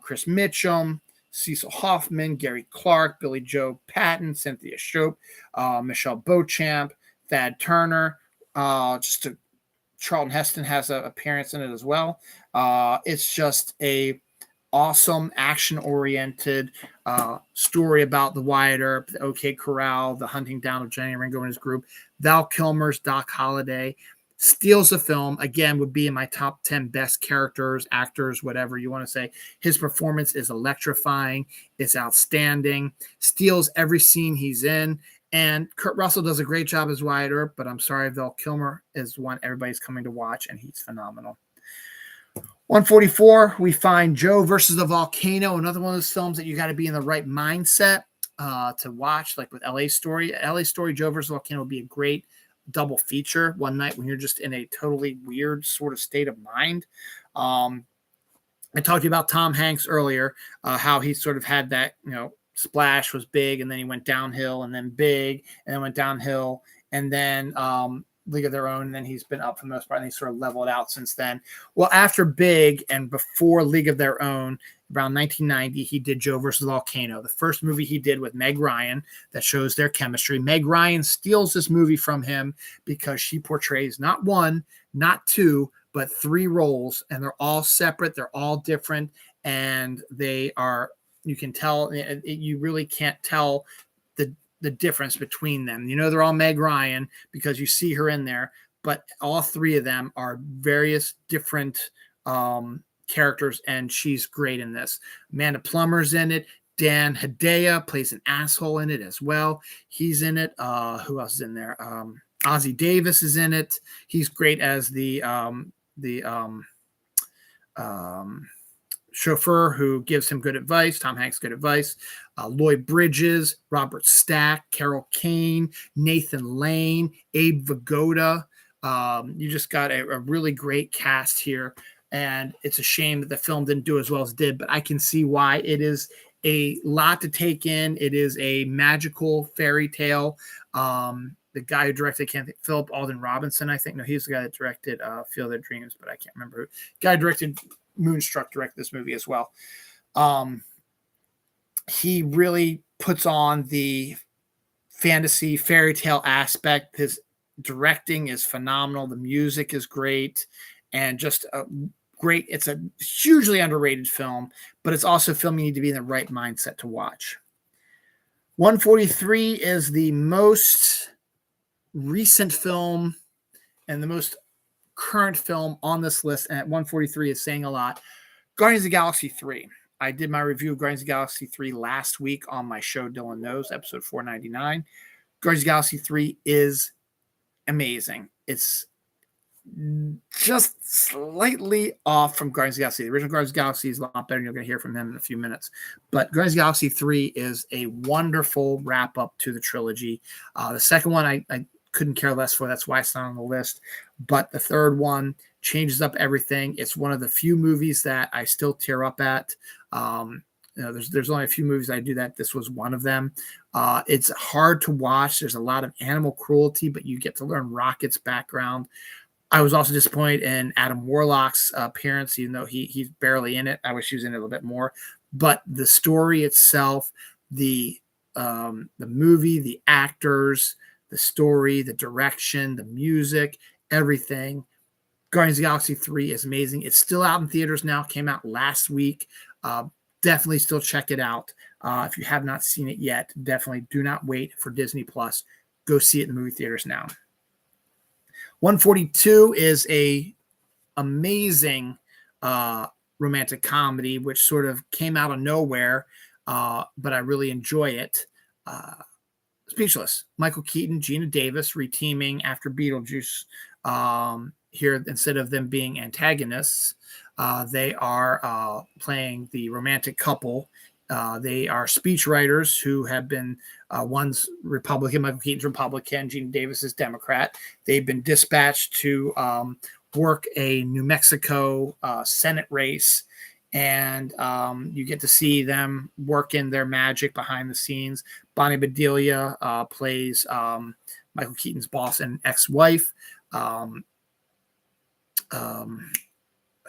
Chris Mitchum, Cecil Hoffman, Gary Clark, Billy Joe Patton, Cynthia Shope, Michelle Beauchamp, Thad Turner. Charlton Heston has an appearance in it as well. It's just a awesome action-oriented story about the Wyatt Earp, the OK Corral, the hunting down of Johnny Ringo and his group. Val Kilmer's Doc Holliday steals the film. Again, would be in my top 10 best characters, actors, whatever you want to say. His performance is electrifying. It's outstanding. Steals every scene he's in. And Kurt Russell does a great job as Wyatt Earp, but I'm sorry, Val Kilmer is one everybody's coming to watch, and he's phenomenal. 144, we find Joe versus the Volcano, another one of those films that you got to be in the right mindset to watch, like with LA Story. LA Story, Joe versus the Volcano would be a great double feature one night when you're just in a totally weird sort of state of mind. I talked to you about Tom Hanks earlier, how he sort of had that, Splash was big, and then he went downhill, and then big, and then went downhill, and then League of Their Own, and then he's been up for the most part, and he's sort of leveled out since then. Well, after Big and before League of Their Own, around 1990, he did Joe versus Volcano, the first movie he did with Meg Ryan that shows their chemistry. Meg Ryan steals this movie from him because she portrays not one, not two, but three roles, and they're all separate, they're all different, and they are, you can tell, you really can't tell the difference between them. They're all Meg Ryan because you see her in there, but all three of them are various different characters, and she's great in this. Amanda Plummer's in it. Dan Hedaya plays an asshole in it as well. He's in it. Who else is in there? Ozzie Davis is in it. He's great as the chauffeur who gives him good advice. Tom Hanks, good advice. Lloyd Bridges, Robert Stack, Carol Kane, Nathan Lane, Abe Vigoda. You just got a really great cast here, and it's a shame that the film didn't do as well as it did, but I can see why. It is a lot to take in. It is a magical fairy tale. The guy who directed, I can't think, Philip Alden Robinson, I think. No, he's the guy that directed Field of Dreams, but I can't remember who. Guy who directed Moonstruck directed this movie as well. He really puts on the fantasy fairy tale aspect. His directing is phenomenal. The music is great, and just a great. It's a hugely underrated film, but it's also a film you need to be in the right mindset to watch. 143 is the most recent film and the most current film on this list, and at 143 is saying a lot. Guardians of the Galaxy 3. I did my review of Guardians of the Galaxy 3 last week on my show, Dylan Knows, episode 499. Guardians of the Galaxy 3 is amazing. It's just slightly off from Guardians of the Galaxy. The original Guardians of the Galaxy is a lot better, and you're going to hear from him in a few minutes. But Guardians of the Galaxy 3 is a wonderful wrap-up to the trilogy. The second one, I couldn't care less for. That's why it's not on the list. But the third one changes up everything. It's one of the few movies that I still tear up at. There's only a few movies I do that. This was one of them. It's hard to watch. There's a lot of animal cruelty, but you get to learn Rocket's background. I was also disappointed in Adam Warlock's appearance, even though he's barely in it. I wish he was in it a little bit more. But the story itself, the movie, the actors, the story, the direction, the music, everything. Guardians of the Galaxy 3 is amazing. It's still out in theaters now. Came out last week. Definitely still check it out. If you have not seen it yet, definitely do not wait for Disney Plus. Go see it in the movie theaters now. 142 is a amazing romantic comedy, which sort of came out of nowhere, but I really enjoy it. Speechless. Michael Keaton, Gina Davis reteaming after Beetlejuice. Here, instead of them being antagonists, they are playing the romantic couple. They are speechwriters who have been one's Republican, Michael Keaton's Republican, Gina Davis is Democrat. They've been dispatched to work a New Mexico Senate race, and you get to see them working their magic behind the scenes. Bonnie Bedelia plays Michael Keaton's boss and ex-wife.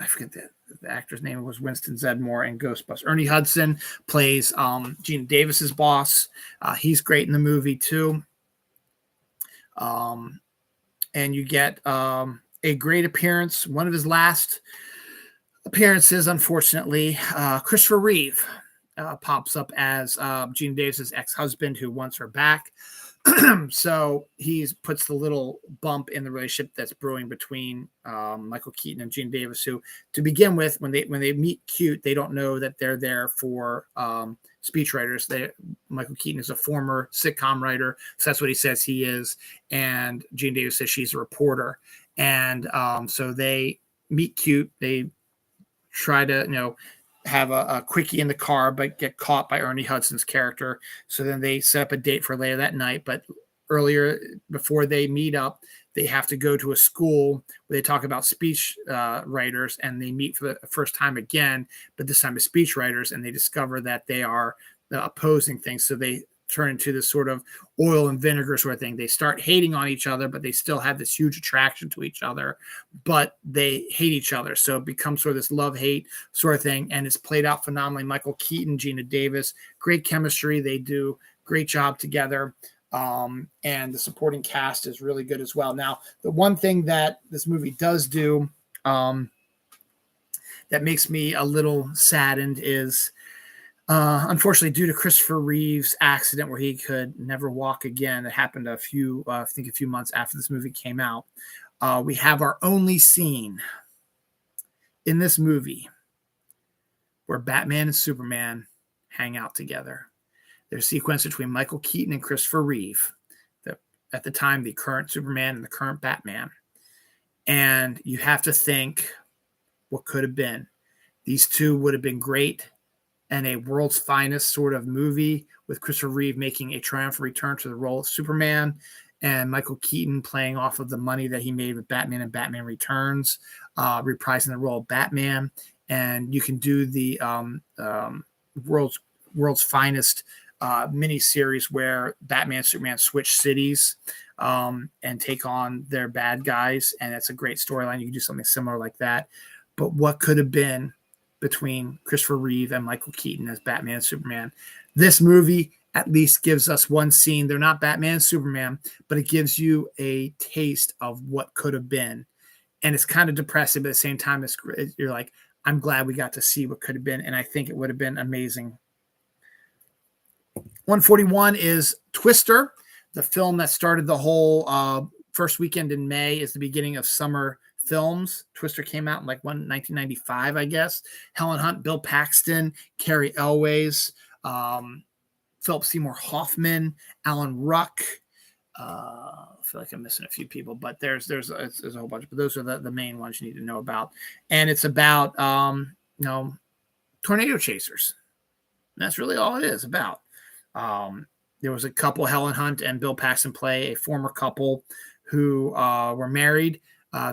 I forget the actor's name was Winston Zeddemore in Ghostbusters. Ernie Hudson plays Gina Davis's boss. He's great in the movie too. And you get a great appearance. One of his last appearances, unfortunately, Christopher Reeve pops up as Gina Davis's ex-husband who wants her back. So he puts the little bump in the relationship that's brewing between Michael Keaton and Gina Davis, who, to begin with, when they meet cute, they don't know that they're there for speechwriters. Michael Keaton is a former sitcom writer, so that's what he says he is, and Gina Davis says she's a reporter. And so they meet cute. They try to, have a quickie in the car, but get caught by Ernie Hudson's character. So then they set up a date for later that night. But earlier, before they meet up, they have to go to a school where they talk about speech writers, and they meet for the first time again, but this time as speech writers, and they discover that they are opposing things. So they turn into this sort of oil and vinegar sort of thing. They start hating on each other, but they still have this huge attraction to each other, but they hate each other. So it becomes sort of this love-hate sort of thing, and it's played out phenomenally. Michael Keaton, Gina Davis, great chemistry. They do great job together, and the supporting cast is really good as well. Now, the one thing that this movie does do that makes me a little saddened is unfortunately, due to Christopher Reeve's accident where he could never walk again, it happened a few months after this movie came out. We have our only scene in this movie where Batman and Superman hang out together. There's a sequence between Michael Keaton and Christopher Reeve, at the time, the current Superman and the current Batman. And you have to think what could have been. These two would have been great and a world's finest sort of movie, with Christopher Reeve making a triumphant return to the role of Superman, and Michael Keaton playing off of the money that he made with Batman and Batman Returns, reprising the role of Batman. And you can do the world's world's finest mini series where Batman, Superman switch cities and take on their bad guys. And it's a great storyline. You can do something similar like that. But what could have been between Christopher Reeve and Michael Keaton as Batman and Superman? This movie at least gives us one scene. They're not Batman and Superman, but it gives you a taste of what could have been. And it's kind of depressing, but at the same time, you're like, I'm glad we got to see what could have been. And I think it would have been amazing. 141 is Twister, the film that started the whole first weekend in May is the beginning of summer films. Twister came out in 1995, I guess. Helen Hunt, Bill Paxton, Carrie Elways, Philip Seymour Hoffman, Alan Ruck. I feel like I'm missing a few people, but there's a whole bunch. But those are the main ones you need to know about. And it's about tornado chasers. And that's really all it is about. There was a couple, Helen Hunt and Bill Paxton play a former couple who were married.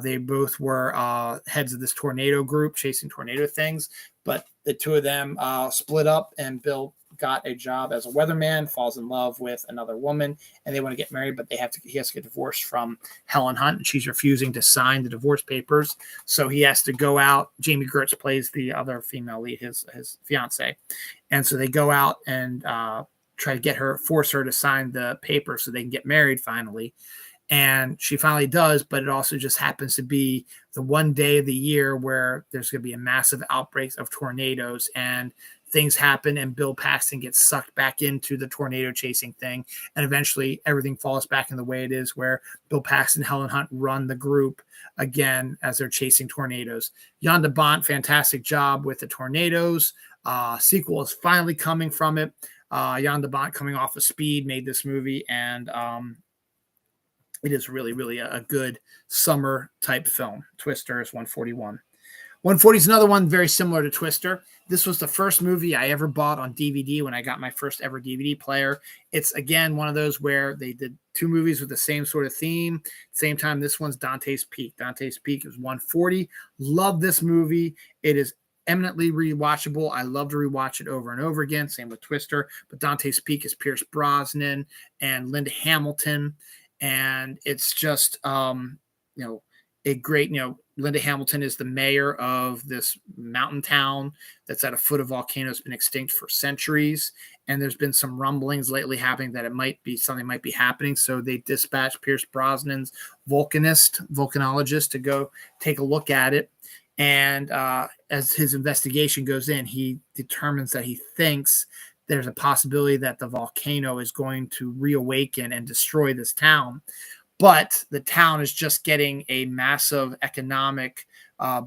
They both were heads of this tornado group chasing tornado things, but the two of them split up, and Bill got a job as a weatherman, falls in love with another woman, and they want to get married, but he has to get divorced from Helen Hunt, and she's refusing to sign the divorce papers. So he has to go out. Jamie Gertz plays the other female lead, his fiance. And so they go out and try to force her to sign the paper so they can get married finally. And she finally does, but it also just happens to be the one day of the year where there's going to be a massive outbreak of tornadoes, and things happen, and Bill Paxton gets sucked back into the tornado chasing thing. And eventually everything falls back in the way it is, where Bill Paxton and Helen Hunt run the group again as they're chasing tornadoes. Jan de Bont, fantastic job with the tornadoes. Sequel is finally coming from it. Jan de Bont, coming off of Speed, made this movie, and it is really, really a good summer type film. Twister is 141. 140 is another one very similar to Twister. This was the first movie I ever bought on DVD when I got my first ever DVD player. It's, again, one of those where they did two movies with the same sort of theme. Same time, this one's Dante's Peak. Dante's Peak is 140. Love this movie. It is eminently rewatchable. I love to rewatch it over and over again. Same with Twister. But Dante's Peak is Pierce Brosnan and Linda Hamilton. And it's just, a great, Linda Hamilton is the mayor of this mountain town that's at a foot of volcano. It's been extinct for centuries. And there's been some rumblings lately happening that something might be happening. So they dispatched Pierce Brosnan's volcanologist to go take a look at it. And as his investigation goes in, he determines that he thinks there's a possibility that the volcano is going to reawaken and destroy this town. But the town is just getting a massive economic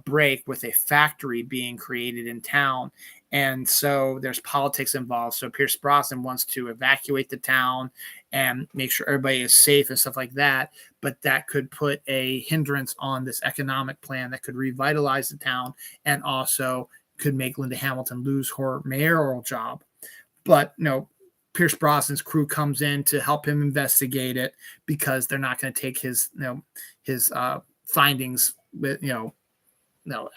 break with a factory being created in town. And so there's politics involved. So Pierce Brosnan wants to evacuate the town and make sure everybody is safe and stuff like that. But that could put a hindrance on this economic plan that could revitalize the town and also could make Linda Hamilton lose her mayoral job. But, Pierce Brosnan's crew comes in to help him investigate it because they're not going to take his findings with,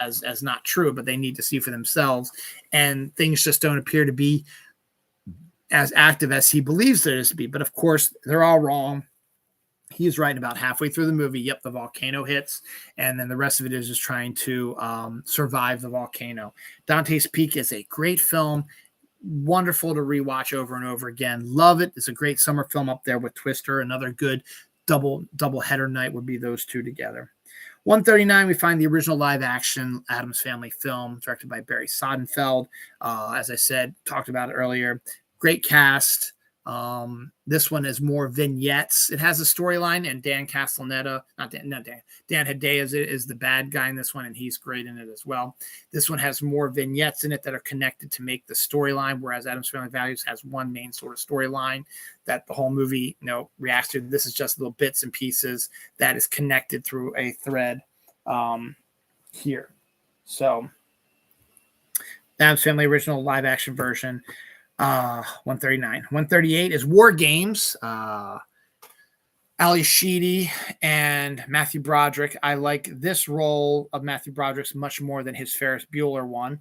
as not true, but they need to see for themselves. And things just don't appear to be as active as he believes there is to be. But of course, they're all wrong. He's right about halfway through the movie. Yep, the volcano hits, and then the rest of it is just trying to survive the volcano. Dante's Peak is a great film. Wonderful to rewatch over and over again. Love it. It's a great summer film up there with Twister. Another good double header night would be those two together. 139, we find the original live action Addams Family film directed by Barry Sonnenfeld. As I said, talked about it earlier. Great cast. This one is more vignettes. It has a storyline, and Dan Hedaya is the bad guy in this one, and he's great in it as well. This one has more vignettes in it that are connected to make the storyline, whereas Addams Family Values has one main sort of storyline that the whole movie, reacts to. This is just little bits and pieces that is connected through a thread here. So, Addams Family original live action version. 139. 138 is War Games. Ali Sheedy and Matthew Broderick. I like this role of Matthew Broderick's much more than his Ferris Bueller one.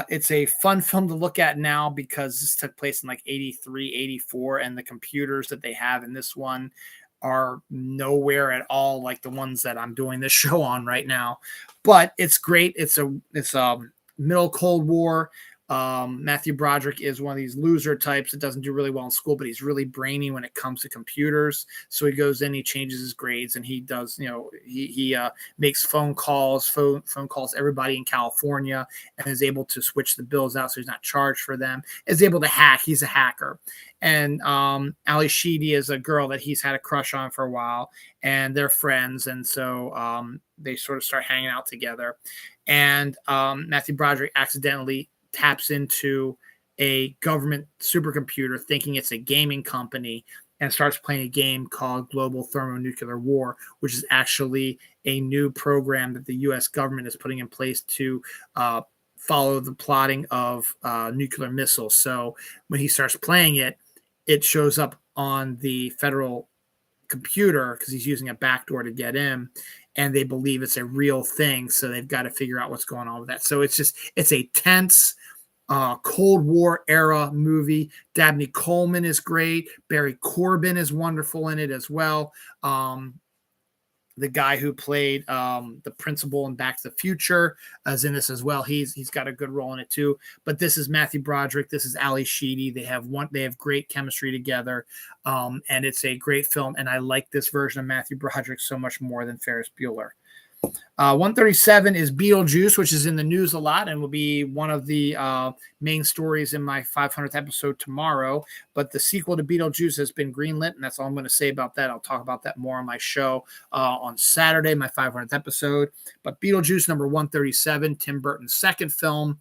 It's a fun film to look at now because this took place in like 83, 84, and the computers that they have in this one are nowhere at all like the ones that I'm doing this show on right now. But it's great. It's a middle Cold War. Matthew Broderick is one of these loser types that doesn't do really well in school, but he's really brainy when it comes to computers. So he goes in, he changes his grades, and he does, he makes phone calls everybody in California, and is able to switch the bills out so he's not charged for them. Is able to hack. He's a hacker. And Ali Sheedy is a girl that he's had a crush on for a while, and they're friends, and so they sort of start hanging out together. And Matthew Broderick accidentally taps into a government supercomputer thinking it's a gaming company and starts playing a game called Global Thermonuclear War, which is actually a new program that the U.S. government is putting in place to follow the plotting of nuclear missiles. So when he starts playing it, it shows up on the federal computer because he's using a backdoor to get in, and they believe it's a real thing. So they've got to figure out what's going on with that. So it's a tense Cold War era movie. Dabney Coleman is great. Barry Corbin is wonderful in it as well. The guy who played the principal in Back to the Future is in this as well. He's got a good role in it too. But this is Matthew Broderick. This is Ali Sheedy. They have great chemistry together, and it's a great film. And I like this version of Matthew Broderick so much more than Ferris Bueller. 137 is Beetlejuice, which is in the news a lot and will be one of the main stories in my 500th episode tomorrow. But the sequel to Beetlejuice has been greenlit, and that's all I'm going to say about that. I'll talk about that more on my show on Saturday, my 500th episode. But Beetlejuice, number 137, Tim Burton's second film,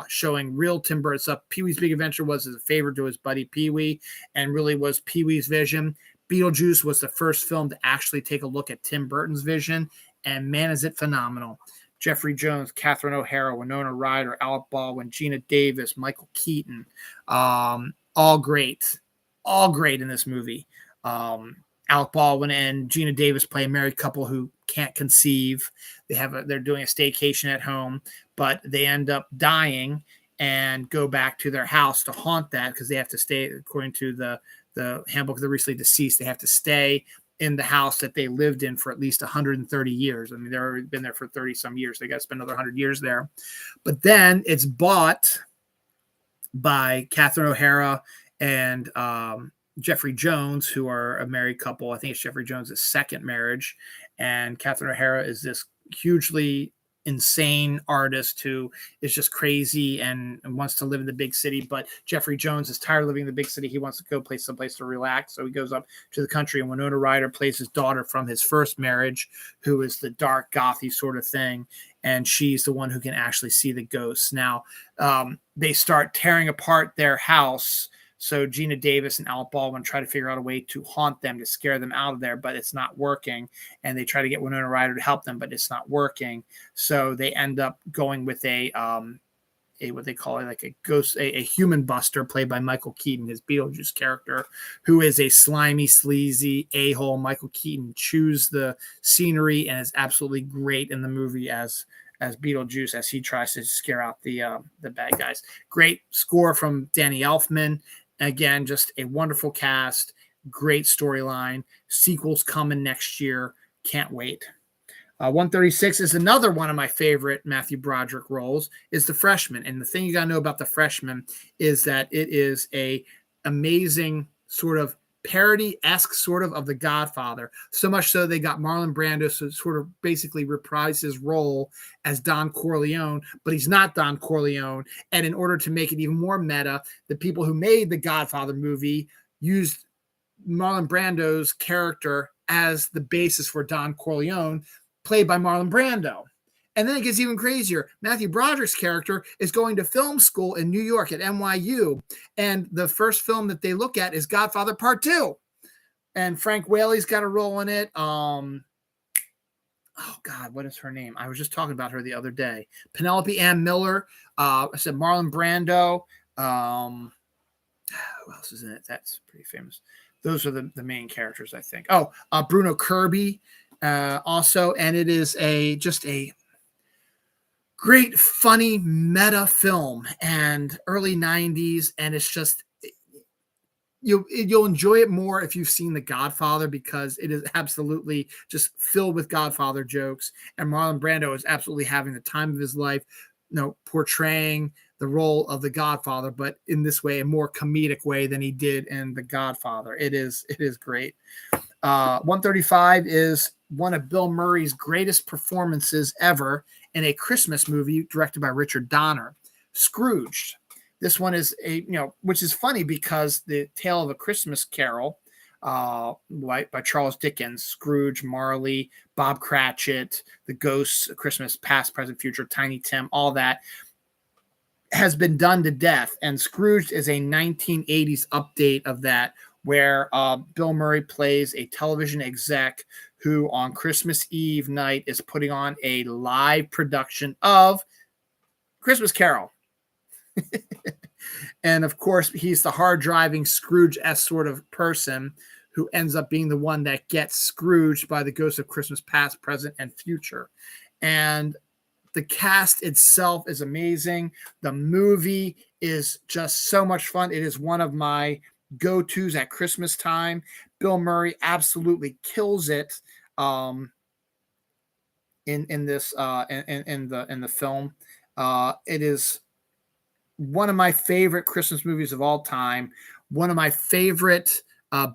showing real Tim Burton stuff. Pee-wee's Big Adventure was as a favor to his buddy Pee-wee, and really was Pee-wee's vision. Beetlejuice was the first film to actually take a look at Tim Burton's vision, and man, is it phenomenal. Jeffrey Jones, Catherine O'Hara, Winona Ryder, Alec Baldwin, Gina Davis, Michael Keaton, all great in this movie. Alec Baldwin and Gina Davis play a married couple who can't conceive. They're doing a staycation at home, but they end up dying and go back to their house to haunt that because they have to stay, according to the handbook of the recently deceased, they have to stay in the house that they lived in for at least 130 years. I mean, they've already been there for 30 some years. They got to spend another 100 years there. But then it's bought by Catherine O'Hara and Jeffrey Jones, who are a married couple. I think it's Jeffrey Jones' second marriage. And Catherine O'Hara is this hugely insane artist who is just crazy and wants to live in the big city. But Jeffrey Jones is tired of living in the big city. He wants to go someplace to relax. So he goes up to the country, and Winona Ryder plays his daughter from his first marriage, who is the dark, gothy sort of thing. And she's the one who can actually see the ghosts. Now, they start tearing apart their house. So Gina Davis and Alec Baldwin try to figure out a way to haunt them, to scare them out of there, but it's not working. And they try to get Winona Ryder to help them, but it's not working. So they end up going with a what they call it, like a ghost, a human buster played by Michael Keaton, his Beetlejuice character, who is a slimy, sleazy a-hole. Michael Keaton chews the scenery and is absolutely great in the movie as Beetlejuice, as he tries to scare out the bad guys. Great score from Danny Elfman. Again, just a wonderful cast, great storyline. Sequels coming next year. Can't wait. 136 is another one of my favorite Matthew Broderick roles, is The Freshman. And the thing you got to know about The Freshman is that it is a amazing sort of parody-esque sort of The Godfather. So much so they got Marlon Brando to sort of basically reprise his role as Don Corleone, but he's not Don Corleone. And in order to make it even more meta, the people who made the Godfather movie used Marlon Brando's character as the basis for Don Corleone, played by Marlon Brando. And then it gets even crazier. Matthew Broderick's character is going to film school in New York at NYU. And the first film that they look at is Godfather Part 2. And Frank Whaley's got a role in it. Oh, God, what is her name? I was just talking about her the other day. Penelope Ann Miller. I said Marlon Brando. Who else is in it? That's pretty famous. Those are the main characters, I think. Oh, Bruno Kirby also. And it is just a great, funny meta film and early 90s. And it's just, you'll enjoy it more if you've seen The Godfather, because it is absolutely just filled with Godfather jokes. And Marlon Brando is absolutely having the time of his life, portraying the role of the Godfather, but in this way, a more comedic way than he did in The Godfather. It is great. 135 is one of Bill Murray's greatest performances ever in a Christmas movie directed by Richard Donner, Scrooged. This one is which is funny because the Tale of a Christmas Carol, by Charles Dickens, Scrooge, Marley, Bob Cratchit, the Ghosts, Christmas Past, Present, Future, Tiny Tim, all that has been done to death. And Scrooge is a 1980s update of that, where Bill Murray plays a television exec who on Christmas Eve night is putting on a live production of Christmas Carol. And of course, he's the hard-driving Scrooge-esque sort of person who ends up being the one that gets Scrooged by the ghosts of Christmas past, present, and future. And the cast itself is amazing. The movie is just so much fun. It is one of my go-tos at Christmas time. Bill Murray absolutely kills it in the film. It is one of my favorite Christmas movies of all time. One of my favorite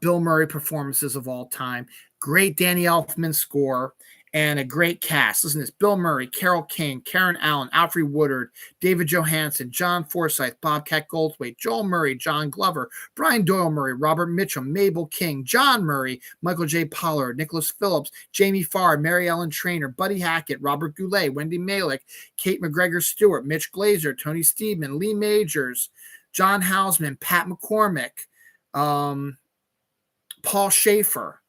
Bill Murray performances of all time. Great Danny Elfman score and a great cast. Listen to this: Bill Murray, Carole King, Karen Allen, Alfre Woodard, David Johansen, John Forsythe, Bobcat Goldthwait, Joel Murray, John Glover, Brian Doyle Murray, Robert Mitchum, Mabel King, John Murray, Michael J. Pollard, Nicholas Phillips, Jamie Farr, Mary Ellen Trainor, Buddy Hackett, Robert Goulet, Wendy Malick, Kate McGregor Stewart, Mitch Glazer, Tony Steedman, Lee Majors, John Houseman, Pat McCormick, Paul Schaefer,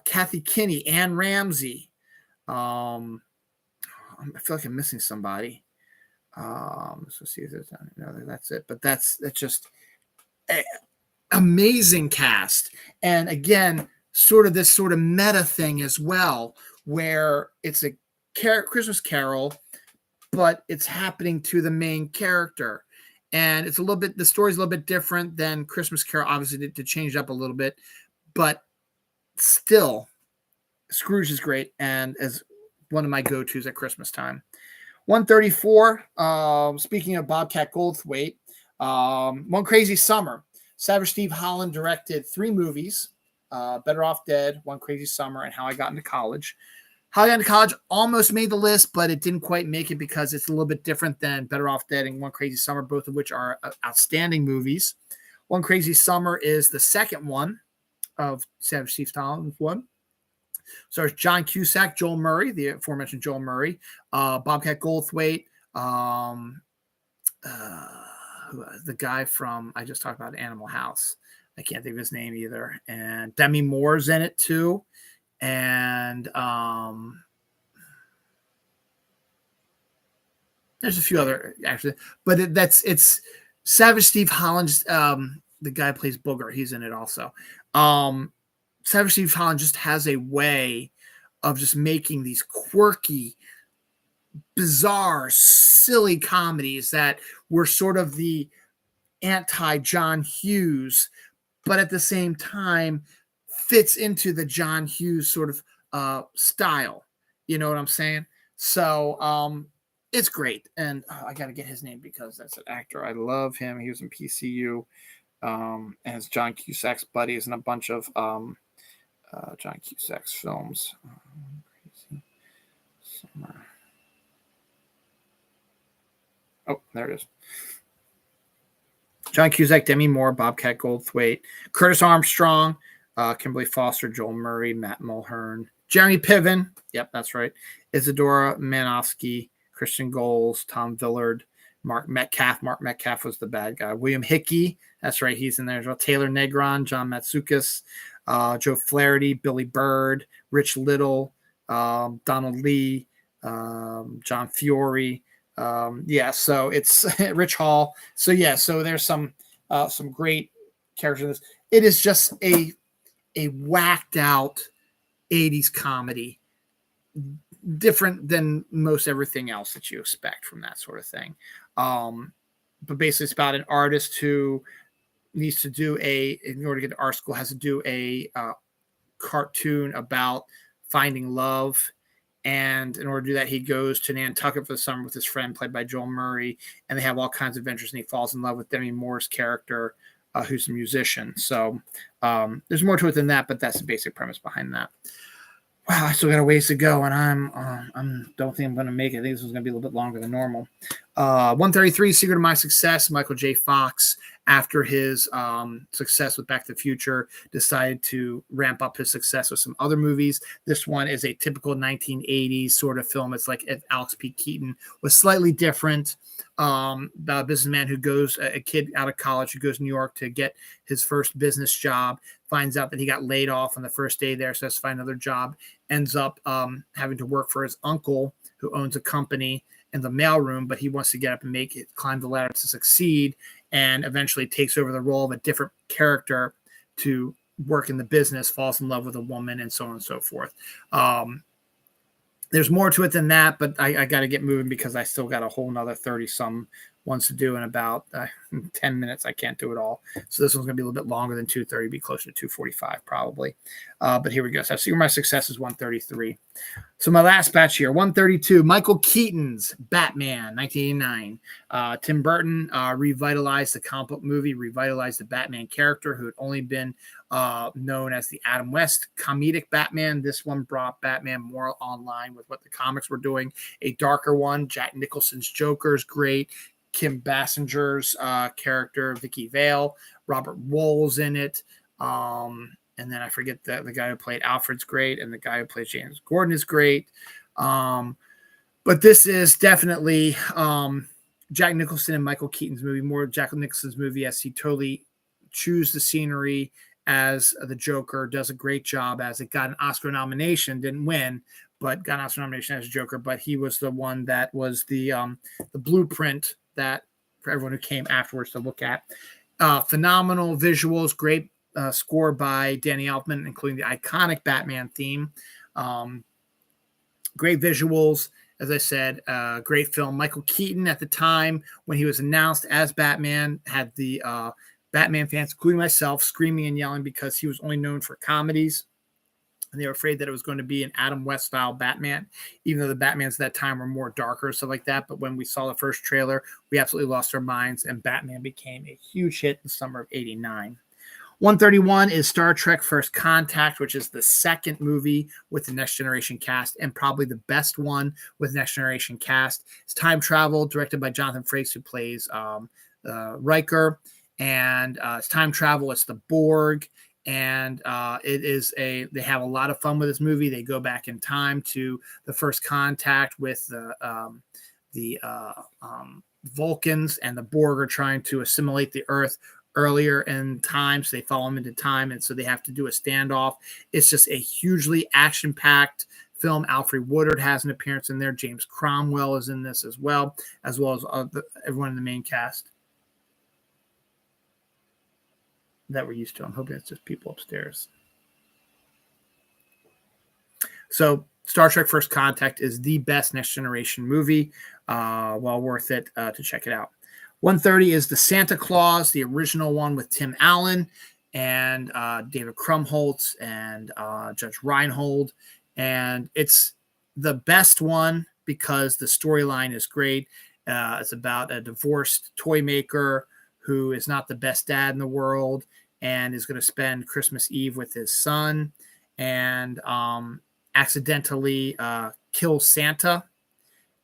Kathy Kinney, Ann Ramsey. I feel like I'm missing somebody. Let's see if there's no, that's it. But that's just amazing cast. And again, sort of this sort of meta thing as well, where it's a Christmas Carol, but it's happening to the main character. And it's the story's a little bit different than Christmas Carol, obviously, to change it up a little bit. But still, Scrooge is great and as one of my go-tos at Christmas time. 134, speaking of Bobcat Goldthwait, One Crazy Summer. Savage Steve Holland directed 3 movies, Better Off Dead, One Crazy Summer, and How I Got into College. How I Got into College almost made the list, but it didn't quite make it because it's a little bit different than Better Off Dead and One Crazy Summer, both of which are outstanding movies. One Crazy Summer is the second one of Savage Steve Holland's one. So it's John Cusack, Joel Murray, the aforementioned Joel Murray, Bobcat Goldthwait, the guy from, I just talked about Animal House. I can't think of his name either. And Demi Moore's in it too. And there's a few other, actually. But it's Savage Steve Holland's, the guy who plays Booger. He's in it also. Savage Steve Holland just has a way of just making these quirky, bizarre, silly comedies that were sort of the anti-John Hughes, but at the same time fits into the John Hughes sort of style. You know what I'm saying? So it's great. And I got to get his name because that's an actor. I love him. He was in PCU as John Cusack's buddies in a bunch of John Cusack's films. Crazy Summer. Oh, there it is. John Cusack, Demi Moore, Bobcat Goldthwait, Curtis Armstrong, Kimberly Foster, Joel Murray, Matt Mulhern, Jeremy Piven. Yep, that's right. Isadora Manovsky, Christian Goles, Tom Villard, Mark Metcalf. Mark Metcalf was the bad guy. William Hickey. That's right. He's in there as well. Taylor Negron, John Matsoukas, Joe Flaherty, Billy Bird, Rich Little, Donald Lee, John Fiore. So it's Rich Hall. So there's some great characters in this. It is just a whacked out 80s comedy. different than most everything else that you expect from that sort of thing. But basically, it's about an artist who needs to do in order to get to art school, has to do a cartoon about finding love. And in order to do that, he goes to Nantucket for the summer with his friend, played by Joel Murray, and they have all kinds of adventures. And he falls in love with Demi Moore's character, who's a musician. So there's more to it than that, but that's the basic premise behind that. Wow, I still got a ways to go, and I'm don't think I'm going to make it. I think this is going to be a little bit longer than normal. 133, Secret of My Success. Michael J. Fox, after his success with Back to the Future, decided to ramp up his success with some other movies. This one is a typical 1980s sort of film. It's like if Alex P. Keaton was slightly different. About a businessman who goes, a kid out of college who goes to New York to get his first business job, finds out that he got laid off on the first day there, so has to find another job, ends up having to work for his uncle who owns a company in the mailroom, but he wants to get up and make it, climb the ladder to succeed, and eventually takes over the role of a different character to work in the business, falls in love with a woman, and so on and so forth. There's more to it than that, but I got to get moving because I still got a whole nother 30-some ones to do in about 10 minutes. I can't do it all. So this one's going to be a little bit longer than 230, be closer to 245 probably. But here we go. So I see where my success is 133. So my last batch here, 132, Michael Keaton's Batman, 1989. Tim Burton revitalized the comic book movie, revitalized the Batman character who had only been known as the Adam West comedic Batman. This one brought Batman more online with what the comics were doing. A darker one, Jack Nicholson's Joker is great. Kim Basinger's character, Vicky Vale, Robert Wool's in it. And then I forget the guy who played Alfred's great, and the guy who plays James Gordon is great. But this is definitely Jack Nicholson and Michael Keaton's movie, more Jack Nicholson's movie, as he totally chews the scenery as the Joker, does a great job as it. Got an Oscar nomination, didn't win, but got an Oscar nomination as Joker. But he was the one that was the blueprint that for everyone who came afterwards to look at. Phenomenal visuals, great score by Danny Elfman, including the iconic Batman theme. Great visuals, as I said, great film. Michael Keaton at the time when he was announced as Batman had the Batman fans, including myself, screaming and yelling because he was only known for comedies. And they were afraid that it was going to be an Adam West style Batman, even though the Batmans at that time were more darker, stuff like that. But when we saw the first trailer, we absolutely lost our minds, and Batman became a huge hit in the summer of 89. 131 is Star Trek First Contact, which is the second movie with the Next Generation cast and probably the best one with Next Generation cast. It's time travel, directed by Jonathan Frakes, who plays Riker. And it's time travel. It's the Borg. And they have a lot of fun with this movie. They go back in time to the first contact with the Vulcans, and the Borg are trying to assimilate the Earth earlier in time, so they follow them into time, and so they have to do a standoff. It's just a hugely action-packed film. Alfred Woodard has an appearance in there. James Cromwell is in this as well as everyone in the main cast that we're used to. I'm hoping it's just people upstairs. So Star Trek First Contact is the best Next Generation movie. Well worth it to check it out. 130 is the Santa Claus, the original one with Tim Allen and David Krumholtz and Judge Reinhold. And it's the best one because the storyline is great. It's about a divorced toy maker who is not the best dad in the world and is going to spend Christmas Eve with his son and accidentally kills Santa.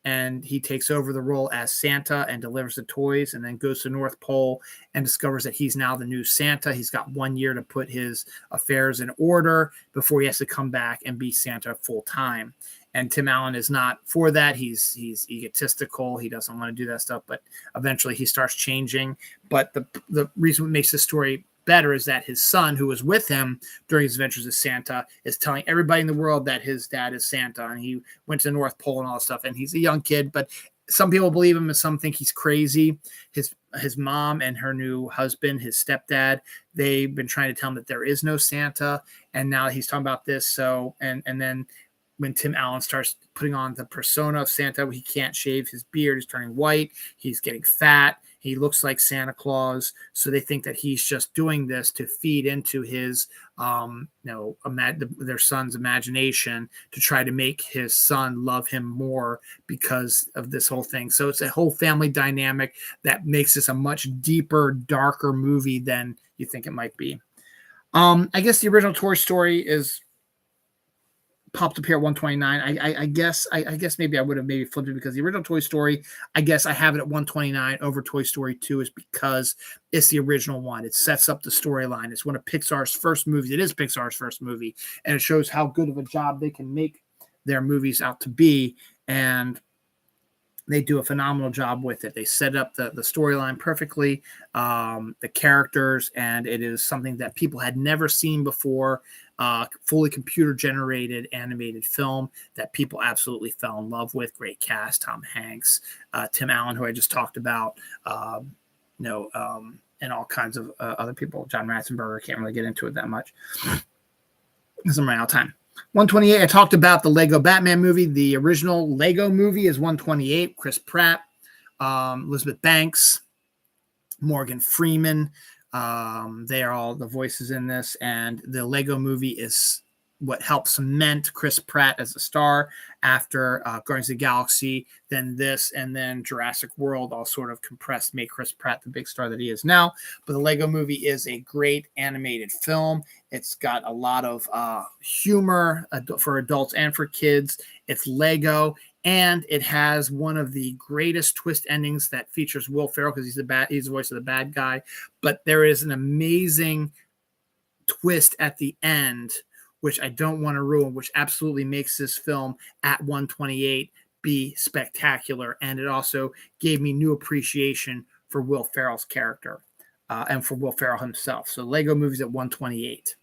And he takes over the role as Santa and delivers the toys, and then goes to North Pole and discovers that he's now the new Santa. He's got 1 year to put his affairs in order before he has to come back and be Santa full time. And Tim Allen is not for that. He's egotistical. He doesn't want to do that stuff, but eventually he starts changing. But the reason what makes this story better is that his son, who was with him during his adventures as Santa, is telling everybody in the world that his dad is Santa, and he went to the North Pole and all that stuff. And he's a young kid, but some people believe him and some think he's crazy. His mom and her new husband, his stepdad, they've been trying to tell him that there is no Santa, and now he's talking about this. So and then when Tim Allen starts putting on the persona of Santa. He can't shave his beard. He's turning white. He's getting fat. He looks like Santa Claus. So they think that he's just doing this to feed into his, their son's imagination to try to make his son love him more because of this whole thing. So it's a whole family dynamic that makes this a much deeper, darker movie than you think it might be. I guess the original Toy Story is popped up here at 129. I guess maybe I would have maybe flipped it because the original Toy Story, I guess I have it at 129 over Toy Story 2 is because it's the original one. It sets up the storyline. It's one of Pixar's first movies. It is Pixar's first movie, and it shows how good of a job they can make their movies out to be. And they do a phenomenal job with it. They set up the storyline perfectly, the characters, and it is something that people had never seen before. Fully computer-generated animated film that people absolutely fell in love with. Great cast: Tom Hanks, Tim Allen, who I just talked about, and all kinds of other people. John Ratzenberger. Can't really get into it that much because I'm running out of time. 128, I talked about the Lego Batman movie. The original Lego movie is 128. Chris Pratt, Elizabeth Banks, Morgan Freeman. They are all the voices in this. And the Lego movie is what helped cement Chris Pratt as a star after Guardians of the Galaxy, then this, and then Jurassic World all sort of compressed, made Chris Pratt the big star that he is now. But the Lego movie is a great animated film. It's got a lot of humor for adults and for kids. It's Lego, and it has one of the greatest twist endings that features Will Ferrell because he's the voice of the bad guy. But there is an amazing twist at the end, which I don't want to ruin, which absolutely makes this film at 128 be spectacular. And it also gave me new appreciation for Will Ferrell's character and for Will Ferrell himself. So Lego movies at 128.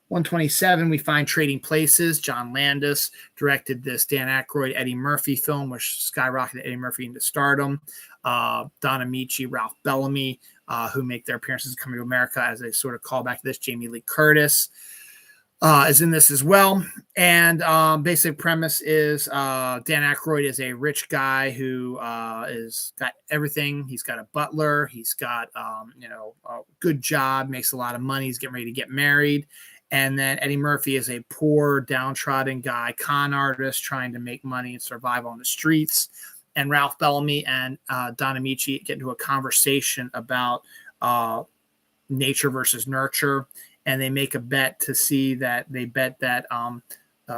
127, we find Trading Places. John Landis directed this Dan Aykroyd, Eddie Murphy film, which skyrocketed Eddie Murphy into stardom. Don Amici, Ralph Bellamy, who make their appearances in Coming to America as a sort of callback to this. Jamie Lee Curtis is in this as well. And basic premise is Dan Aykroyd is a rich guy who is got everything. He's got a butler. He's got a good job, makes a lot of money. He's getting ready to get married. And then Eddie Murphy is a poor, downtrodden guy, con artist, trying to make money and survive on the streets. And Ralph Bellamy and Don Amici get into a conversation about nature versus nurture. And they make a bet to see that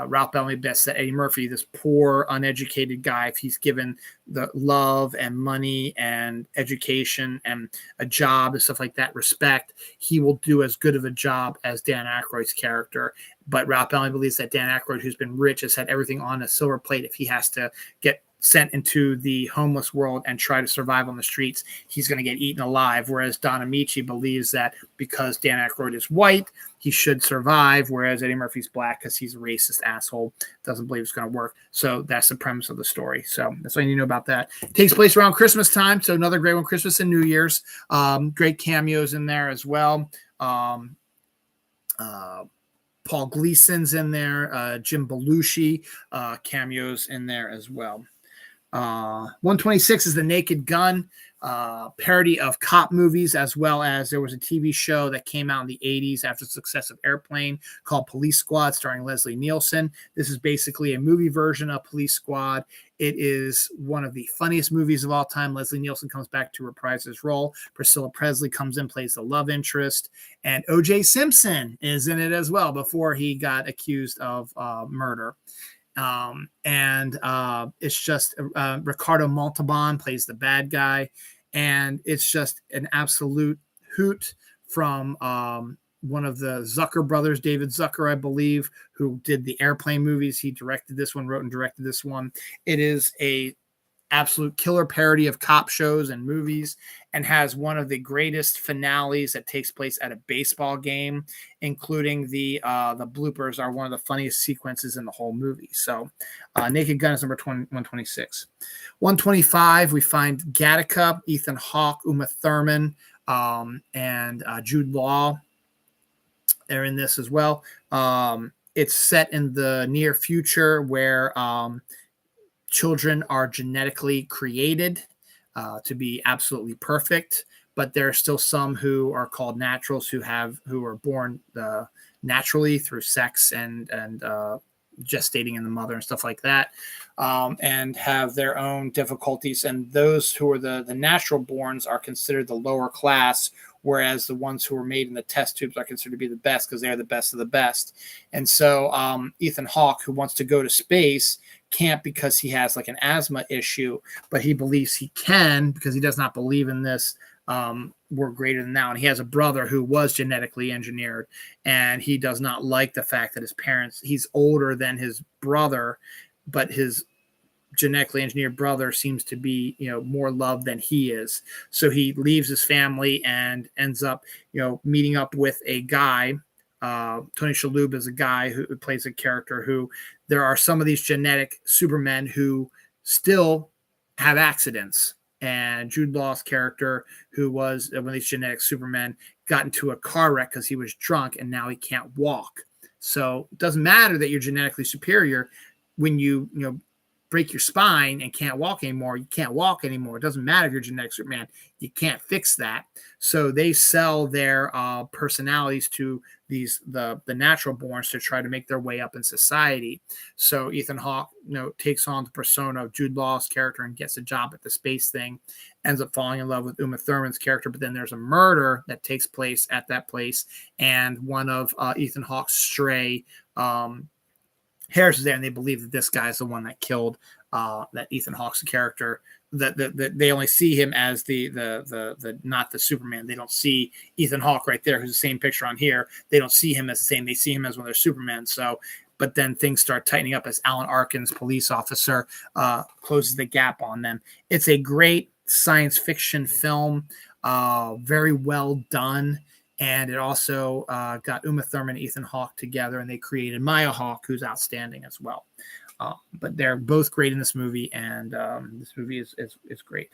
Ralph Bellamy bets that Eddie Murphy, this poor, uneducated guy, if he's given the love and money and education and a job and stuff like that, respect, he will do as good of a job as Dan Aykroyd's character. But Ralph Bellamy believes that Dan Aykroyd, who's been rich, has had everything on a silver plate. If he has to get sent into the homeless world and try to survive on the streets, he's going to get eaten alive. Whereas Don Amici believes that because Dan Aykroyd is white, he should survive, whereas Eddie Murphy's black because he's a racist asshole, doesn't believe it's going to work. So that's the premise of the story. So that's all you need to know about that. It takes place around Christmas time, so another great one, Christmas and New Year's. Great cameos in there as well. Paul Gleason's in there. Jim Belushi cameos in there as well. 126 is The Naked Gun, parody of cop movies, as well as there was a TV show that came out in the 80s after the success of Airplane called Police Squad, starring Leslie Nielsen. This is basically a movie version of Police Squad. It is one of the funniest movies of all time. Leslie Nielsen comes back to reprise his role. Priscilla Presley comes in, plays the love interest. And O.J. Simpson is in it as well before he got accused of murder. It's just Ricardo Montalban plays the bad guy, and it's just an absolute hoot from one of the Zucker brothers, David Zucker, I believe, who did the Airplane movies. He directed this one, wrote and directed this one. It is a absolute killer parody of cop shows and movies, and has one of the greatest finales that takes place at a baseball game, including the bloopers are one of the funniest sequences in the whole movie. So Naked Gun is number 126. 125, we find Gattaca, Ethan Hawke, Uma Thurman, and Jude Law. They're in this as well. It's set in the near future where children are genetically created to be absolutely perfect, but there are still some who are called naturals who are born naturally through sex and gestating in the mother and stuff like that, and have their own difficulties. And those who are the natural borns are considered the lower class, whereas the ones who were made in the test tubes are considered to be the best because they are the best of the best. And so Ethan Hawke, who wants to go to space, can't because he has like an asthma issue, but he believes he can because he does not believe in this. We're greater than now. And he has a brother who was genetically engineered, and he does not like the fact that his parents, he's older than his brother, but his genetically engineered brother seems to be, more loved than he is. So he leaves his family and ends up, meeting up with a guy. Tony Shalhoub is a guy who plays a character who there are some of these genetic supermen who still have accidents. And Jude Law's character, who was one of these genetic supermen, got into a car wreck because he was drunk and now he can't walk. So it doesn't matter that you're genetically superior. When you break your spine and can't walk anymore, you can't walk anymore. It doesn't matter if you're genetic superman. You can't fix that. So they sell their personalities to the natural borns to try to make their way up in society. So Ethan Hawke, takes on the persona of Jude Law's character and gets a job at the space thing, ends up falling in love with Uma Thurman's character, but then there's a murder that takes place at that place, and one of Ethan Hawke's stray Harris is there, and they believe that this guy is the one that killed that Ethan Hawke's character. That they only see him as the not the Superman. They don't see Ethan Hawke right there, who's the same picture on here. They don't see him as the same. They see him as one of their Supermen. So, but then things start tightening up as Alan Arkin's police officer closes the gap on them. It's a great science fiction film, very well done. And it also got Uma Thurman and Ethan Hawke together, and they created Maya Hawke, who's outstanding as well. But they're both great in this movie, and this movie is great.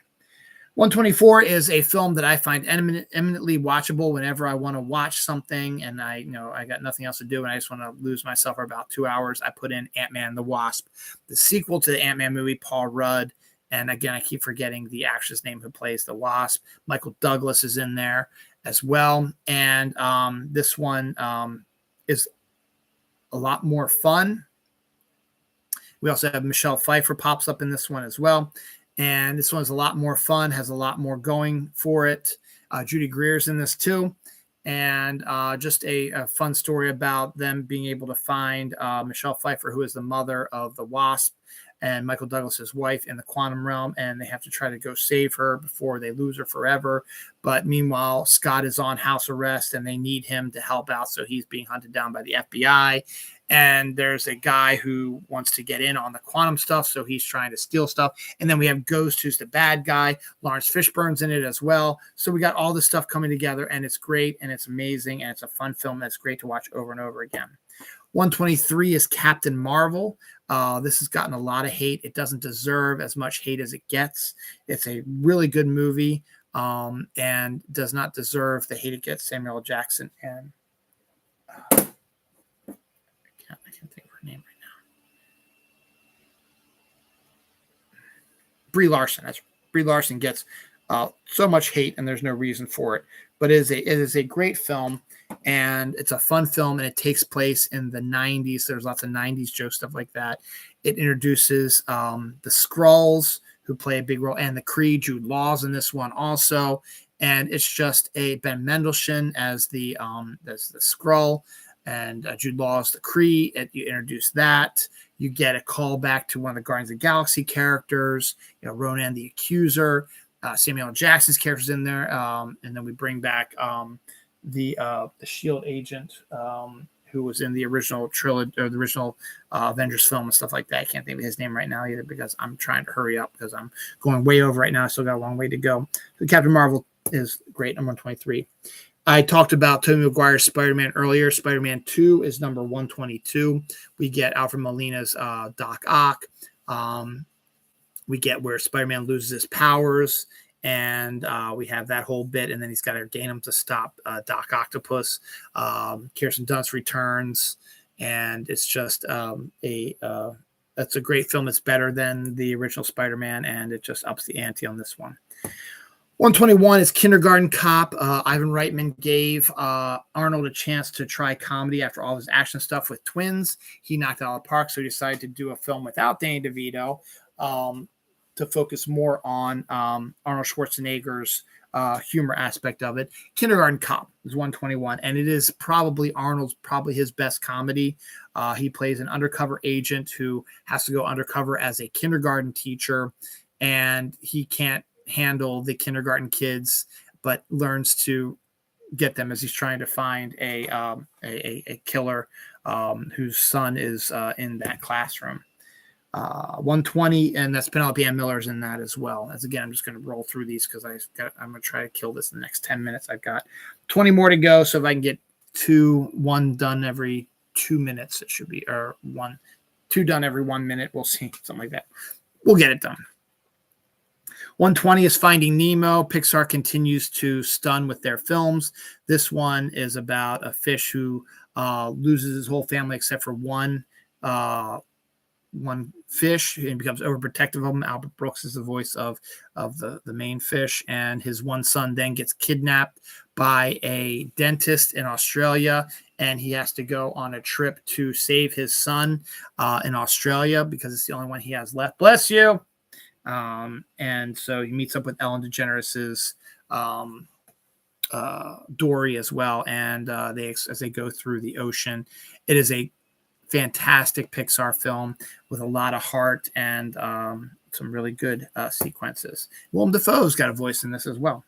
124 is a film that I find eminently watchable whenever I want to watch something, and I got nothing else to do, and I just want to lose myself for about 2 hours. I put in Ant-Man and the Wasp, the sequel to the Ant-Man movie, Paul Rudd. And again, I keep forgetting the actress name who plays the Wasp. Michael Douglas is in there as well. And this one is a lot more fun. We also have Michelle Pfeiffer pops up in this one as well. And this one's a lot more fun, has a lot more going for it. Judy Greer's in this too. And just a fun story about them being able to find Michelle Pfeiffer, who is the mother of the Wasp, and Michael Douglas's wife in the quantum realm, and they have to try to go save her before they lose her forever. But meanwhile, Scott is on house arrest, and they need him to help out, so he's being hunted down by the FBI. And there's a guy who wants to get in on the quantum stuff, so he's trying to steal stuff. And then we have Ghost, who's the bad guy. Lawrence Fishburne's in it as well. So we got all this stuff coming together, and it's great, and it's amazing, and it's a fun film that's great to watch over and over again. 123 is Captain Marvel. This has gotten a lot of hate. It doesn't deserve as much hate as it gets. It's a really good movie and does not deserve the hate it gets. Samuel L. Jackson and I can't think of her name right now. Brie Larson. That's Brie Larson gets so much hate, and there's no reason for it. But it is a great film, and it's a fun film, and it takes place in the 90s. There's lots of 90s jokes, stuff like that. It introduces the Skrulls, who play a big role, and the Kree. Jude Law's in this one also, and it's just a Ben Mendelsohn as the Skrull, and Jude Law's the Kree. You introduce that. You get a call back to one of the Guardians of the Galaxy characters, Ronan the Accuser. Samuel L. Jackson's character's in there, and then we bring back the S.H.I.E.L.D. agent who was in the original trilogy or the original Avengers film and stuff like that. I can't think of his name right now either because I'm trying to hurry up because I'm going way over right now. I still got a long way to go. So Captain Marvel is great, number 123. I talked about Tobey Maguire's Spider-Man earlier. Spider-Man 2 is number 122. We get Alfred Molina's Doc Ock. We get where Spider-Man loses his powers, and we have that whole bit, and then he's got to gain him to stop Doc Octopus. Kirsten Dunst returns, and it's just a That's a great film. It's better than the original Spider-Man, and it just ups the ante on this one. 121 is Kindergarten Cop. Ivan Reitman gave Arnold a chance to try comedy after all his action stuff with Twins. He knocked it out of the park, so he decided to do a film without Danny DeVito to focus more on Arnold Schwarzenegger's humor aspect of it. Kindergarten Cop is 121, and it is probably his best comedy. He plays an undercover agent who has to go undercover as a kindergarten teacher, and he can't handle the kindergarten kids, but learns to get them as he's trying to find a killer whose son is in that classroom. 120, and that's Penelope Ann Miller's in that as well. As again, I'm just going to roll through these because I'm going to try to kill this in the next 10 minutes. I've got 20 more to go, so if I can get one done every 2 minutes, it should be, or two done every 1 minute. We'll see, something like that. We'll get it done. 120 is Finding Nemo. Pixar continues to stun with their films. This one is about a fish who loses his whole family except for one fish, and becomes overprotective of him. Albert Brooks is the voice of the main fish, and his one son then gets kidnapped by a dentist in Australia, and he has to go on a trip to save his son in Australia because it's the only one he has left. Bless you. And so he meets up with Ellen DeGeneres's Dory as well, and as they go through the ocean. It is a fantastic Pixar film with a lot of heart and some really good sequences. Willem Dafoe's got a voice in this as well.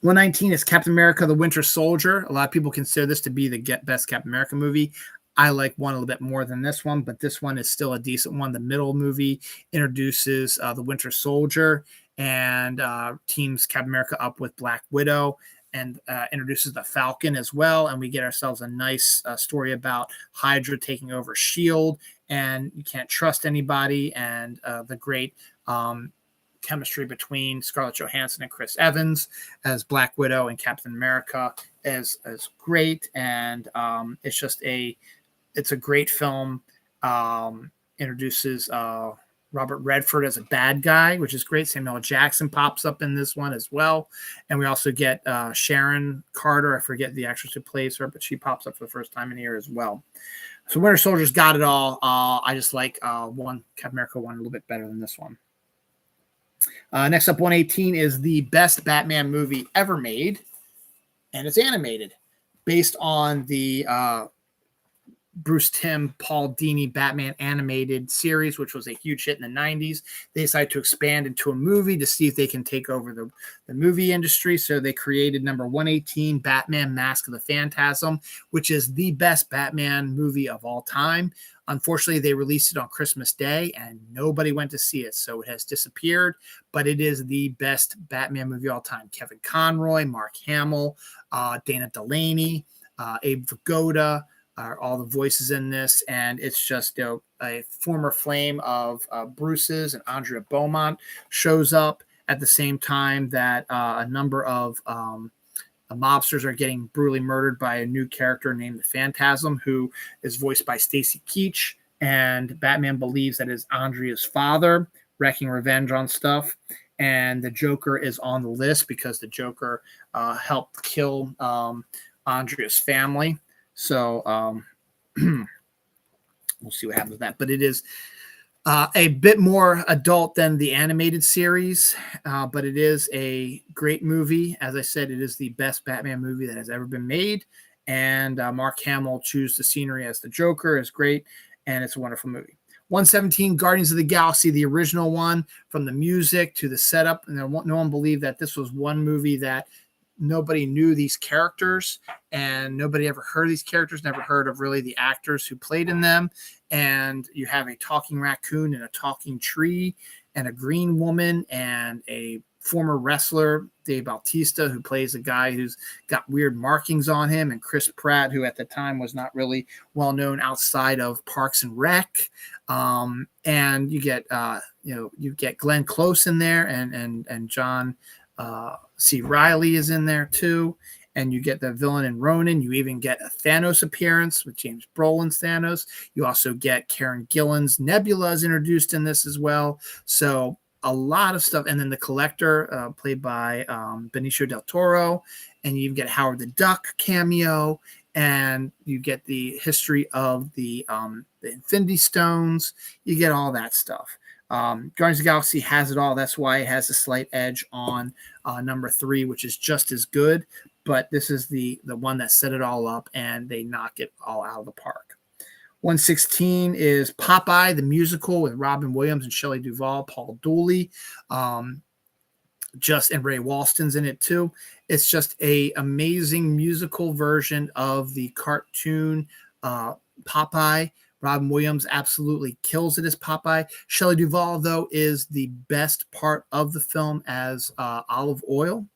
119 is Captain America: The Winter Soldier. A lot of people consider this to be the best Captain America movie. I like one a little bit more than this one, but this one is still a decent one. The middle movie introduces the Winter Soldier and teams Captain America up with Black Widow, and introduces the Falcon as well. And we get ourselves a nice story about Hydra taking over S.H.I.E.L.D., and you can't trust anybody, and the great chemistry between Scarlett Johansson and Chris Evans as Black Widow and Captain America is great. And it's a great film. Introduces Robert Redford as a bad guy, which is great. Samuel L. Jackson pops up in this one as well. And we also get Sharon Carter. I forget the actress who plays her, but she pops up for the first time in here as well. So Winter Soldier's got it all. I just like Captain America 1 a little bit better than this one. Next up, 118 is the best Batman movie ever made, and it's animated, based on the Bruce Timm, Paul Dini Batman animated series, which was a huge hit in the 90s. They decided to expand into a movie to see if they can take over the movie industry. So they created number 118, Batman Mask of the Phantasm, which is the best Batman movie of all time. Unfortunately, they released it on Christmas Day and nobody went to see it. So it has disappeared, but it is the best Batman movie of all time. Kevin Conroy, Mark Hamill, Dana Delaney, Abe Vigoda, are all the voices in this, and it's just a former flame of Bruce's, and Andrea Beaumont shows up at the same time that a number of mobsters are getting brutally murdered by a new character named the Phantasm, who is voiced by Stacy Keach, and Batman believes that is Andrea's father, wreaking revenge on stuff. And the Joker is on the list because the Joker helped kill Andrea's family. So we'll see what happens with that. But it is a bit more adult than the animated series, but it is a great movie. As I said, it is the best Batman movie that has ever been made. And Mark Hamill chooses the scenery as the Joker is great, and it's a wonderful movie. 117, Guardians of the Galaxy, the original one, from the music to the setup. And no one believed that this was one movie that nobody knew these characters, and nobody ever heard of these characters, never heard of really the actors who played in them. And you have a talking raccoon and a talking tree and a green woman and a former wrestler, Dave Bautista, who plays a guy who's got weird markings on him, and Chris Pratt, who at the time was not really well known outside of Parks and Rec. And you get Glenn Close in there, and John C. Reilly is in there too. and you get the villain in Ronin. You even get a Thanos appearance with James Brolin's Thanos. You also get Karen Gillan's Nebula is introduced in this as well. So a lot of stuff. And then the Collector, played by Benicio del Toro, and you get Howard the Duck cameo, and you get the history of the Infinity Stones. You get all that stuff. Guardians of the Galaxy has it all. That's why it has a slight edge on number 3, which is just as good. But this is the one that set it all up, and they knock it all out of the park. 116 is Popeye, the musical, with Robin Williams and Shelley Duvall, Paul Dooley, and Ray Walston's in it too. It's just a amazing musical version of the cartoon Popeye. Robin Williams absolutely kills it as Popeye. Shelley Duvall, though, is the best part of the film as Olive Oyl.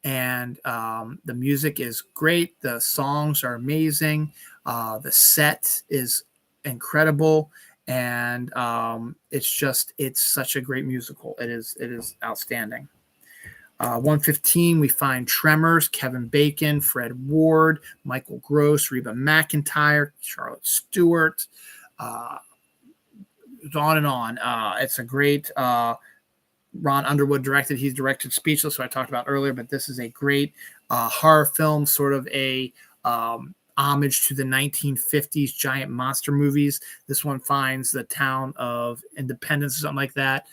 And the music is great. The songs are amazing. The set is incredible. And it's such a great musical. It is outstanding. 115, we find Tremors, Kevin Bacon, Fred Ward, Michael Gross, Reba McEntire, Charlotte Stewart, on and on. It's a great Ron Underwood directed. He's directed Speechless, who I talked about earlier, but this is a great horror film, sort of a homage to the 1950s giant monster movies. This one finds the town of Independence or something like that,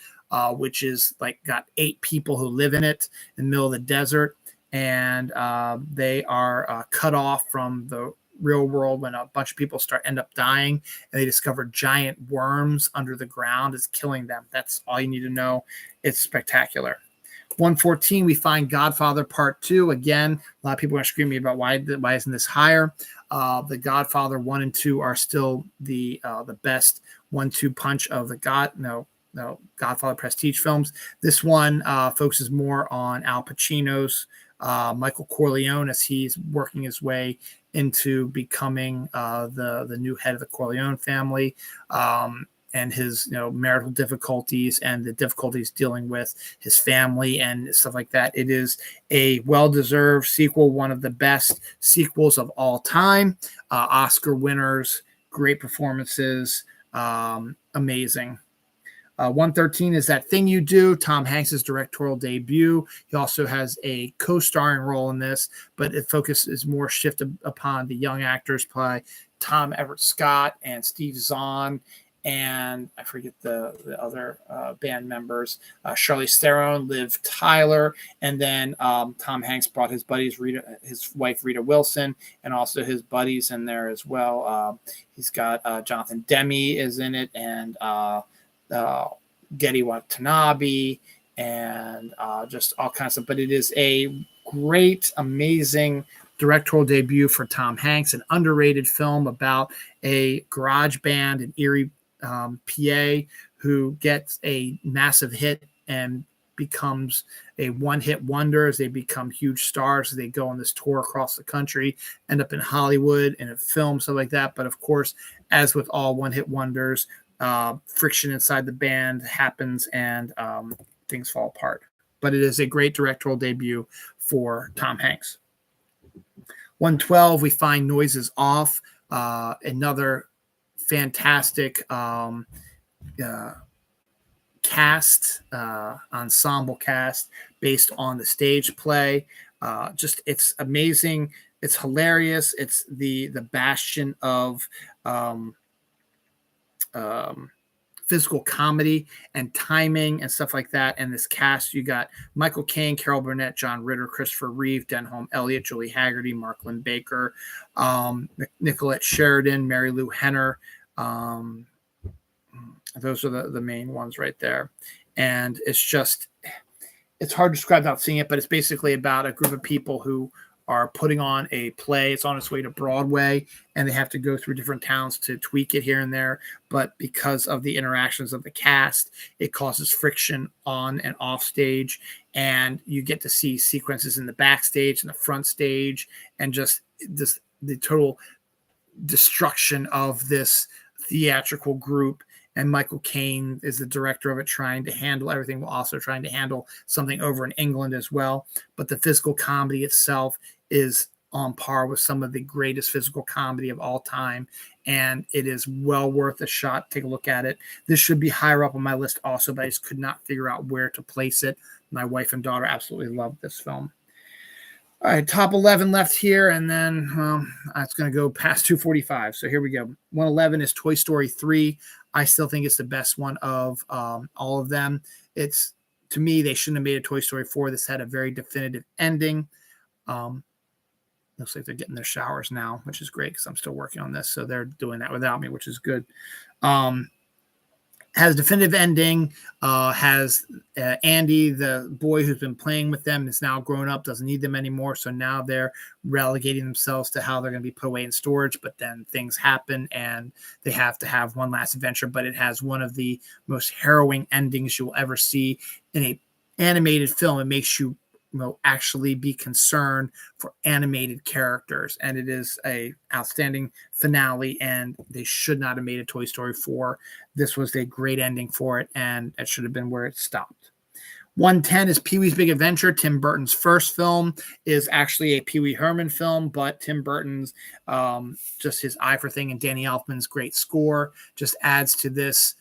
which is like got 8 people who live in it in the middle of the desert. And they are cut off from the real world when a bunch of people end up dying, and they discover giant worms under the ground is killing them. That's all you need to know. It's spectacular. 114, we find Godfather Part 2. Again, a lot of people are screaming about why isn't this higher? The Godfather 1 and 2 are still the best 1-2 punch of the Godfather prestige films. This one focuses more on Al Pacino's Michael Corleone as he's working his way into becoming the new head of the Corleone family, and his marital difficulties and the difficulties dealing with his family and stuff like that. It is a well-deserved sequel, one of the best sequels of all time. Oscar winners, great performances, amazing. 113 is That Thing You Do, Tom Hanks' directorial debut. He also has a co-starring role in this, but it focuses more shifted upon the young actors by Tom Everett Scott and Steve Zahn, and I forget the other band members, Charlize Theron, Liv Tyler, and then Tom Hanks brought his buddies, his wife Rita Wilson, and also his buddies in there as well. He's got Jonathan Demme is in it, and Geddy Watanabe, and just all kinds of. But it is a great, amazing directorial debut for Tom Hanks, an underrated film about a garage band in Erie, PA, who gets a massive hit and becomes a one-hit wonder as they become huge stars. As they go on this tour across the country, end up in Hollywood and a film, stuff like that. But of course, as with all one-hit wonders, friction inside the band happens and things fall apart. But it is a great directorial debut for Tom Hanks. 112, we find Noises Off, another fantastic cast, ensemble cast based on the stage play. It's amazing. It's hilarious. It's the bastion of physical comedy and timing and stuff like that. And this cast, you got Michael Caine, Carol Burnett, John Ritter, Christopher Reeve, Denholm Elliott, Julie Haggerty, Mark Lynn Baker, Nicolette Sheridan, Mary Lou Henner. Those are the main ones right there. And it's hard to describe without seeing it, but it's basically about a group of people who are putting on a play. It's on its way to Broadway, and they have to go through different towns to tweak it here and there. But because of the interactions of the cast, it causes friction on and off stage. And you get to see sequences in the backstage and the front stage, and just the total destruction of this theatrical group. And Michael Caine is the director of it, trying to handle everything while also trying to handle something over in England as well. But the physical comedy itself is on par with some of the greatest physical comedy of all time, and it is well worth a shot. Take a look at it. This should be higher up on my list also, but I just could not figure out where to place it. My wife and daughter absolutely love this film. All right, top 11 left here, and then it's going to go past 245. So here we go. 111 is Toy Story 3. I still think it's the best one of all of them. It's, to me, they shouldn't have made a Toy Story 4. This had a very definitive ending. Looks like they're getting their showers now, which is great because I'm still working on this. So they're doing that without me, which is good. Has a definitive ending, has Andy, the boy who's been playing with them, is now grown up, doesn't need them anymore. So now they're relegating themselves to how they're going to be put away in storage. But then things happen and they have to have one last adventure. But it has one of the most harrowing endings you'll ever see in a animated film. It makes you actually be concerned for animated characters, and it is a outstanding finale, and they should not have made a Toy Story 4. This was a great ending for it, and it should have been where it stopped. 110 is Pee-wee's Big Adventure. Tim Burton's first film is actually a Pee-wee Herman film, but Tim Burton's just his eye for thing and Danny Elfman's great score just adds to this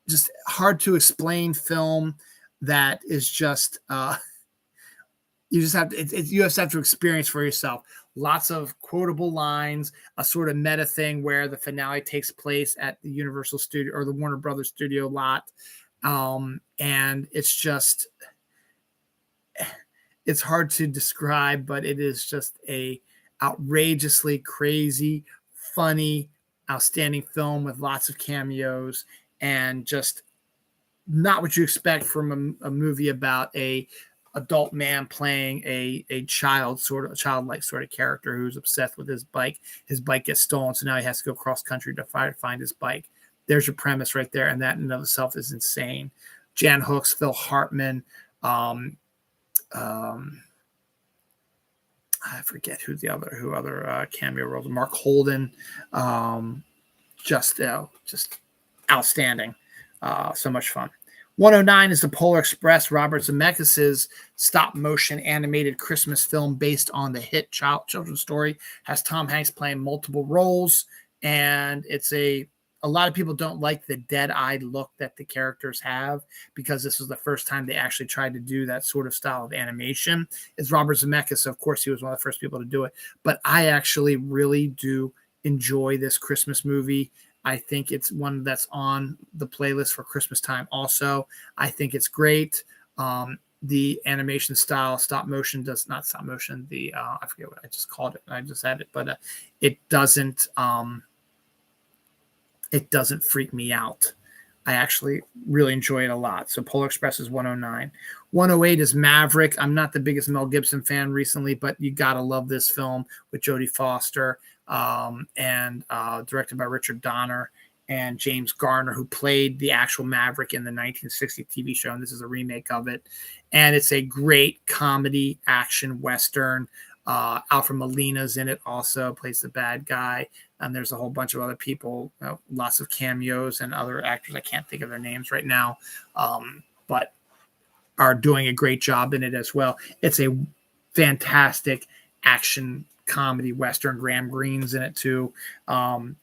just hard to explain film that is just you just have to you just have to experience for yourself. Lots of quotable lines, a sort of meta thing where the finale takes place at the Universal Studio or the Warner Brothers studio lot, and it's just it's hard to describe, but it is just a outrageously crazy, funny, outstanding film with lots of cameos and just not what you expect from a movie about a adult man playing a childlike sort of character who's obsessed with his bike. His bike gets stolen, so now he has to go cross country to find his bike. There's your premise right there, and that in and of itself is insane. Jan Hooks, Phil Hartman, I forget who other cameo roles. Mark Holden, just outstanding. So much fun. 109 is The Polar Express, Robert Zemeckis' stop-motion animated Christmas film based on the hit children's story. Has Tom Hanks playing multiple roles, and it's a lot of people don't like the dead-eyed look that the characters have because this was the first time they actually tried to do that sort of style of animation. It's Robert Zemeckis, so of course he was one of the first people to do it, but I actually really do enjoy this Christmas movie. I think it's one that's on the playlist for Christmas time also. I think it's great. The animation style, stop motion I forget what I just called it. I just had it, but it doesn't freak me out. I actually really enjoy it a lot. So Polar Express is 109. 108 is Maverick. I'm not the biggest Mel Gibson fan recently, but you got to love this film with Jodie Foster. And directed by Richard Donner and James Garner, who played the actual Maverick in the 1960 TV show, and this is a remake of it. And it's a great comedy action Western. Alfred Molina's in it also, plays the bad guy. And there's a whole bunch of other people, lots of cameos and other actors. I can't think of their names right now, but are doing a great job in it as well. It's a fantastic action comedy Western. Graham Greene's in it too.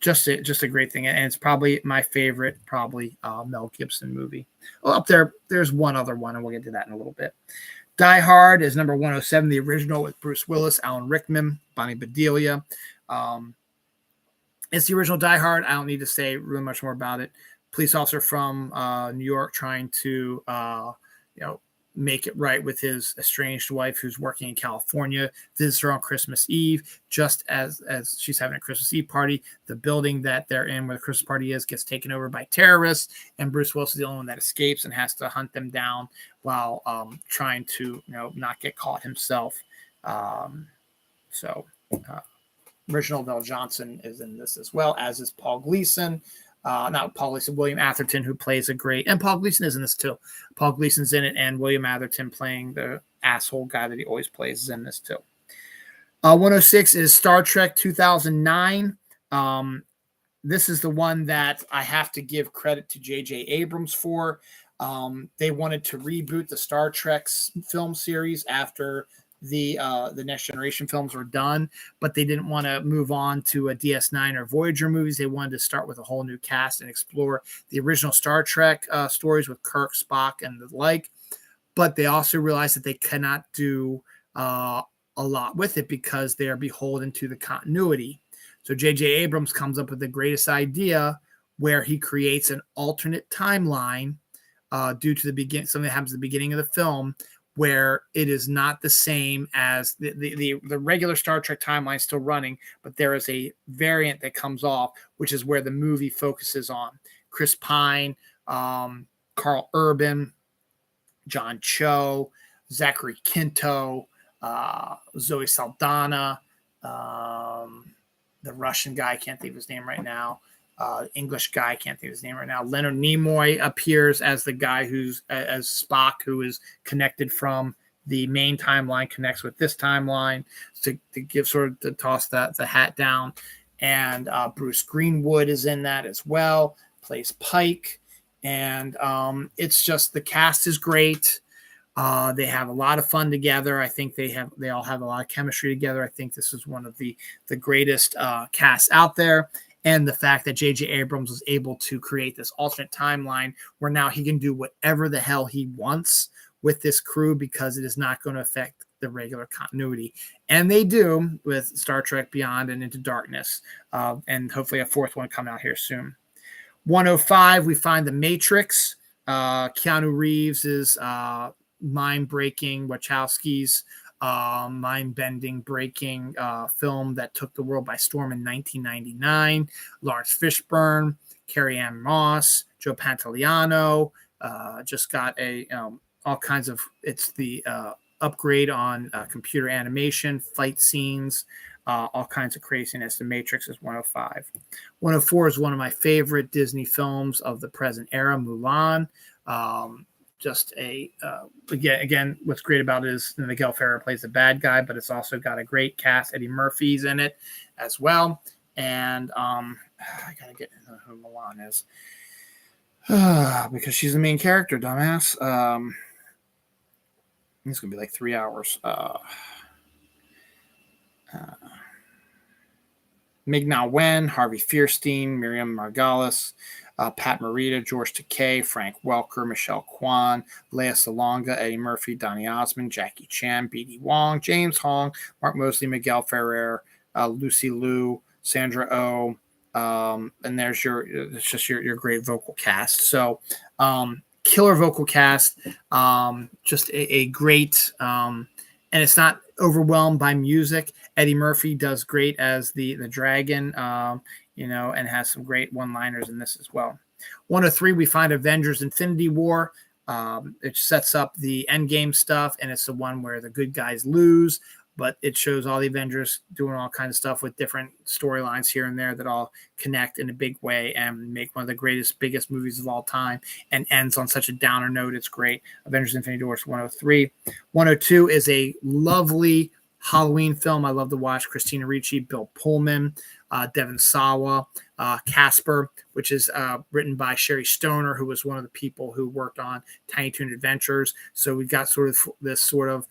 Just a great thing, and it's probably my favorite Mel Gibson movie. Well, up there's one other one, and we'll get to that in a little bit. Die Hard is number 107, the original with Bruce Willis, Alan Rickman, Bonnie Bedelia. It's the original Die Hard. I don't need to say really much more about it. Police officer from New York trying to make it right with his estranged wife who's working in California, visits her on Christmas Eve. Just as she's having a Christmas Eve party, the building that they're in where the Christmas party is gets taken over by terrorists, and Bruce Willis is the only one that escapes and has to hunt them down while trying to not get caught himself. Reginald Val Johnson is in this as well, as is Paul Gleason. Not Paul Gleason, William Atherton, who plays and Paul Gleason is in this too. Paul Gleason's in it, and William Atherton playing the asshole guy that he always plays is in this too. 106 is Star Trek 2009. This is the one that I have to give credit to J.J. Abrams for. They wanted to reboot the Star Trek film series after the Next Generation films were done, but they didn't want to move on to a DS9 or Voyager movies. They wanted to start with a whole new cast and explore the original Star Trek stories with Kirk, Spock, and the like. But they also realized that they cannot do a lot with it because they are beholden to the continuity. So J.J. Abrams comes up with the greatest idea where he creates an alternate timeline due to the beginning, something that happens at the beginning of the film, where it is not the same as the regular Star Trek timeline still running, but there is a variant that comes off, which is where the movie focuses on Chris Pine, Carl Urban, John Cho, Zachary Quinto, Zoe Saldana, the Russian guy, I can't think of his name right now. English guy, I can't think of his name right now. Leonard Nimoy appears as the guy who's as Spock, who is connected from the main timeline, connects with this timeline to give sort of to toss the hat down. And Bruce Greenwood is in that as well, plays Pike. And it's just the cast is great. They have a lot of fun together. I think they all have a lot of chemistry together. I think this is one of the greatest casts out there. And the fact that J.J. Abrams was able to create this alternate timeline where now he can do whatever the hell he wants with this crew because it is not going to affect the regular continuity. And they do with Star Trek Beyond and Into Darkness. And hopefully a fourth one coming out here soon. 105, we find The Matrix. Keanu Reeves is mind-breaking Wachowski's mind-bending, breaking film that took the world by storm in 1999. Lawrence Fishburne, Carrie-Anne Moss, Joe Pantoliano just got all kinds of. It's the upgrade on computer animation, fight scenes, all kinds of craziness. The Matrix is 105. 104 is one of my favorite Disney films of the present era, Mulan. Just again, what's great about it is Miguel Ferrer plays the bad guy, but it's also got a great cast. Eddie Murphy's in it as well. And I gotta get into who Mulan is because she's the main character, dumbass. It's gonna be like 3 hours. Ming-Na Wen, Harvey Fierstein, Miriam Margolyes, Pat Morita, George Takei, Frank Welker, Michelle Kwan, Lea Salonga, Eddie Murphy, Donny Osmond, Jackie Chan, B.D. Wong, James Hong, Mark Mosley, Miguel Ferrer, Lucy Liu, Sandra Oh, and there's your great vocal cast. So killer vocal cast, just a great, and it's not overwhelmed by music. Eddie Murphy does great as the dragon, and has some great one-liners in this as well. 103, we find Avengers Infinity War. It sets up the Endgame stuff, and it's the one where the good guys lose, but it shows all the Avengers doing all kinds of stuff with different storylines here and there that all connect in a big way and make one of the biggest movies of all time, and ends on such a downer note. It's great. Avengers Infinity War is 103. 102 is a lovely Halloween film I love to watch. Christina Ricci, Bill Pullman, Devon Sawa, Casper, which is written by Sherry Stoner, who was one of the people who worked on Tiny Toon Adventures. So we got sort of this sort of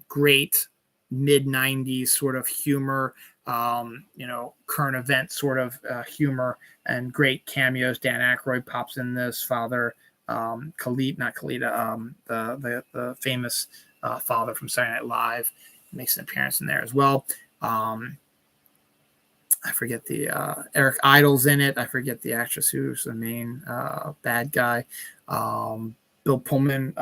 great mid-90s sort of humor, current event sort of humor, and great cameos. Dan Aykroyd pops in this, Father Khalid, the famous father from Saturday Night Live, makes an appearance in there as well. I forget the Eric Idle's in it. I forget the actress who's the main bad guy. Bill Pullman.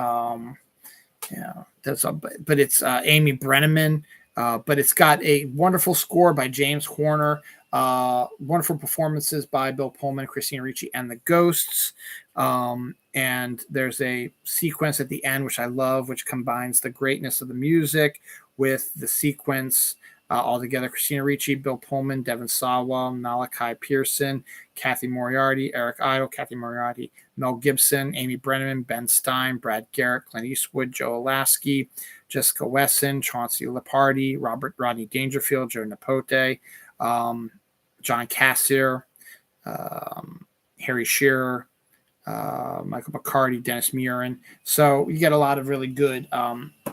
But it's Amy Brenneman. But it's got a wonderful score by James Horner. Wonderful performances by Bill Pullman, Christina Ricci, and the Ghosts. And there's a sequence at the end, which I love, which combines the greatness of the music with the sequence all together. Christina Ricci, Bill Pullman, Devon Sawa, Malachi Pearson, Kathy Moriarty, Eric Idle, Kathy Moriarty, Mel Gibson, Amy Brenneman, Ben Stein, Brad Garrett, Clint Eastwood, Joe Lasky, Jessica Wesson, Chauncey Lepardi, Rodney Dangerfield, Joe Napote, John Cassier, Harry Shearer, Michael McCarty, Dennis Muren. So you get a lot of really good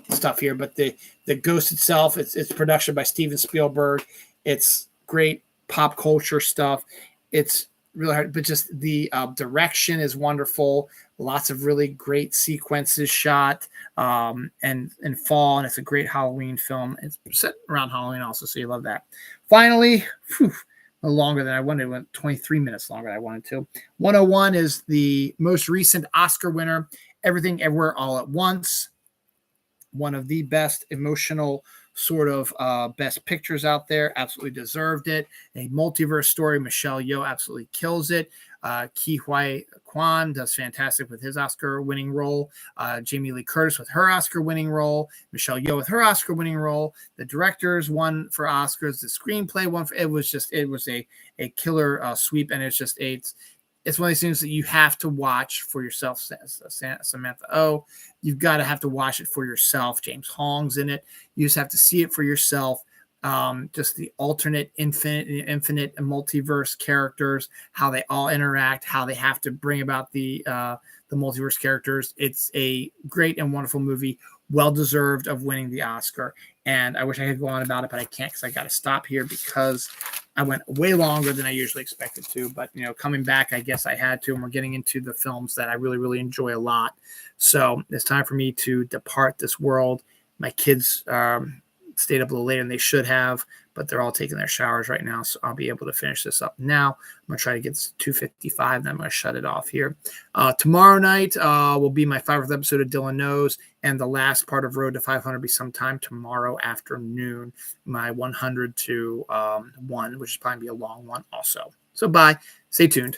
stuff here. But the Ghost itself, it's production by Steven Spielberg. It's great pop culture stuff. It's really hard, but just the direction is wonderful. Lots of really great sequences shot and fall, and it's a great Halloween film. It's set around Halloween also, so you love that. Finally, longer than I wanted. It went 23 minutes longer than I wanted to. 101 is the most recent Oscar winner, Everything Everywhere All at Once. One of the best emotional sort of best pictures out there. Absolutely deserved it. A multiverse story. Michelle Yeoh absolutely kills it. Ki Huy Kwan does fantastic with his Oscar-winning role. Jamie Lee Curtis with her Oscar-winning role. Michelle Yeoh with her Oscar-winning role. The directors won for Oscars. The screenplay won for. It was a killer sweep, and it's one of these things that you have to watch for yourself, Samantha Oh. You've got to have to watch it for yourself. James Hong's in it. You just have to see it for yourself. Just the alternate infinite multiverse characters, how they all interact, how they have to bring about the multiverse characters. It's a great and wonderful movie, well deserved of winning the Oscar. And I wish I could go on about it, but I can't because I got to stop here because I went way longer than I usually expected to. But coming back, I guess I had to, and we're getting into the films that I really, really enjoy a lot. So it's time for me to depart this world. My kids stayed up a little later than they should have, but they're all taking their showers right now, so I'll be able to finish this up now. I'm going to try to get to 2:55, then I'm going to shut it off here. Tomorrow night will be my 500th episode of Dylan Knows, and the last part of Road to 500 will be sometime tomorrow afternoon, my 100 to 1, which is probably be a long one also. So bye. Stay tuned.